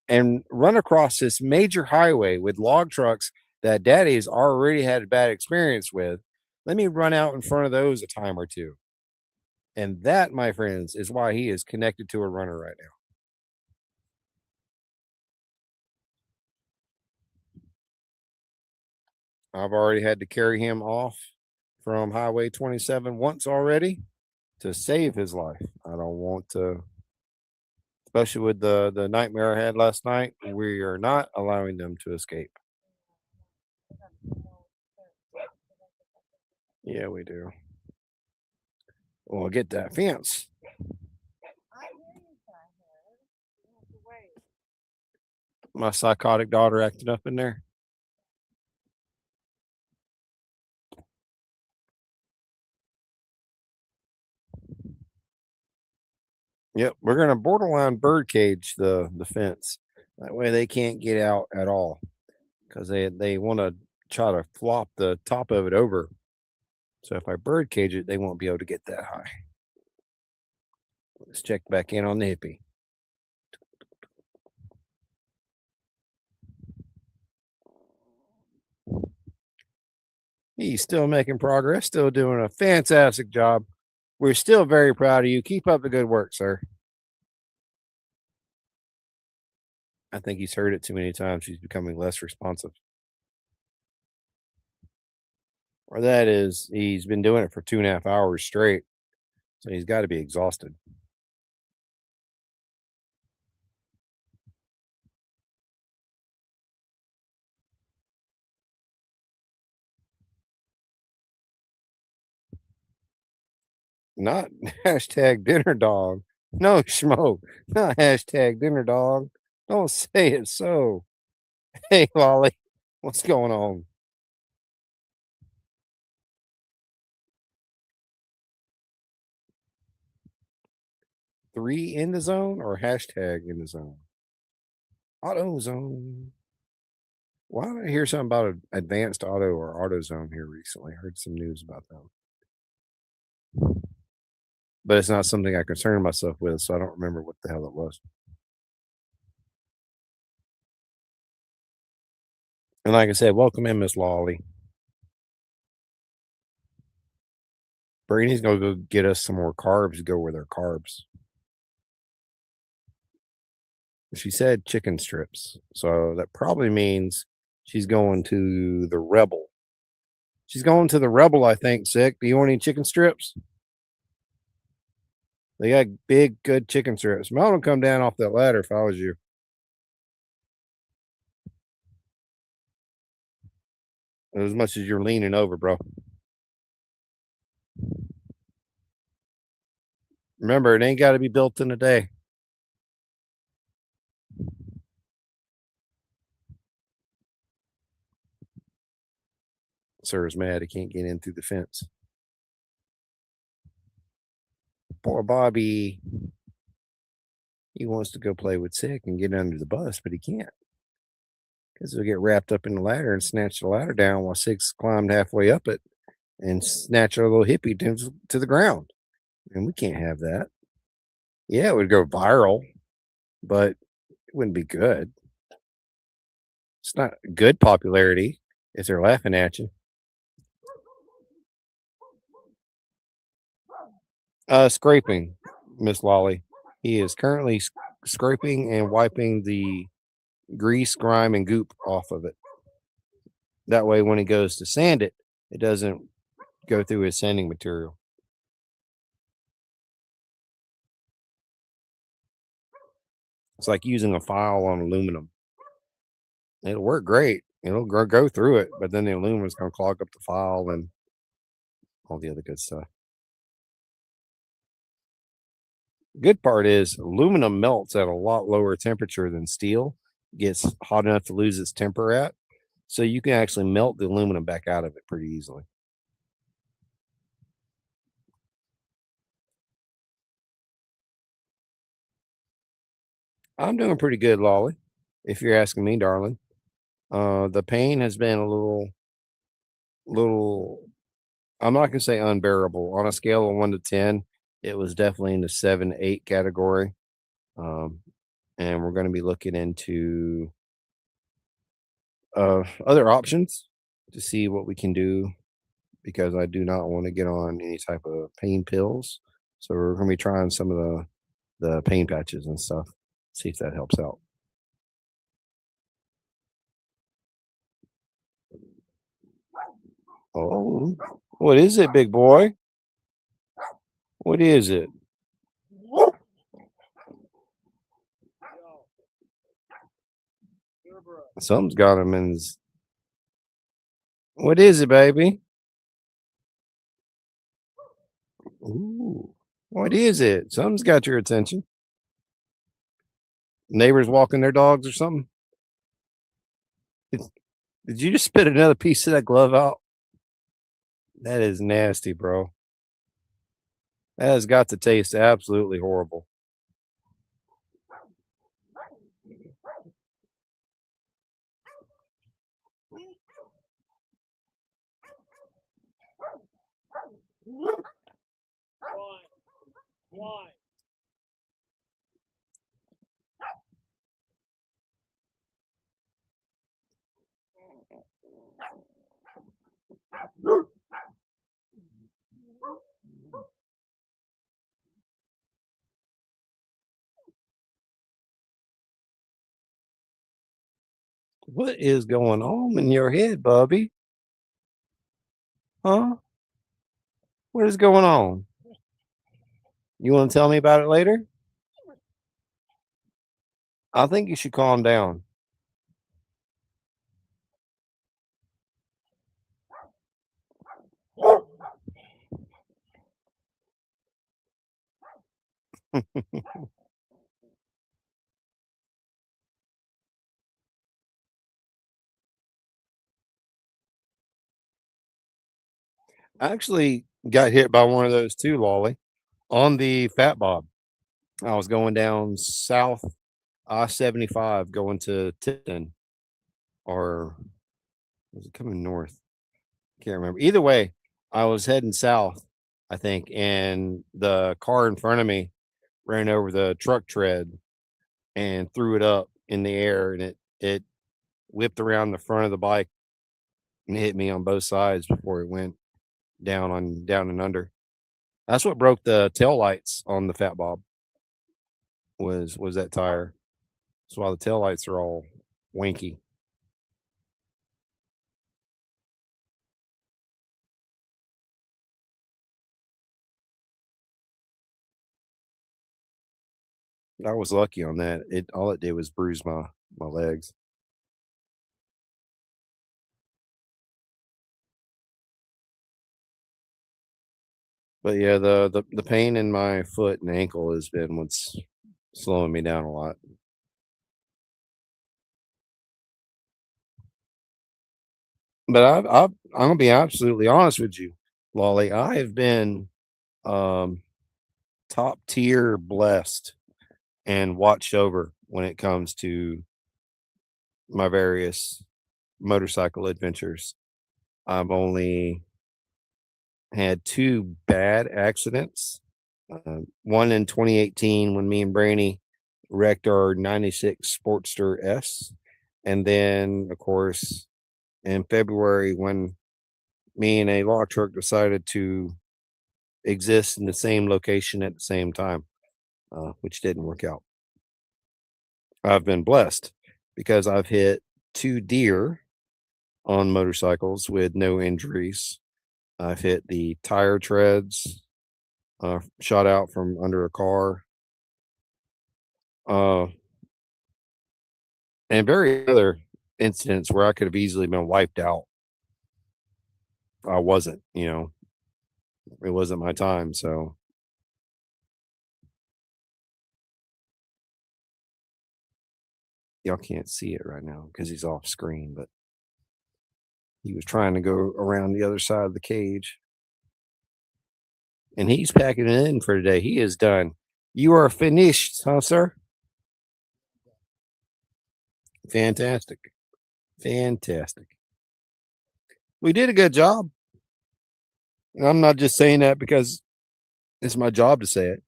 And run across this major highway with log trucks that Daddy's already had a bad experience with. Let me run out in front of those a time or two. And that, my friends, is why he is connected to a runner right now. I've already had to carry him off from Highway 27 once already to save his life. I don't want to, especially with the nightmare I had last night. We are not allowing them to escape. Yeah, we do. We'll get that fence. My psychotic daughter acting up in there. Yep, we're gonna borderline bird cage the fence. That way they can't get out at all because they want to try to flop the top of it over. So if I bird cage it, they won't be able to get that high. Let's check back in on the hippie. He's still making progress, still doing a fantastic job. We're still very proud of you. Keep up the good work, sir. I think he's heard it too many times. He's becoming less responsive. Or that is, he's been doing it for 2.5 hours straight. So he's got to be exhausted. Not hashtag dinner dog. No, Schmo. Not hashtag dinner dog. Don't say it so. Hey, Lolly. What's going on? Three in the zone or hashtag in the zone? Auto zone. Why did I hear something about an advanced auto or auto zone here recently? I heard some news about them. But it's not something I concern myself with, so I don't remember what the hell it was. And like I said, welcome in, Miss Lolly. Brady's gonna go get us some more carbs to go with our carbs. She said chicken strips, so that probably means she's going to the Rebel. She's going to the Rebel, I think. Sick. Do you want any chicken strips? They got big, good chicken strips. I don't come down off that ladder if I was you. As much as you're leaning over, bro. Remember, it ain't got to be built in a day. Sir's mad he can't get in through the fence. Poor Bobby. He wants to go play with Sick and get under the bus, but he can't. Because he'll get wrapped up in the ladder and snatch the ladder down while Six climbed halfway up it and snatch our little hippie to the ground. And we can't have that. Yeah, it would go viral, but it wouldn't be good. It's not good popularity if they're laughing at you. Scraping, Miss Lolly. He is currently scraping and wiping the grease, grime, and goop off of it. That way, when he goes to sand it, it doesn't go through his sanding material. It's like using a file on aluminum. It'll work great. It'll go through it, but then the aluminum is going to clog up the file and all the other good stuff. Good part is aluminum melts at a lot lower temperature than steel. It gets hot enough to lose its temper at. So you can actually melt the aluminum back out of it pretty easily. I'm doing pretty good, Lolly, if you're asking me, darling. The pain has been a little, I'm not gonna say unbearable. On a scale of 1 to 10, it was definitely in the 7, 8 category. And we're going to be looking into other options to see what we can do because I do not want to get on any type of pain pills. So we're going to be trying some of the pain patches and stuff. See if that helps out. Oh, what is it, big boy? What is it? Something's got him in his. What is it, baby? Ooh, what is it? Something's got your attention. Neighbors walking their dogs or something? Did, did you just spit another piece of that glove out? That is nasty, bro. That has got to taste absolutely horrible. Why? What is going on in your head, Bubby? Huh? What is going on? You want to tell me about it later? I think you should calm down. I actually got hit by one of those too, Lolly, on the Fat Bob. I was going down south I-75 going to Tipton, or was it coming north? Can't remember. Either way, I was heading south, I think, and the car in front of me ran over the truck tread and threw it up in the air, and it whipped around the front of the bike and hit me on both sides before it went down and under. That's what broke the tail lights on the Fat Bob. Was that tire? That's why the tail lights are all wanky. I was lucky on that. It all it did was bruise my legs. But yeah, the pain in my foot and ankle has been what's slowing me down a lot. But I'm gonna be absolutely honest with you, Lolly. I have been um, top tier blessed and watched over when it comes to my various motorcycle adventures. I've only had two bad accidents. One in 2018 when me and Brandy wrecked our 96 Sportster S. And then, of course, in February when me and a log truck decided to exist in the same location at the same time, which didn't work out. I've been blessed because I've hit two deer on motorcycles with no injuries. I've hit the tire treads, shot out from under a car, uh, and very other incidents where I could have easily been wiped out. I wasn't, it wasn't my time. So y'all can't see it right now because he's off screen, but he was trying to go around the other side of the cage. And he's packing it in for today. He is done. You are finished, huh, sir? Fantastic. Fantastic. We did a good job. And I'm not just saying that because it's my job to say it.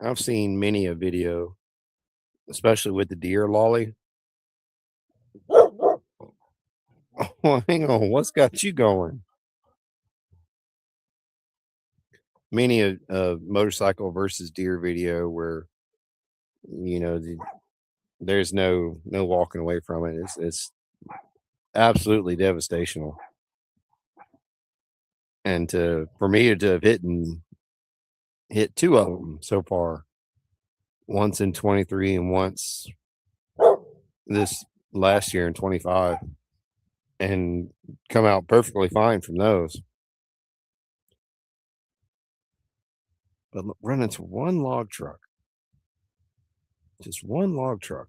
I've seen many a video, especially with the deer lolly. Oh, hang on, what's got you going? Many a motorcycle versus deer video where there's no walking away from it. It's absolutely devastational. And for me to have hit two of them so far, once in 23 and once this last year in 25, and come out perfectly fine from those. But run into one log truck, just one log truck.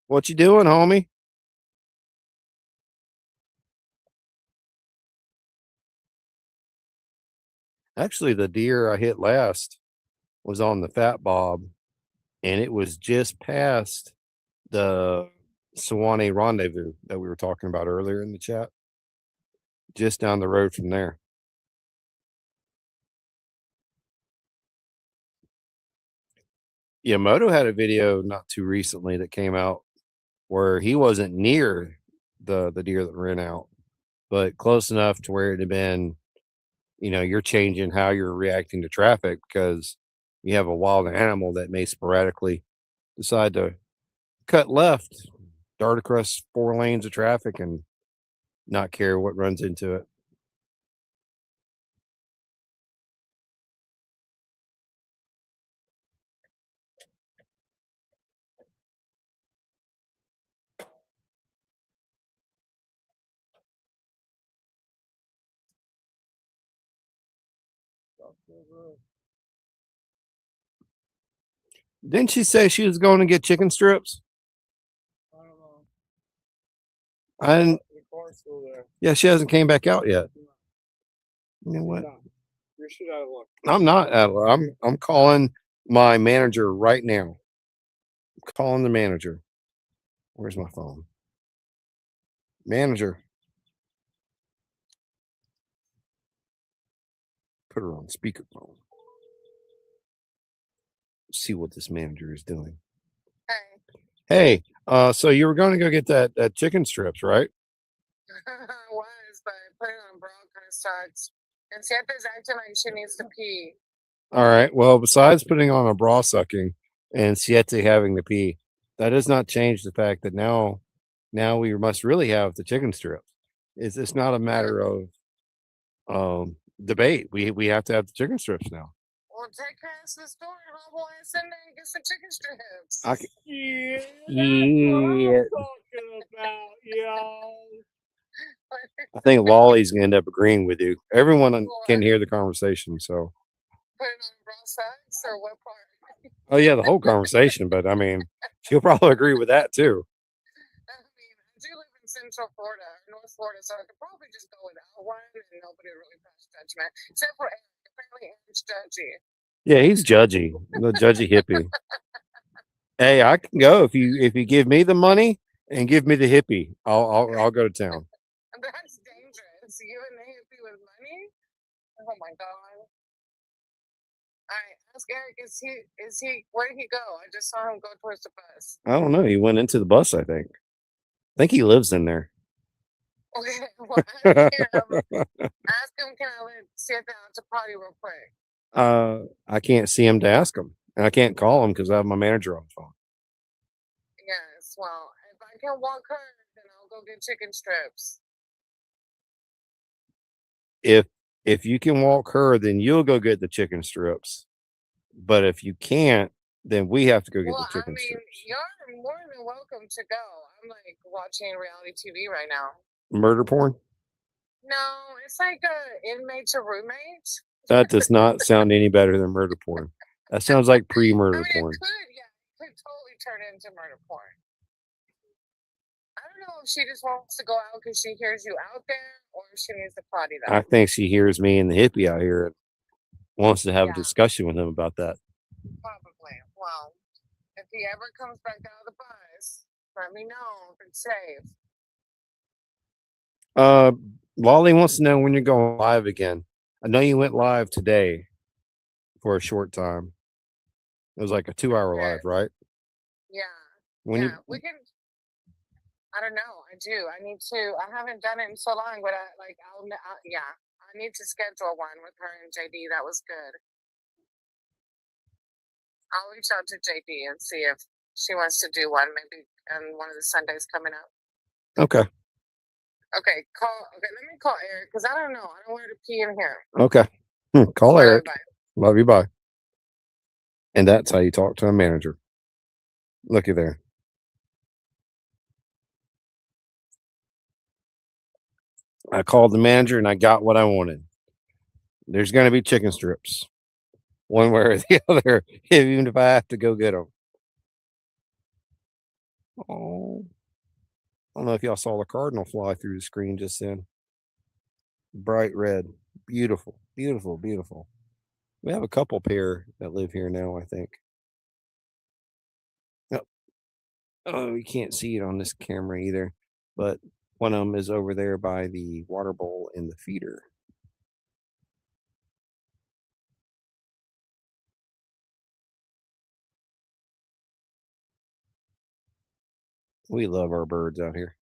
What you doing, homie? Actually, the deer I hit last was on the Fat Bob, and it was just past the Sewanee Rendezvous that we were talking about earlier in the chat. Just down the road from there. Moto had a video not too recently that came out where he wasn't near the deer that ran out, but close enough to where it had been, you're changing how you're reacting to traffic because you have a wild animal that may sporadically decide to cut left, dart across 4 lanes of traffic, and not care what runs into it. Didn't she say she was going to get chicken strips? I don't know. I didn't. The car's still there. Yeah, she hasn't came back out yet. You know what? You should have looked. I'm not. I'm calling my manager right now. I'm calling the manager. Where's my phone? Manager. Put her on speakerphone. See what this manager is doing. Hey, so you were going to go get that chicken strips, right? I was, but I put it on bra kind of sucks. And Santa's acting like she needs to pee. All right. Well, besides putting on a bra sucking and Siete having to pee, that does not change the fact that now we must really have the chicken strips. It's not a matter of debate. We have to have the chicken strips now. Well, take her ass to the store and hobble ass in there and get some chicken strips. Yeah. Yeah. That's what I'm talking about, yo. I think Lolly's gonna end up agreeing with you. Everyone can hear the conversation, so. Put it on bra socks or what part? Oh yeah, the whole conversation. But I mean, she'll probably agree with that too. I mean, I do live in Central Florida, North Florida, so I could probably just go without one and nobody really pass judgment, except for Eric. Apparently, Eric's judgy. Yeah, he's judgy, the judgy hippie. Hey, I can go if you give me the money and give me the hippie. I'll go to town. That's dangerous. You and the hippie with money? Oh my god. All right, ask Eric. Is he? Where did he go? I just saw him go towards the bus. I don't know. He went into the bus. I think he lives in there. Okay, well, ask him. Can I let sit down to potty real quick? I can't see him to ask him, and I can't call him because I have my manager on the phone. Yes. Well, if I can walk her, then I'll go get chicken strips. If you can walk her, then you'll go get the chicken strips. But if you can't, then we have to go get the chicken strips. You're more than welcome to go. I'm like watching reality TV right now. Murder porn? No, it's like inmate to roommate. That does not sound any better than murder porn. That sounds like pre-murder porn. It could totally turn into murder porn. I don't know if she just wants to go out because she hears you out there, or if she needs to potty though. I think she hears me and the hippie out here and wants to have a discussion with him about that. Probably. Well, if he ever comes back out of the bus, let me know if it's safe. Uh, Lolly wants to know when you're going live again. I know you went live today for a short time. It was like a 2-hour live, right? Yeah. When Yeah. you We can. I don't know. I do. I need to. I haven't done it in so long, but yeah. I need to schedule one with her and JD. That was good. I'll reach out to JD and see if she wants to do one, maybe on one of the Sundays coming up. okay. Okay, Okay, let me call Eric because I don't know. I don't want her to pee in here. Okay. Call All right, Eric. bye. Love you. Bye. And that's how you talk to a manager. Looky there. I called the manager and I got what I wanted. There's going to be chicken strips, one way or the other, even if I have to go get them. Oh, I don't know if y'all saw the cardinal fly through the screen just then. Bright red. Beautiful, beautiful, beautiful. We have a couple pair that live here now, I think. Oh, you can't see it on this camera either, but one of them is over there by the water bowl and the feeder. We love our birds out here.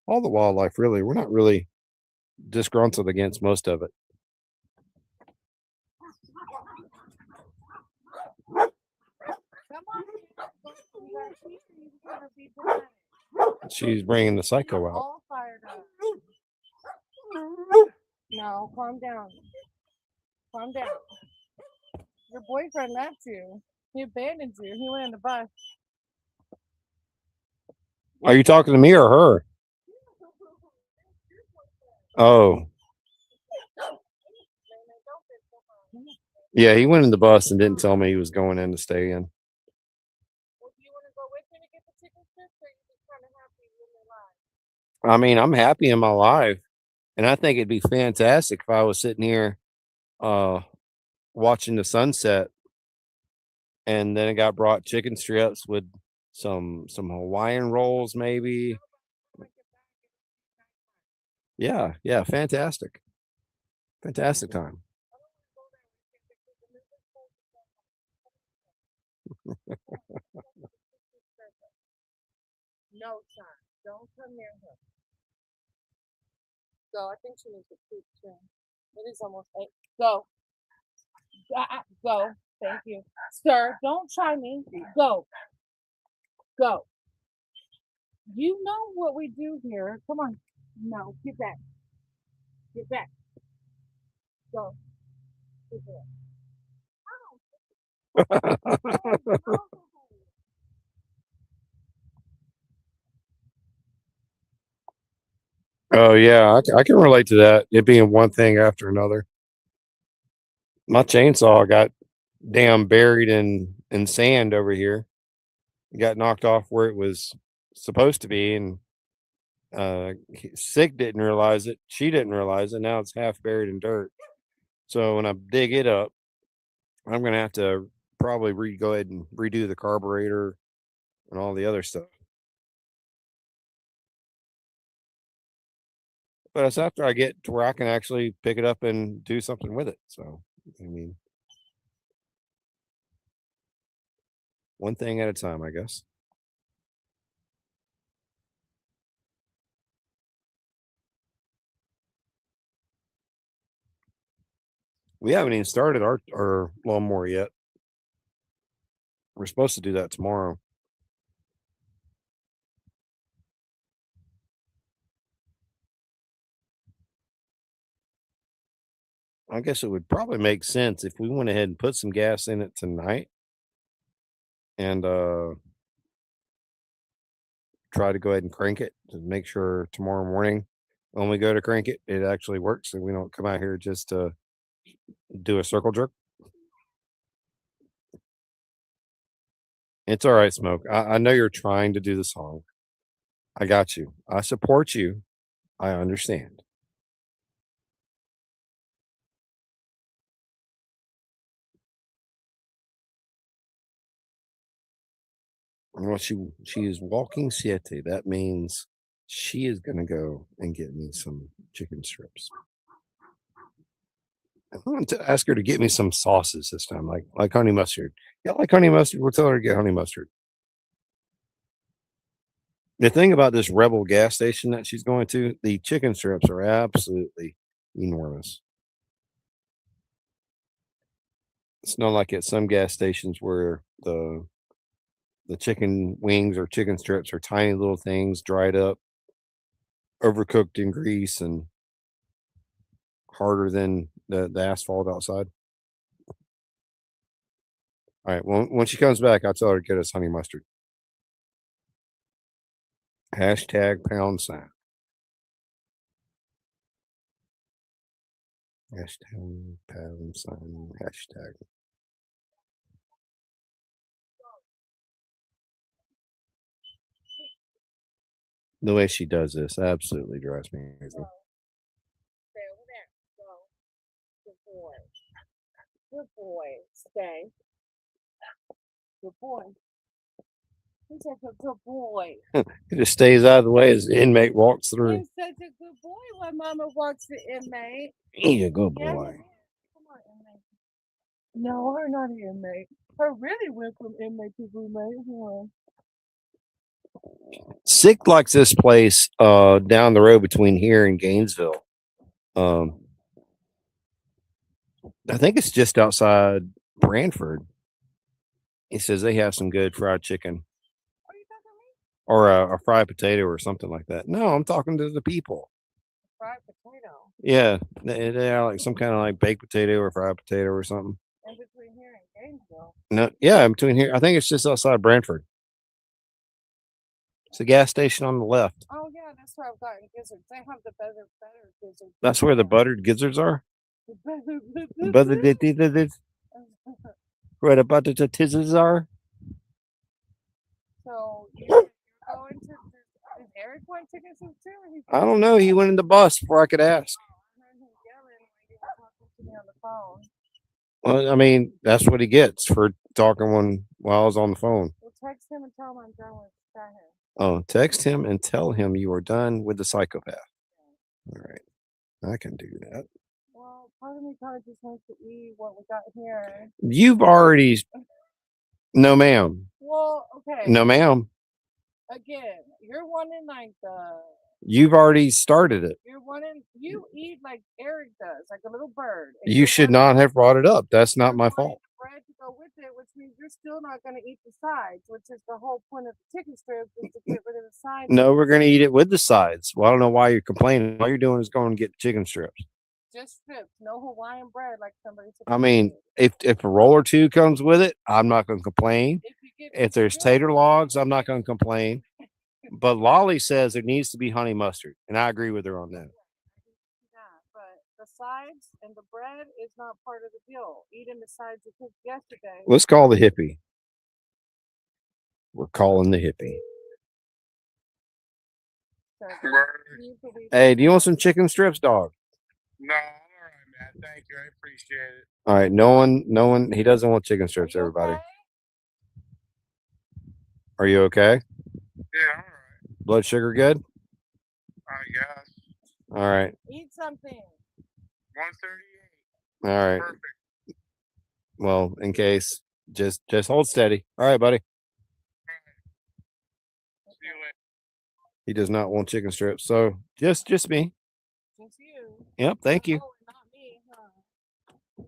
All the wildlife, really. We're not really disgruntled against most of it. Come on. You gotta see, you gotta be done. She's bringing the psycho You're out. all fired up. No, calm down. Calm down. Your boyfriend left you. He abandoned you. He went in the bus. Are you talking to me or her? Oh, yeah, he went in the bus and didn't tell me he was going in to stay in. Well, do you want to go with me to get the chicken strips, or are you just kind of happy in your life? I mean, I'm happy in my life, and I think it'd be fantastic if I was sitting here uh watching the sunset and then it got brought chicken strips with some Hawaiian rolls maybe. Yeah, yeah, fantastic. Fantastic time. No, son. Don't come near her. Go. I think she needs to poop too. It is almost 8. Go. Go. Thank you. Sir, don't try me. Go. Go. You know what we do here. Come on. No, get back. Get back. Go. Get back. Oh yeah, I can relate to that. It being one thing after another. My chainsaw got damn buried in sand over here. It got knocked off where it was supposed to be, and Sick didn't realize it. She didn't realize it. Now it's half buried in dirt. So when I dig it up, I'm gonna have to probably go ahead and redo the carburetor and all the other stuff. But that's after I get to where I can actually pick it up and do something with it. So I mean, one thing at a time, I guess. We haven't even started our lawnmower yet. We're supposed to do that tomorrow. I guess it would probably make sense if we went ahead and put some gas in it tonight and try to go ahead and crank it to make sure tomorrow morning when we go to crank it, it actually works and we don't come out here just to do a circle jerk. It's all right, Smoke. I know you're trying to do the song. I got you. I support you. I understand. Well, she is walking siete. That means she is gonna go and get me some chicken strips. I want to ask her to get me some sauces this time, like honey mustard. Yeah, like honey mustard. We'll tell her to get honey mustard. The thing about this Rebel gas station that she's going to, the chicken strips are absolutely enormous. It's not like at some gas stations where the chicken wings or chicken strips are tiny little things, dried up, overcooked in grease, and harder than the asphalt outside. All right. Well, when she comes back, I'll tell her to get us honey mustard. Hashtag pound sign. Hashtag pound sign. Hashtag. The way she does this absolutely drives me crazy. Stay over there. Go. Good boy. Good boy. Stay. Good boy. He's such a good boy. He just stays out of the way as the inmate walks through. He's such a good boy when Mama walks the inmate. He's a good Yeah, boy. come on, inmate. No, her not inmate. Her really went from inmate to roommate. Huh? Sick likes this place down the road between here and Gainesville. I think it's just outside Branford. He says they have some good fried chicken Are you talking to me? or a fried potato or something like that. No, I'm talking to the people. Fried potato. Yeah, they are like some kind of like baked potato or fried potato or something. In between here and Gainesville. No, yeah, in between here. I think it's just outside Branford. It's a gas station on the left. Oh yeah, that's where I've gotten gizzards. They have the better gizzards. That's where the buttered gizzards are. Where the buttered tizzles are. So you're going to? Is Eric want chicken soup too? Or he's I don't know. He went in the bus before I could ask. I heard him yelling when he was talking to me on the phone. Well, I mean, that's what he gets for talking while I was on the phone. Well, text him and tell him I'm done with that. Oh, text him and tell him you are done with the psychopath. All right. I can do that. Well, part of me probably just wants to eat what we got here. You've already. No, ma'am. Well, okay. No, ma'am. Again, you're wanting like You've already started it. You eat like Eric does, like a little bird. You should not have brought it up. That's not my fault. Bread to go with it, which means you're still not going to eat the sides, which is the whole point of the chicken strip is to get rid of the sides. No, we're going to eat it with the sides. Well, I don't know why you're complaining. All you're doing is going to get chicken strips. Just strips, no Hawaiian bread like somebody said. I mean, if a roll or two comes with it, I'm not going to complain. If there's tater logs, I'm not going to complain. But Lolly says there needs to be honey mustard, and I agree with her on that. Yeah, but the sides and the bread is not part of the deal. Eating the sides you cooked yesterday. Let's call the hippie. We're calling the hippie. So, Hey, do you want some chicken strips, dog? No, I'm all right, man. Thank you. I appreciate it. All right, no one. He doesn't want chicken strips. Everybody, okay? are you okay? Yeah, all right. Blood sugar good? I guess. All right. Eat something. 138. All right. Perfect. Well, in case, just hold steady. All right, buddy. See you later. He does not want chicken strips, so just me. Just you. Yep. Thank you. Oh, not me, huh?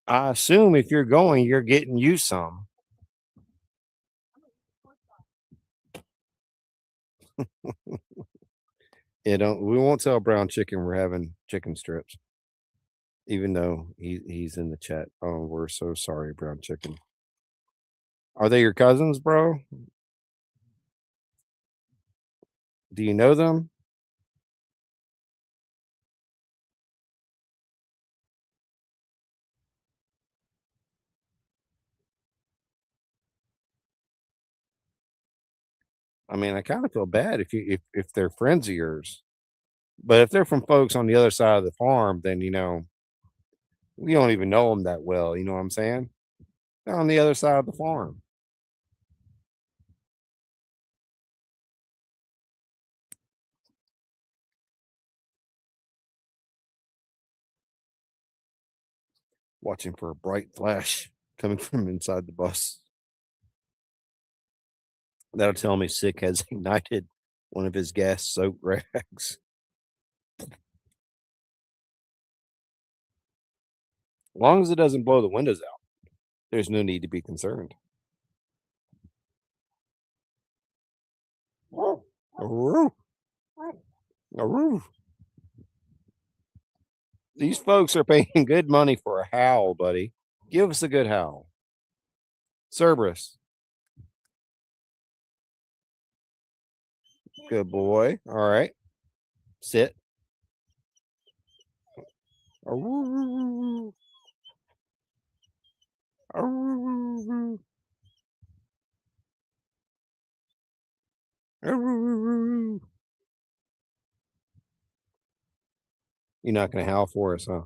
I assume if you're going, you're getting you some. We won't tell Brown Chicken we're having chicken strips, even though he's in the chat. Oh, we're so sorry, Brown Chicken. Are they your cousins, bro? Do you know them? I mean, I kind of feel bad if they're friends of yours, but if they're from folks on the other side of the farm, then we don't even know them that well. You know what I'm saying? They're on the other side of the farm. watching for a bright flash coming from inside the bus. That'll tell me Sick has ignited one of his gas-soaked rags. As long as it doesn't blow the windows out, there's no need to be concerned. Aroo. Aroo. These folks are paying good money for a howl, buddy. Give us a good howl. Cerberus. Good boy. All right. Sit. Aroo. Aroo. Aroo. You're not going to howl for us, huh?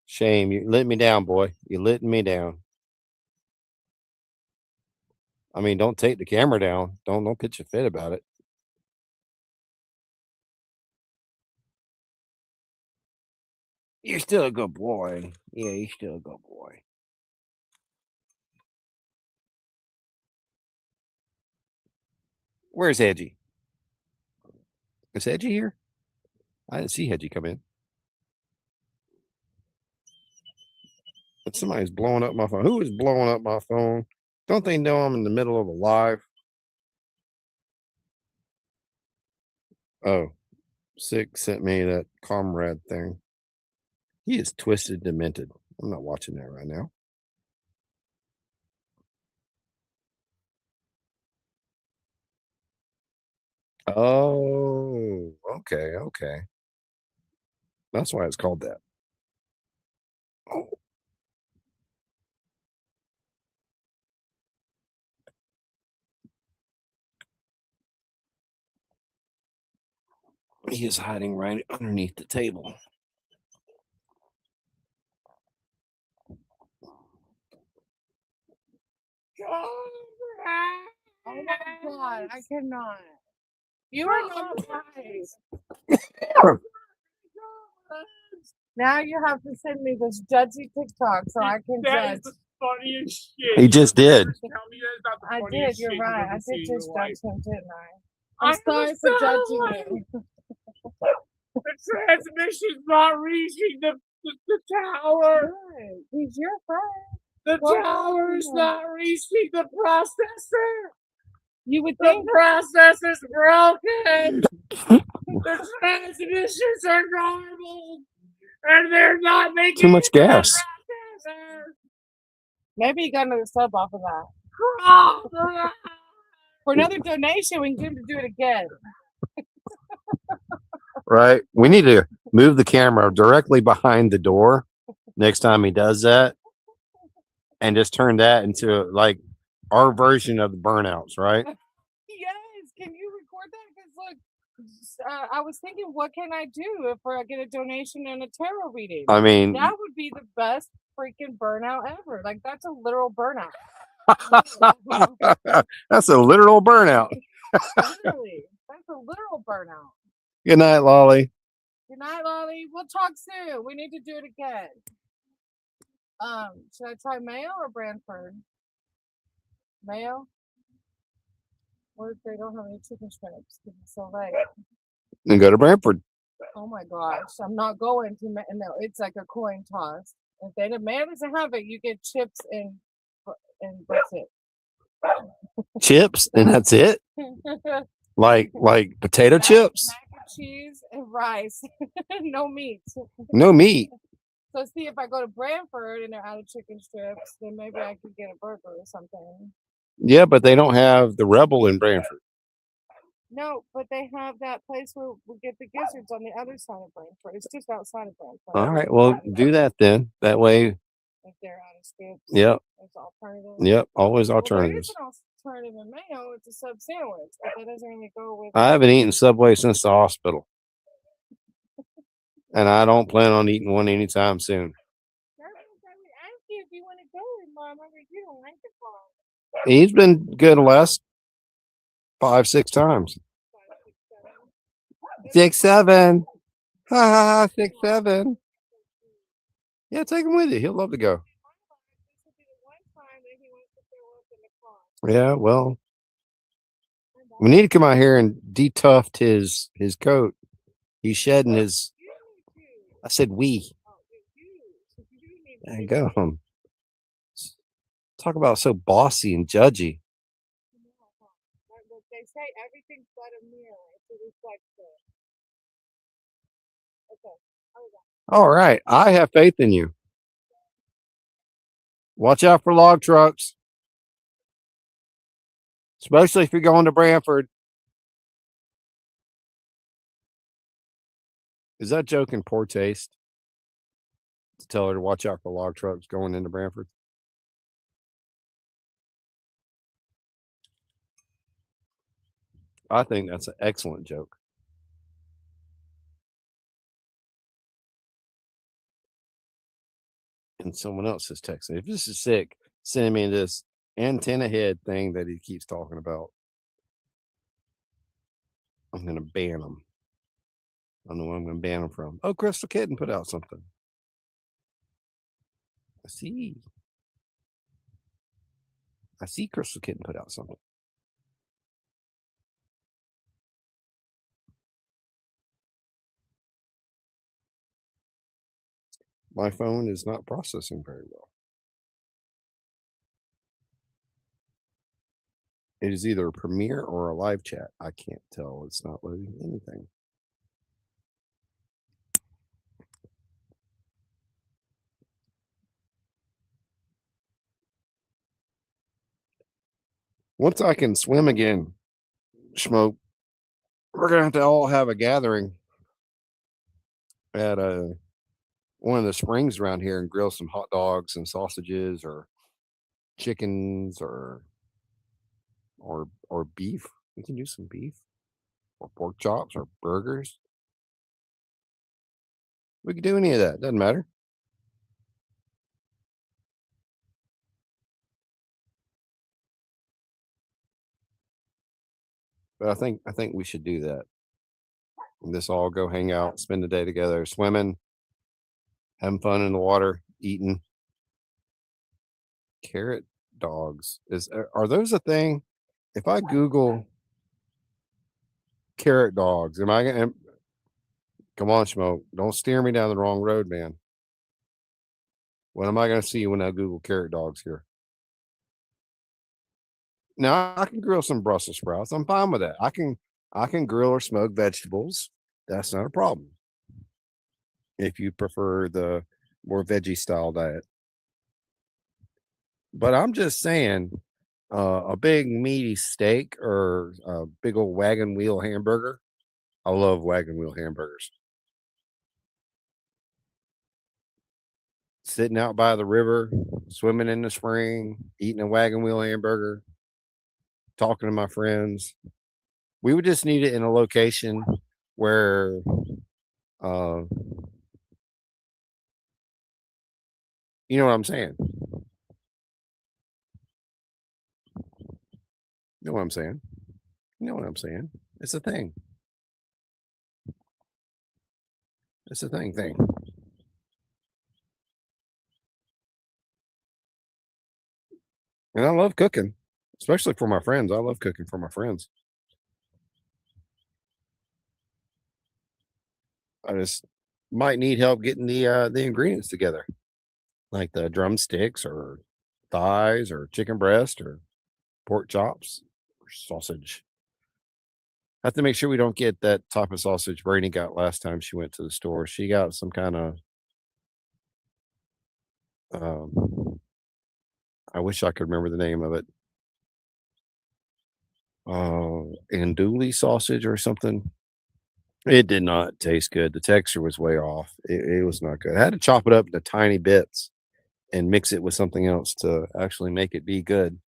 Shame. You let me down, boy. You letting me down. I mean, don't take the camera down. Don't pitch a fit about it. You're still a good boy. Yeah, you're still a good boy. Where's Hedgie? Is Hedgie here? I didn't see Hedgie come in. But somebody's blowing up my phone. Who is blowing up my phone? Don't they know I'm in the middle of a live? Oh, Sick sent me that comrade thing. He is twisted, demented. I'm not watching that right now. Oh, okay, okay. That's why it's called that. Oh. He is hiding right underneath the table. Oh my god, I cannot. You are not right. Now you have to send me this judgy TikTok so I can That is judge. the funniest shit. He just did. Tell me that is not the I funniest did, you're shit right. you've I ever seen did in your just life. judge him, didn't I? I'm I sorry was for so judging like- you. The transmission's not reaching the tower. Right. He's your friend. The Well, tower's no. not reaching the processor. You would The think processor's broken. The transmissions are garbled. And they're not making Too much it to the gas. processor. maybe you got another sub off of that. Oh, For another donation, we can get him to do it again. Right. We need to move the camera directly behind the door next time he does that and just turn that into like our version of the burnouts, right? Yes, can you record that? Because look, I was thinking, what can I do if I get a donation and a tarot reading? I mean, That would be the best freaking burnout ever. Like that's a literal burnout. that's a literal burnout. Literally, that's a literal burnout. Good night, Lolly. Good night, Lolly. We'll talk soon. We need to do it again. Should I try Mayo or Brantford? Mayo? What if they don't have any chicken strips? Because it's so late. And go to Brantford. Oh my gosh, I'm not going to. No, it's like a coin toss. If the Mayo doesn't have it, you get chips and that's it. Chips, and that's it. Like potato chips. Mac and cheese and rice. No meat. No meat. So see, if I go to Brantford and they're out of chicken strips, then maybe I could get a burger or something. Yeah, but they don't have the Rebel in Brantford. No, but they have that place where we get the gizzards on the other side of Brantford. It's just outside of Brantford. All right, well, do that then. That way, If they're out of scoops. yep, There's alternatives. yep, always Well, there is alternatives. an alternative in Mayo. It's a sub sandwich, but that doesn't really go with. I haven't eaten Subway since the hospital. And I don't plan on eating one anytime soon. I asked you if you want to go, and Mom, you don't like the car. He's been good the last 5-6 times. 6'7". Ha ha ha. 6'7". Yeah, take him with you. He'll love to go. This will be the one time that he wants to throw up in the car. Yeah, well, we need to come out here and detuft his coat. He's shedding his. You need to. I said we. Oh, you. You need There you go. Talk about so bossy and judgy. to know. But they say everything's but a mirror. It's a reflection. Okay. All right, I have faith in you. Watch out for log trucks, especially if you're going to Brantford. Is that joke in poor taste? To tell her to watch out for log trucks going into Brantford? I think that's an excellent joke. And someone else is texting. If this is sick, send me this antenna head thing that he keeps talking about. I'm going to ban him. I don't know where I'm going to ban him from. Oh, Crystal Kitten put out something. I see Crystal Kitten put out something. My phone is not processing very well. It is either a premiere or a live chat. I can't tell. It's not loading anything. Once I can swim again, Smoke, we're going to have to all have a gathering at one of the springs around here and grill some hot dogs and sausages or chickens or beef. We can do some beef or pork chops or burgers. We could do any of that. Doesn't matter. But I think we should do that. And this all go hang out, spend the day together, swimming, having fun in the water, eating. Carrot dogs are those a thing? If I Google carrot dogs, am I gonna? Come on, Smoke! Don't steer me down the wrong road, man. What am I gonna see when I Google carrot dogs here? Now I can grill some Brussels sprouts. I'm fine with that. I can grill or smoke vegetables. That's not a problem. If you prefer the more veggie style diet. But I'm just saying, a big meaty steak or a big old wagon wheel hamburger. I love wagon wheel hamburgers. Sitting out by the river, swimming in the spring, eating a wagon wheel hamburger, talking to my friends. We would just need it in a location where you know what I'm saying. You know what I'm saying. You know what I'm saying. It's a thing. It's a thing. And I love cooking, especially for my friends. I love cooking for my friends. I just might need help getting the ingredients together, like the drumsticks or thighs or chicken breast or pork chops or sausage. I have to make sure we don't get that type of sausage Brainy got last time she went to the store. She got some kind of I wish I could remember the name of it. Andouille sausage or something. It did not taste good. The texture was way off. It was not good. I had to chop it up into tiny bits and mix it with something else to actually make it be good.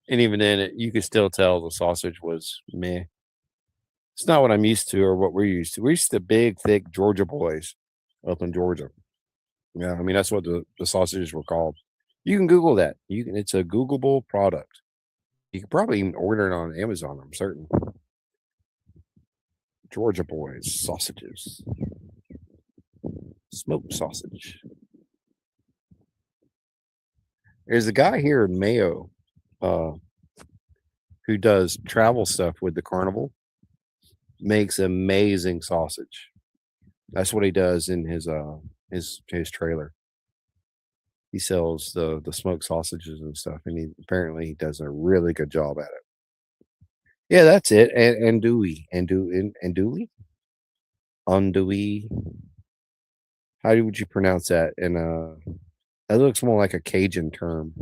And even then, you could still tell the sausage was meh. It's not what I'm used to or what we're used to. We're used to big, thick Georgia boys up in Georgia. Yeah, I mean that's what the sausages were called. You can Google that. It's a Googleable product. You could probably even order it on Amazon, I'm certain. Georgia boys sausages, smoked sausage. There's a guy here in Mayo who does travel stuff with the carnival. Makes amazing sausage. That's what he does in his trailer. He sells the smoked sausages and stuff, and he apparently does a really good job at it. Yeah, that's it. And andouille, andouille. How would you pronounce that? And that looks more like a Cajun term.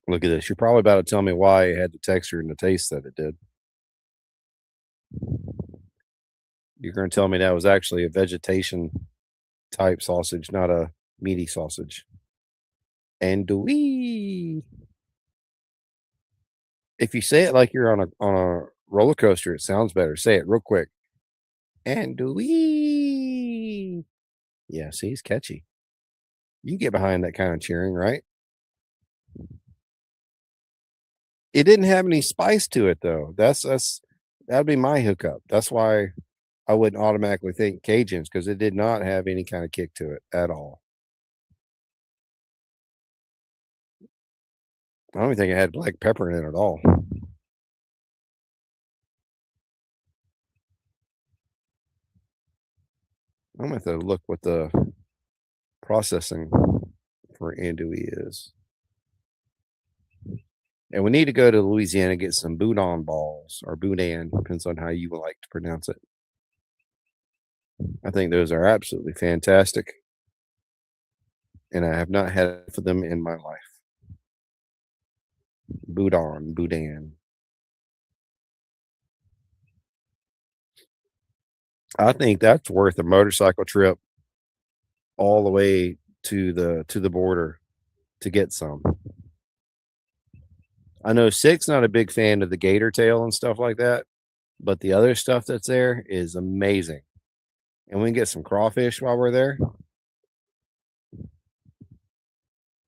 Look at this. You're probably about to tell me why it had the texture and the taste that it did. You're going to tell me that was actually a vegetation type sausage, not a meaty sausage. Andouille. If you say it like you're on a roller coaster, it sounds better. Say it real quick. Andouille. Yeah, see, it's catchy. You can get behind that kind of cheering, right? It didn't have any spice to it though. That'd be my hookup. That's why I wouldn't automatically think Cajuns, because it did not have any kind of kick to it at all. I don't even think it had black pepper in it at all. I'm gonna have to look what the processing for andouille is. And we need to go to Louisiana and get some boudin balls, or boudin, depends on how you would like to pronounce it. I think those are absolutely fantastic. And I have not had for them in my life. Boudin. I think that's worth a motorcycle trip all the way to the border to get some. I know Six not a big fan of the gator tail and stuff like that, but the other stuff that's there is amazing. And we can get some crawfish while we're there.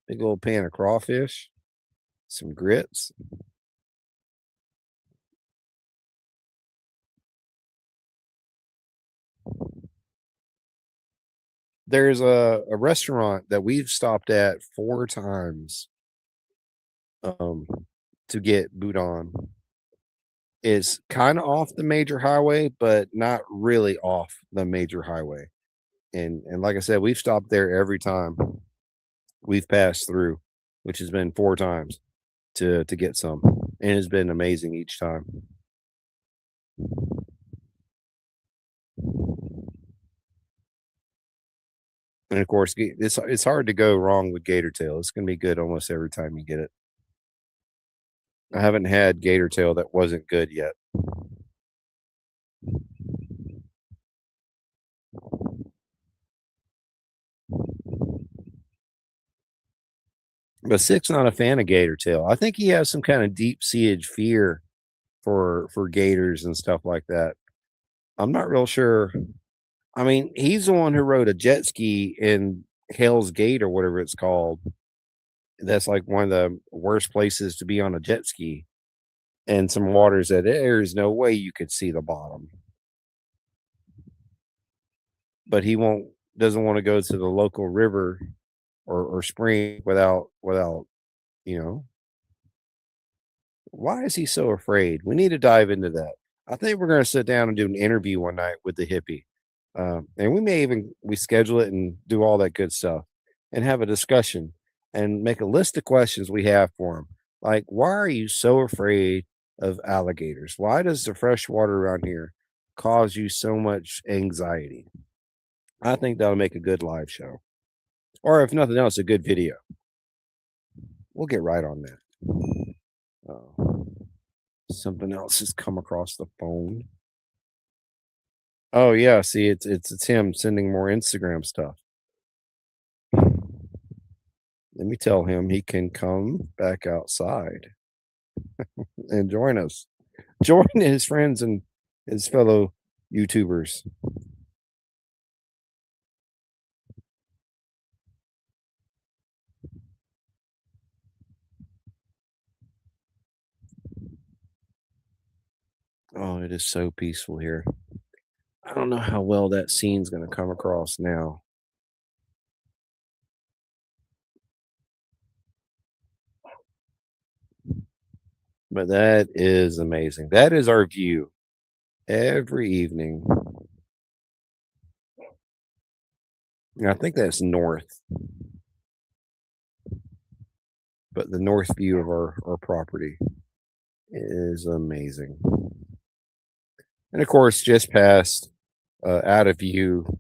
Big old pan of crawfish, some grits. There's a restaurant that we've stopped at 4 times to get boudin. It's kind of off the major highway, but not really off the major highway. And like I said, we've stopped there every time we've passed through, which has been 4 times to get some, and it's been amazing each time. And of course, it's hard to go wrong with gator tail. It's going to be good almost every time you get it. I haven't had gator tail that wasn't good yet. But Six not a fan of gator tail. I think he has some kind of deep seated fear for gators and stuff like that. I'm not real sure. I mean, he's the one who rode a jet ski in Hell's Gate or whatever it's called. That's like one of the worst places to be on a jet ski, and some waters that there's no way you could see the bottom. But he doesn't want to go to the local river or spring without, you know. Why is he so afraid? We need to dive into that. I think we're going to sit down and do an interview one night with the hippie. And we may even we schedule it and do all that good stuff and have a discussion and make a list of questions we have for him. Like, why are you so afraid of alligators? Why does the fresh water around here cause you so much anxiety? I think that'll make a good live show. Or if nothing else, a good video. We'll get right on that. Something else has come across the phone. Oh yeah, see, it's him sending more Instagram stuff. Let me tell him he can come back outside and join us. Join his friends and his fellow YouTubers. Oh, it is so peaceful here. I don't know how well that scene's going to come across now. But that is amazing. That is our view every evening. And I think that's north, but the north view of our property is amazing. And of course, just past out of view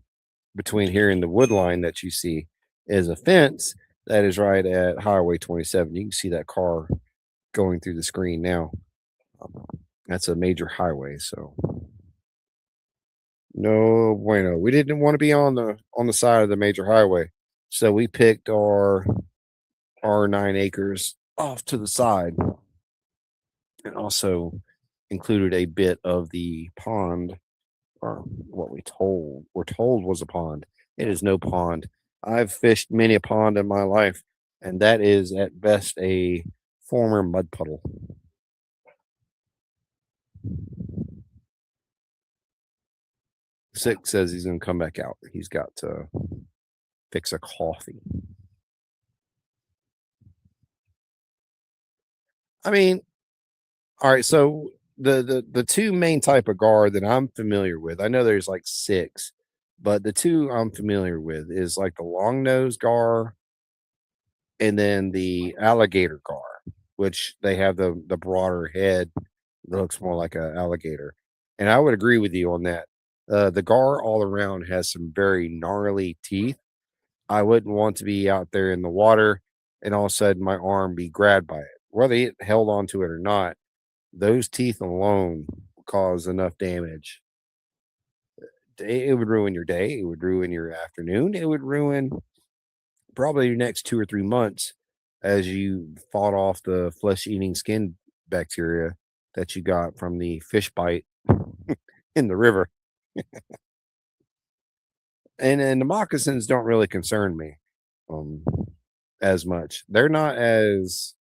between here and the wood line that you see is a fence that is right at Highway 27. You can see that car going through the screen now. That's a major highway, so no bueno. We didn't want to be on the side of the major highway, so we picked our 9 acres off to the side, and also included a bit of the pond, or what we're told was a pond. It is no pond. I've fished many a pond in my life, and that is at best a former mud puddle. Six says he's gonna come back out. He's got to fix a coffee. I mean, all right, so the two main type of gar that I'm familiar with, I know there's like six, but the two I'm familiar with is like the long nose gar and then the alligator gar, which they have the broader head that looks more like an alligator. And I would agree with you on that. The gar all around has some very gnarly teeth. I wouldn't want to be out there in the water and all of a sudden my arm be grabbed by it. Whether it held onto it or not, those teeth alone cause enough damage. It would ruin your day. It would ruin your afternoon. It would ruin probably your next 2 or 3 months as you fought off the flesh eating skin bacteria that you got from the fish bite in the river. And the moccasins don't really concern me um, as much. They're not as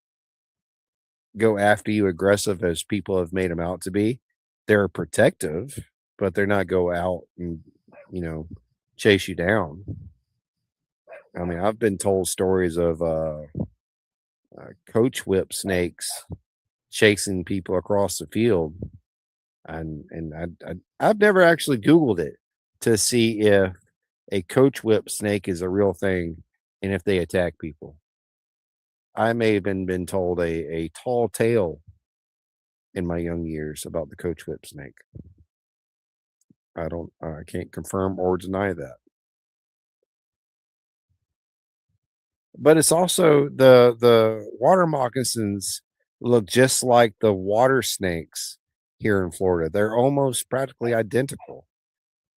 go after you aggressive as people have made them out to be. They're protective, but they're not go out and, you know, chase you down. I mean, I've been told stories of coach whip snakes chasing people across the field, and I've never actually Googled it to see if a coach whip snake is a real thing and if they attack people. I may have been told a tall tale in my young years about the coach whip snake. I can't confirm or deny that. But it's also the water moccasins look just like the water snakes here in Florida. They're almost practically identical.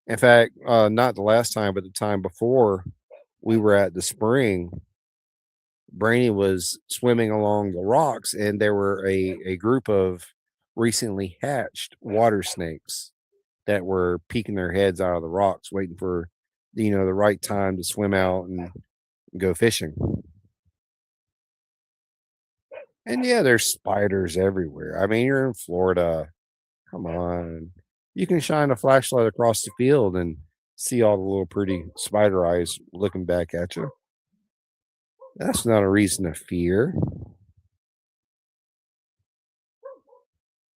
In fact, not the last time, but the time before we were at the spring, Brainy was swimming along the rocks, and there were a group of recently hatched water snakes that were peeking their heads out of the rocks, waiting for the right time to swim out and go fishing. And yeah, there's spiders everywhere. I mean, you're in Florida. Come on. You can shine a flashlight across the field and see all the little pretty spider eyes looking back at you. That's not a reason to fear.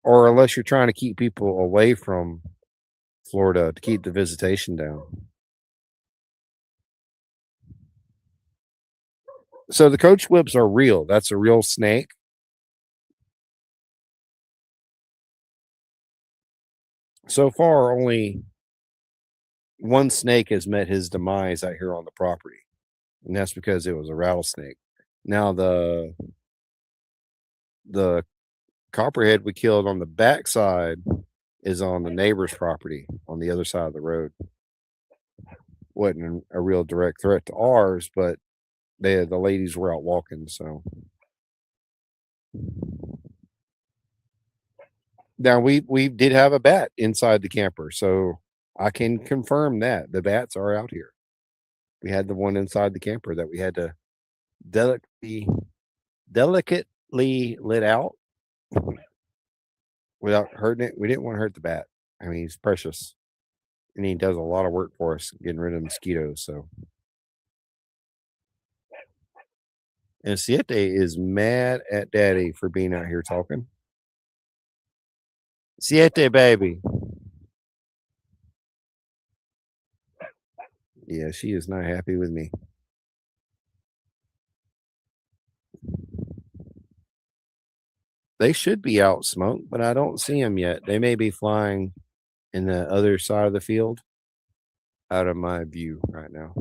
Or unless you're trying to keep people away from Florida to keep the visitation down. So the coach whips are real. That's a real snake. So far, only one snake has met his demise out here on the property, and that's because it was a rattlesnake. Now the copperhead we killed on the backside is on the neighbor's property on the other side of the road. Wasn't a real direct threat to ours, but the ladies were out walking, so. Now we did have a bat inside the camper, so I can confirm that the bats are out here. We had the one inside the camper that we had to delicately lit out without hurting it. We didn't want to hurt the bat. I mean, he's precious, and he does a lot of work for us, getting rid of mosquitoes. So, and Siete is mad at Daddy for being out here talking. Siete, baby. Yeah, she is not happy with me. They should be out, Smoke, but I don't see them yet. They may be flying in the other side of the field, out of my view right now.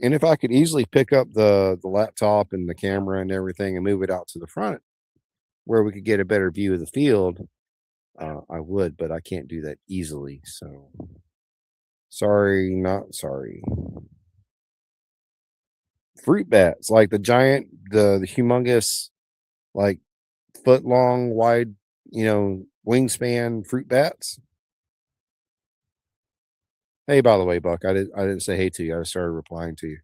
And if I could easily pick up the laptop and the camera and everything and move it out to the front where we could get a better view of the field, I would, but I can't do that easily. So sorry, not sorry. Fruit bats, like the giant, the humongous, like foot long, wide, wingspan fruit bats. Hey, by the way, Buck, I didn't say hey to you. I started replying to you.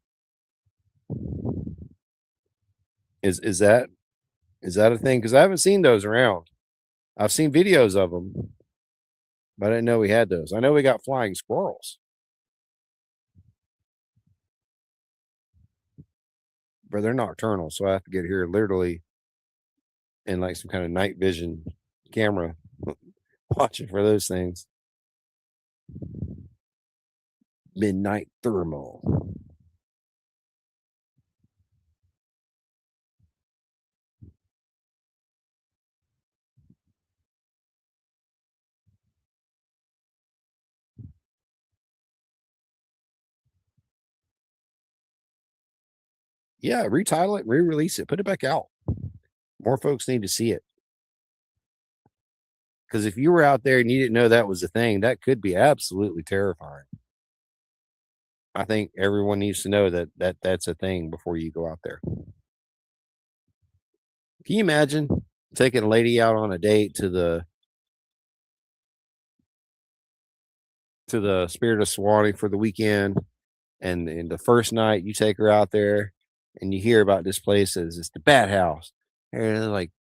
Is that a thing? Because I haven't seen those around. I've seen videos of them, but I didn't know we had those. I know we got flying squirrels, but they're nocturnal, so I have to get here literally in like some kind of night vision camera watching for those things. Midnight thermal. Yeah, retitle it, re-release it, put it back out. More folks need to see it. Because if you were out there and you didn't know that was a thing, that could be absolutely terrifying. I think everyone needs to know that that's a thing before you go out there. Can you imagine taking a lady out on a date to the Spirit of Swanee for the weekend, and the first night you take her out there and you hear about this place as it's the bat house. And there's like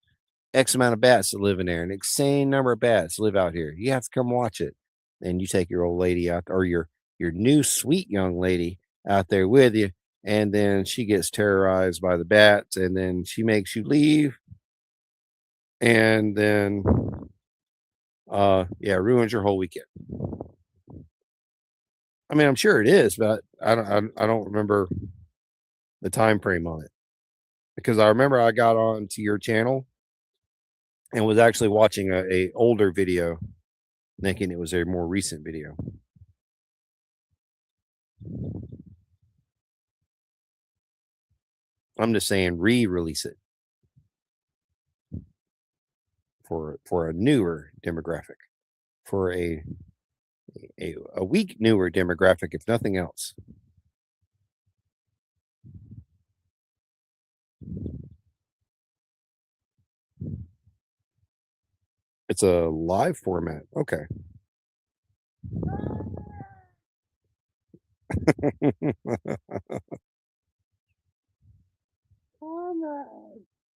X amount of bats that live in there, an insane number of bats live out here. You have to come watch it. And you take your old lady out, or your new sweet young lady out there with you, and then she gets terrorized by the bats, and then she makes you leave, and then ruins your whole weekend. I mean, I'm sure it is, but I don't remember the time frame on it, because I remember I got on to your channel and was actually watching a older video, thinking it was a more recent video. I'm just saying re-release it for a newer demographic, for a week newer demographic, if nothing else. It's a live format. Okay.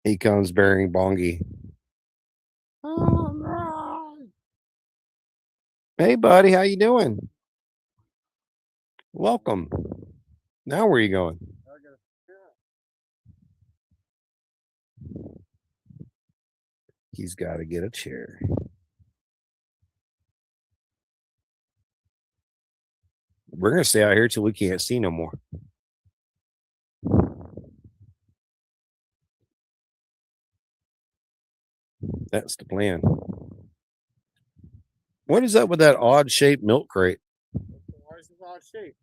He comes bearing Bongi. Hey, buddy, how you doing? Welcome. Now where are you going? He's got to get a chair. We're going to stay out here till we can't see no more. That's the plan. What is up with that odd shaped milk crate? Why is this odd shape?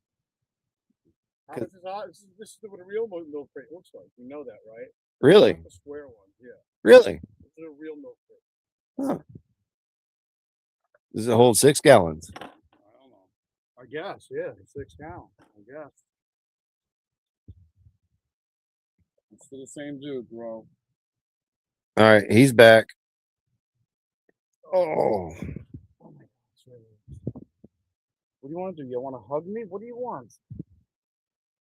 How is this odd? This is what a real milk crate looks like. You know that, right? Really? The square one, yeah. Really? This is a real milk crate. Huh. Does it hold 6 gallons? I don't know. I guess, yeah, 6 gallons. I guess. It's for the same dude, bro. All right, he's back. Oh. Oh my gosh. What do you want to do? You want to hug me? What do you want?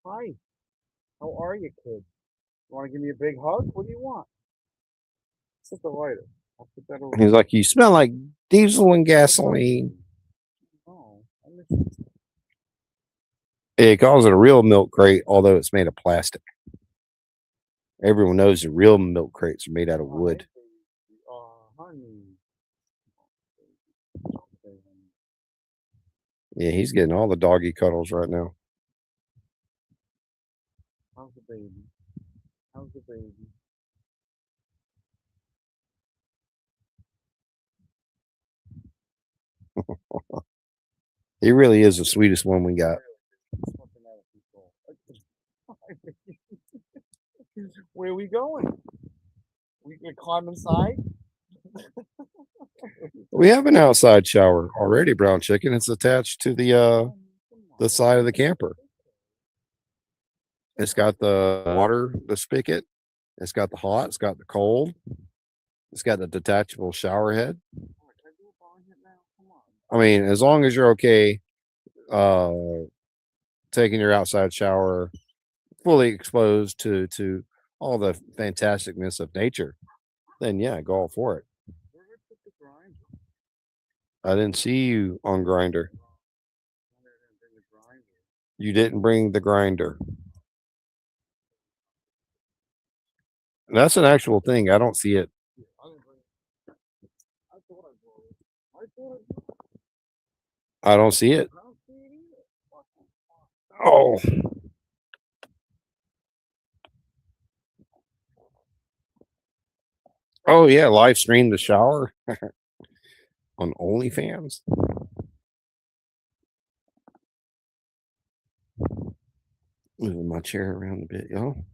Hi. How are you, kid? You want to give me a big hug? What do you want? Set the lighter. I'll put that over. He's like, you smell like diesel and gasoline. Oh, I listen. It calls it a real milk crate, although it's made of plastic. Everyone knows the real milk crates are made out of wood. Honey. Yeah, he's getting all the doggy cuddles right now. How's the baby? How's the baby? He really is the sweetest one we got. Something out of control. Where are we going? We can climb inside? We have an outside shower already, brown chicken. It's attached to the side of the camper. It's got the water, the spigot. It's got the hot. It's got the cold. It's got the detachable shower head. I mean, as long as you're okay taking your outside shower fully exposed to all the fantasticness of nature, then yeah, go all for it. I didn't see you on Grinder. You didn't bring the grinder. That's an actual thing. I don't see it. I don't see it. Oh. Oh yeah, live stream the shower on OnlyFans. Moving my chair around a bit, y'all.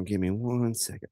Give me 1 second.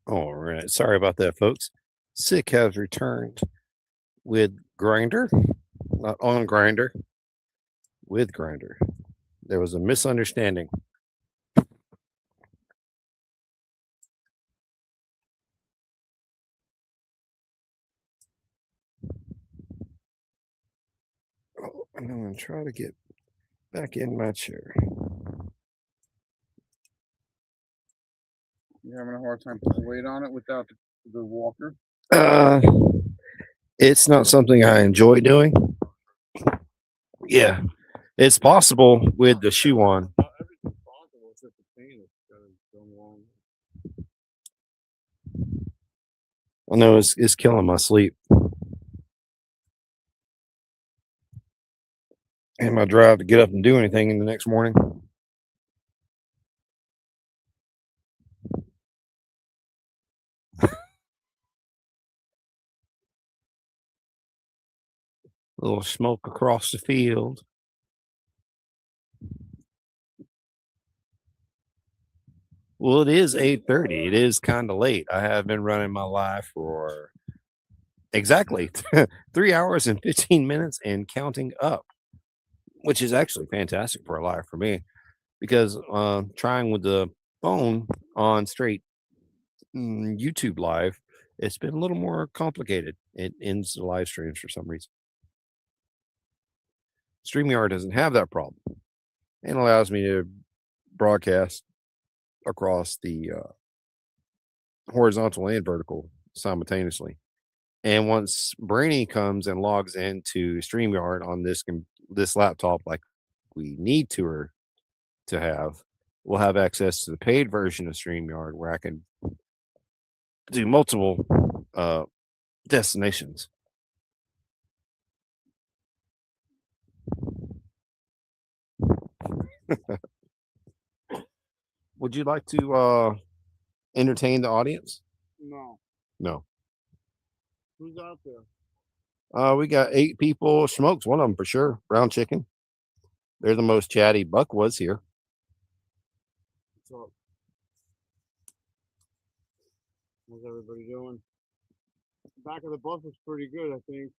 All right. Sorry about that, folks. Sick has returned with Grinder, not on Grinder, with Grinder. There was a misunderstanding. Oh, I'm going to try to get back in my chair. You're having a hard time putting weight on it without the walker? It's not something I enjoy doing. Yeah, it's possible with the shoe on. Everything's possible. It's just the pain is going wrong. I know it's killing my sleep and my drive to get up and do anything in the next morning. A little smoke across the field. Well, it is 8:30. It is kind of late. I have been running my live for exactly 3 hours and 15 minutes and counting up, which is actually fantastic for a live for me because trying with the phone on straight YouTube live, it's been a little more complicated. It ends the live streams for some reason. StreamYard doesn't have that problem and allows me to broadcast across the horizontal and vertical simultaneously. And once Brainy comes and logs into StreamYard on this laptop, like we need to have, we'll have access to the paid version of StreamYard where I can do multiple destinations. Would you like to entertain the audience? No. No. Who's out there? We got 8 people. Smokes one of them for sure. Brown chicken. They're the most chatty. Buck was here. What's up? How's everybody doing? Back of the bus is pretty good, I think.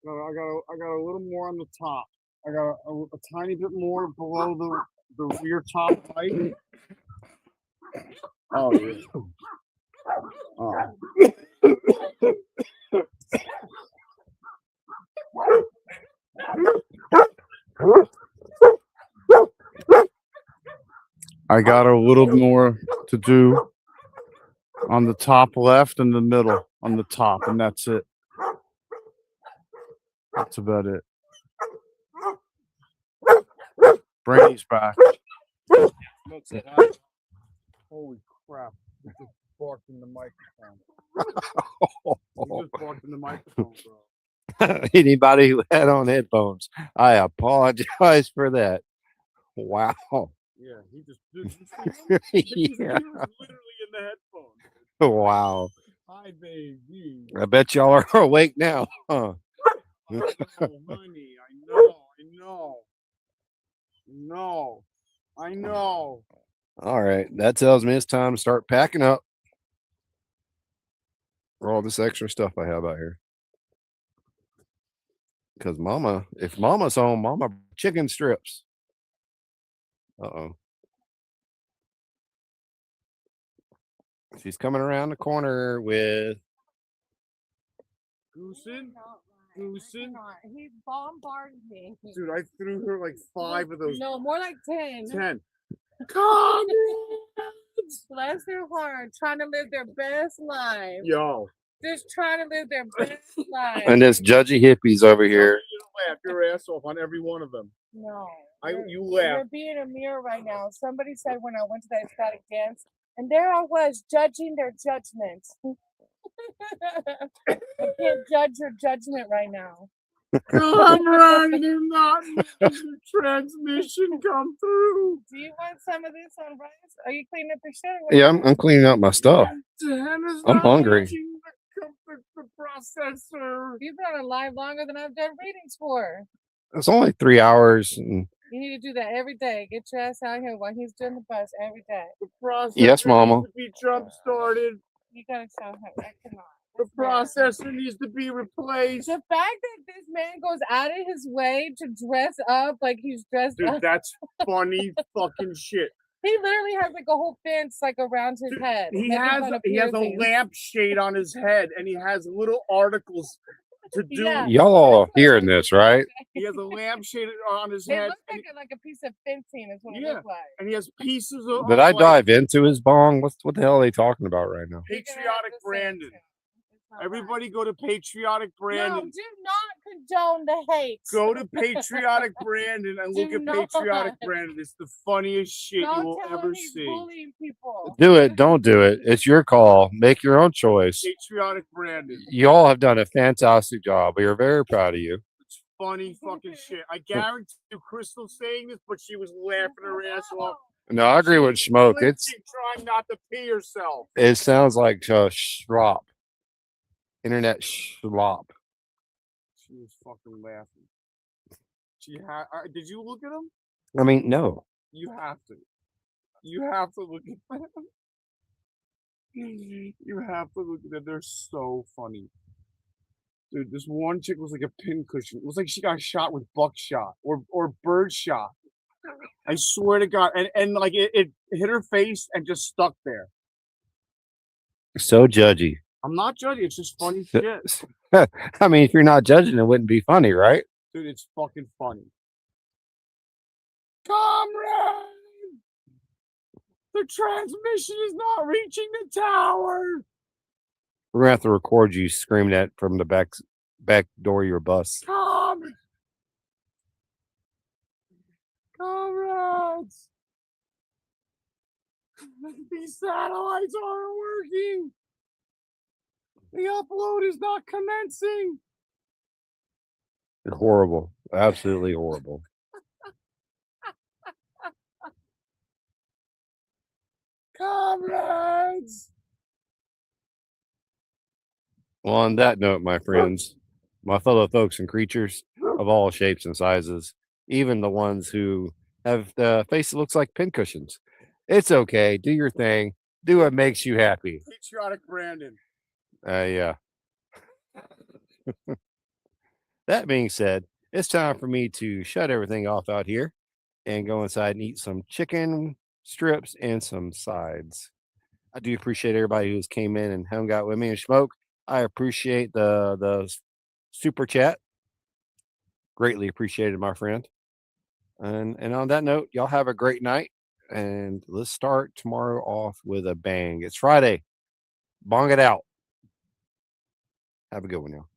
I got a little more on the top. I got a tiny bit more below the rear top right. Oh yeah. Oh. I got a little more to do on the top left and the middle on the top, and that's it. That's about it. Brady's back. Holy crap. He just barked in the microphone. He just barked in the microphone, bro. Anybody who had on headphones, I apologize for that. Wow. Yeah, he just did. He was literally in the headphones. Wow. Hi, baby. I bet y'all are awake now, huh? Oh, honey, I know. All right. That tells me it's time to start packing up for all this extra stuff I have out here. Because if Mama's home, Mama chicken strips. Uh-oh. She's coming around the corner with Goosen? He bombarded me. Dude, I threw her like 5 of those. No, more like 10. 10. Come Bless their heart, trying to live their best life. Yo. Just trying to live their best life. and this judgy hippies over here. You laugh your ass off on every one of them. No. You laugh. You're being a mirror right now. Somebody said when I went to that ecstatic dance, and there I was judging their judgment. I can't judge your judgment right now. Come on, you're not making the transmission come through. Do you want some of this on rice? Are you cleaning up your shit? Yeah, I'm cleaning up my stuff. I'm hungry. The processor. You've been on a live longer than I've done readings for. It's only 3 hours. And You need to do that every day. Get your ass out here while he's doing the bus every day. The processor Yes, Mama. needs to be jump started. You gotta show him. I cannot. The processor needs to be replaced. The fact that this man goes out of his way to dress up like he's dressed Dude, up. that's funny fucking shit. He literally has like a whole fence like around his head. He making has fun of a piercings. lampshade on his head, and he has little articles to do. Yeah. y'all are hearing this, right? He has a lampshade on his It head, looks like a piece of fencing is what it Yeah. looks like. and he has pieces of Did I like, dive into his bong? What the hell are they talking about right now? You're gonna have Patriotic to say it Brandon. too. It's not Everybody go to Patriotic right. No, Brandon. do not condone the hate. Go to Patriotic Brandon and look Do at not. Patriotic Brandon. It's the funniest shit Don't you will tell ever him he's see. bullying people. Do it. Don't do it. It's your call. Make your own choice. Patriotic Brandon. You all have done a fantastic job. We are very proud of you. It's funny fucking shit. I guarantee you, Crystal's saying this, but she was laughing her ass off. No, I agree with Smoke. Literally trying not to pee herself. It sounds like schlop. Internet schlop. She was fucking laughing. Did you look at them? I mean, no. You have to. You have to look at them. You have to look at them. They're so funny. Dude, this one chick was like a pincushion. It was like she got shot with buckshot or bird shot. I swear to God. And like it hit her face and just stuck there. So judgy. I'm not judging. It's just funny shit. I mean, if you're not judging, it wouldn't be funny, right? Dude, it's fucking funny. Comrade! The transmission is not reaching the tower. We're gonna have to record you screaming that from the back door of your bus. Comrades! These satellites aren't working. The upload is not commencing. Horrible. Absolutely horrible. Comrades. Well, on that note, my friends, my fellow folks and creatures of all shapes and sizes, even the ones who have the face that looks like pincushions, it's okay. Do your thing. Do what makes you happy. Patriotic Brandon. Yeah. That being said, it's time for me to shut everything off out here and go inside and eat some chicken strips and some sides. I do appreciate everybody who's came in and hung out with me and smoke. I appreciate the super chat. Greatly appreciated, my friend. And on that note, y'all have a great night. And let's start tomorrow off with a bang. It's Friday. Bong it out. Have a good one, y'all.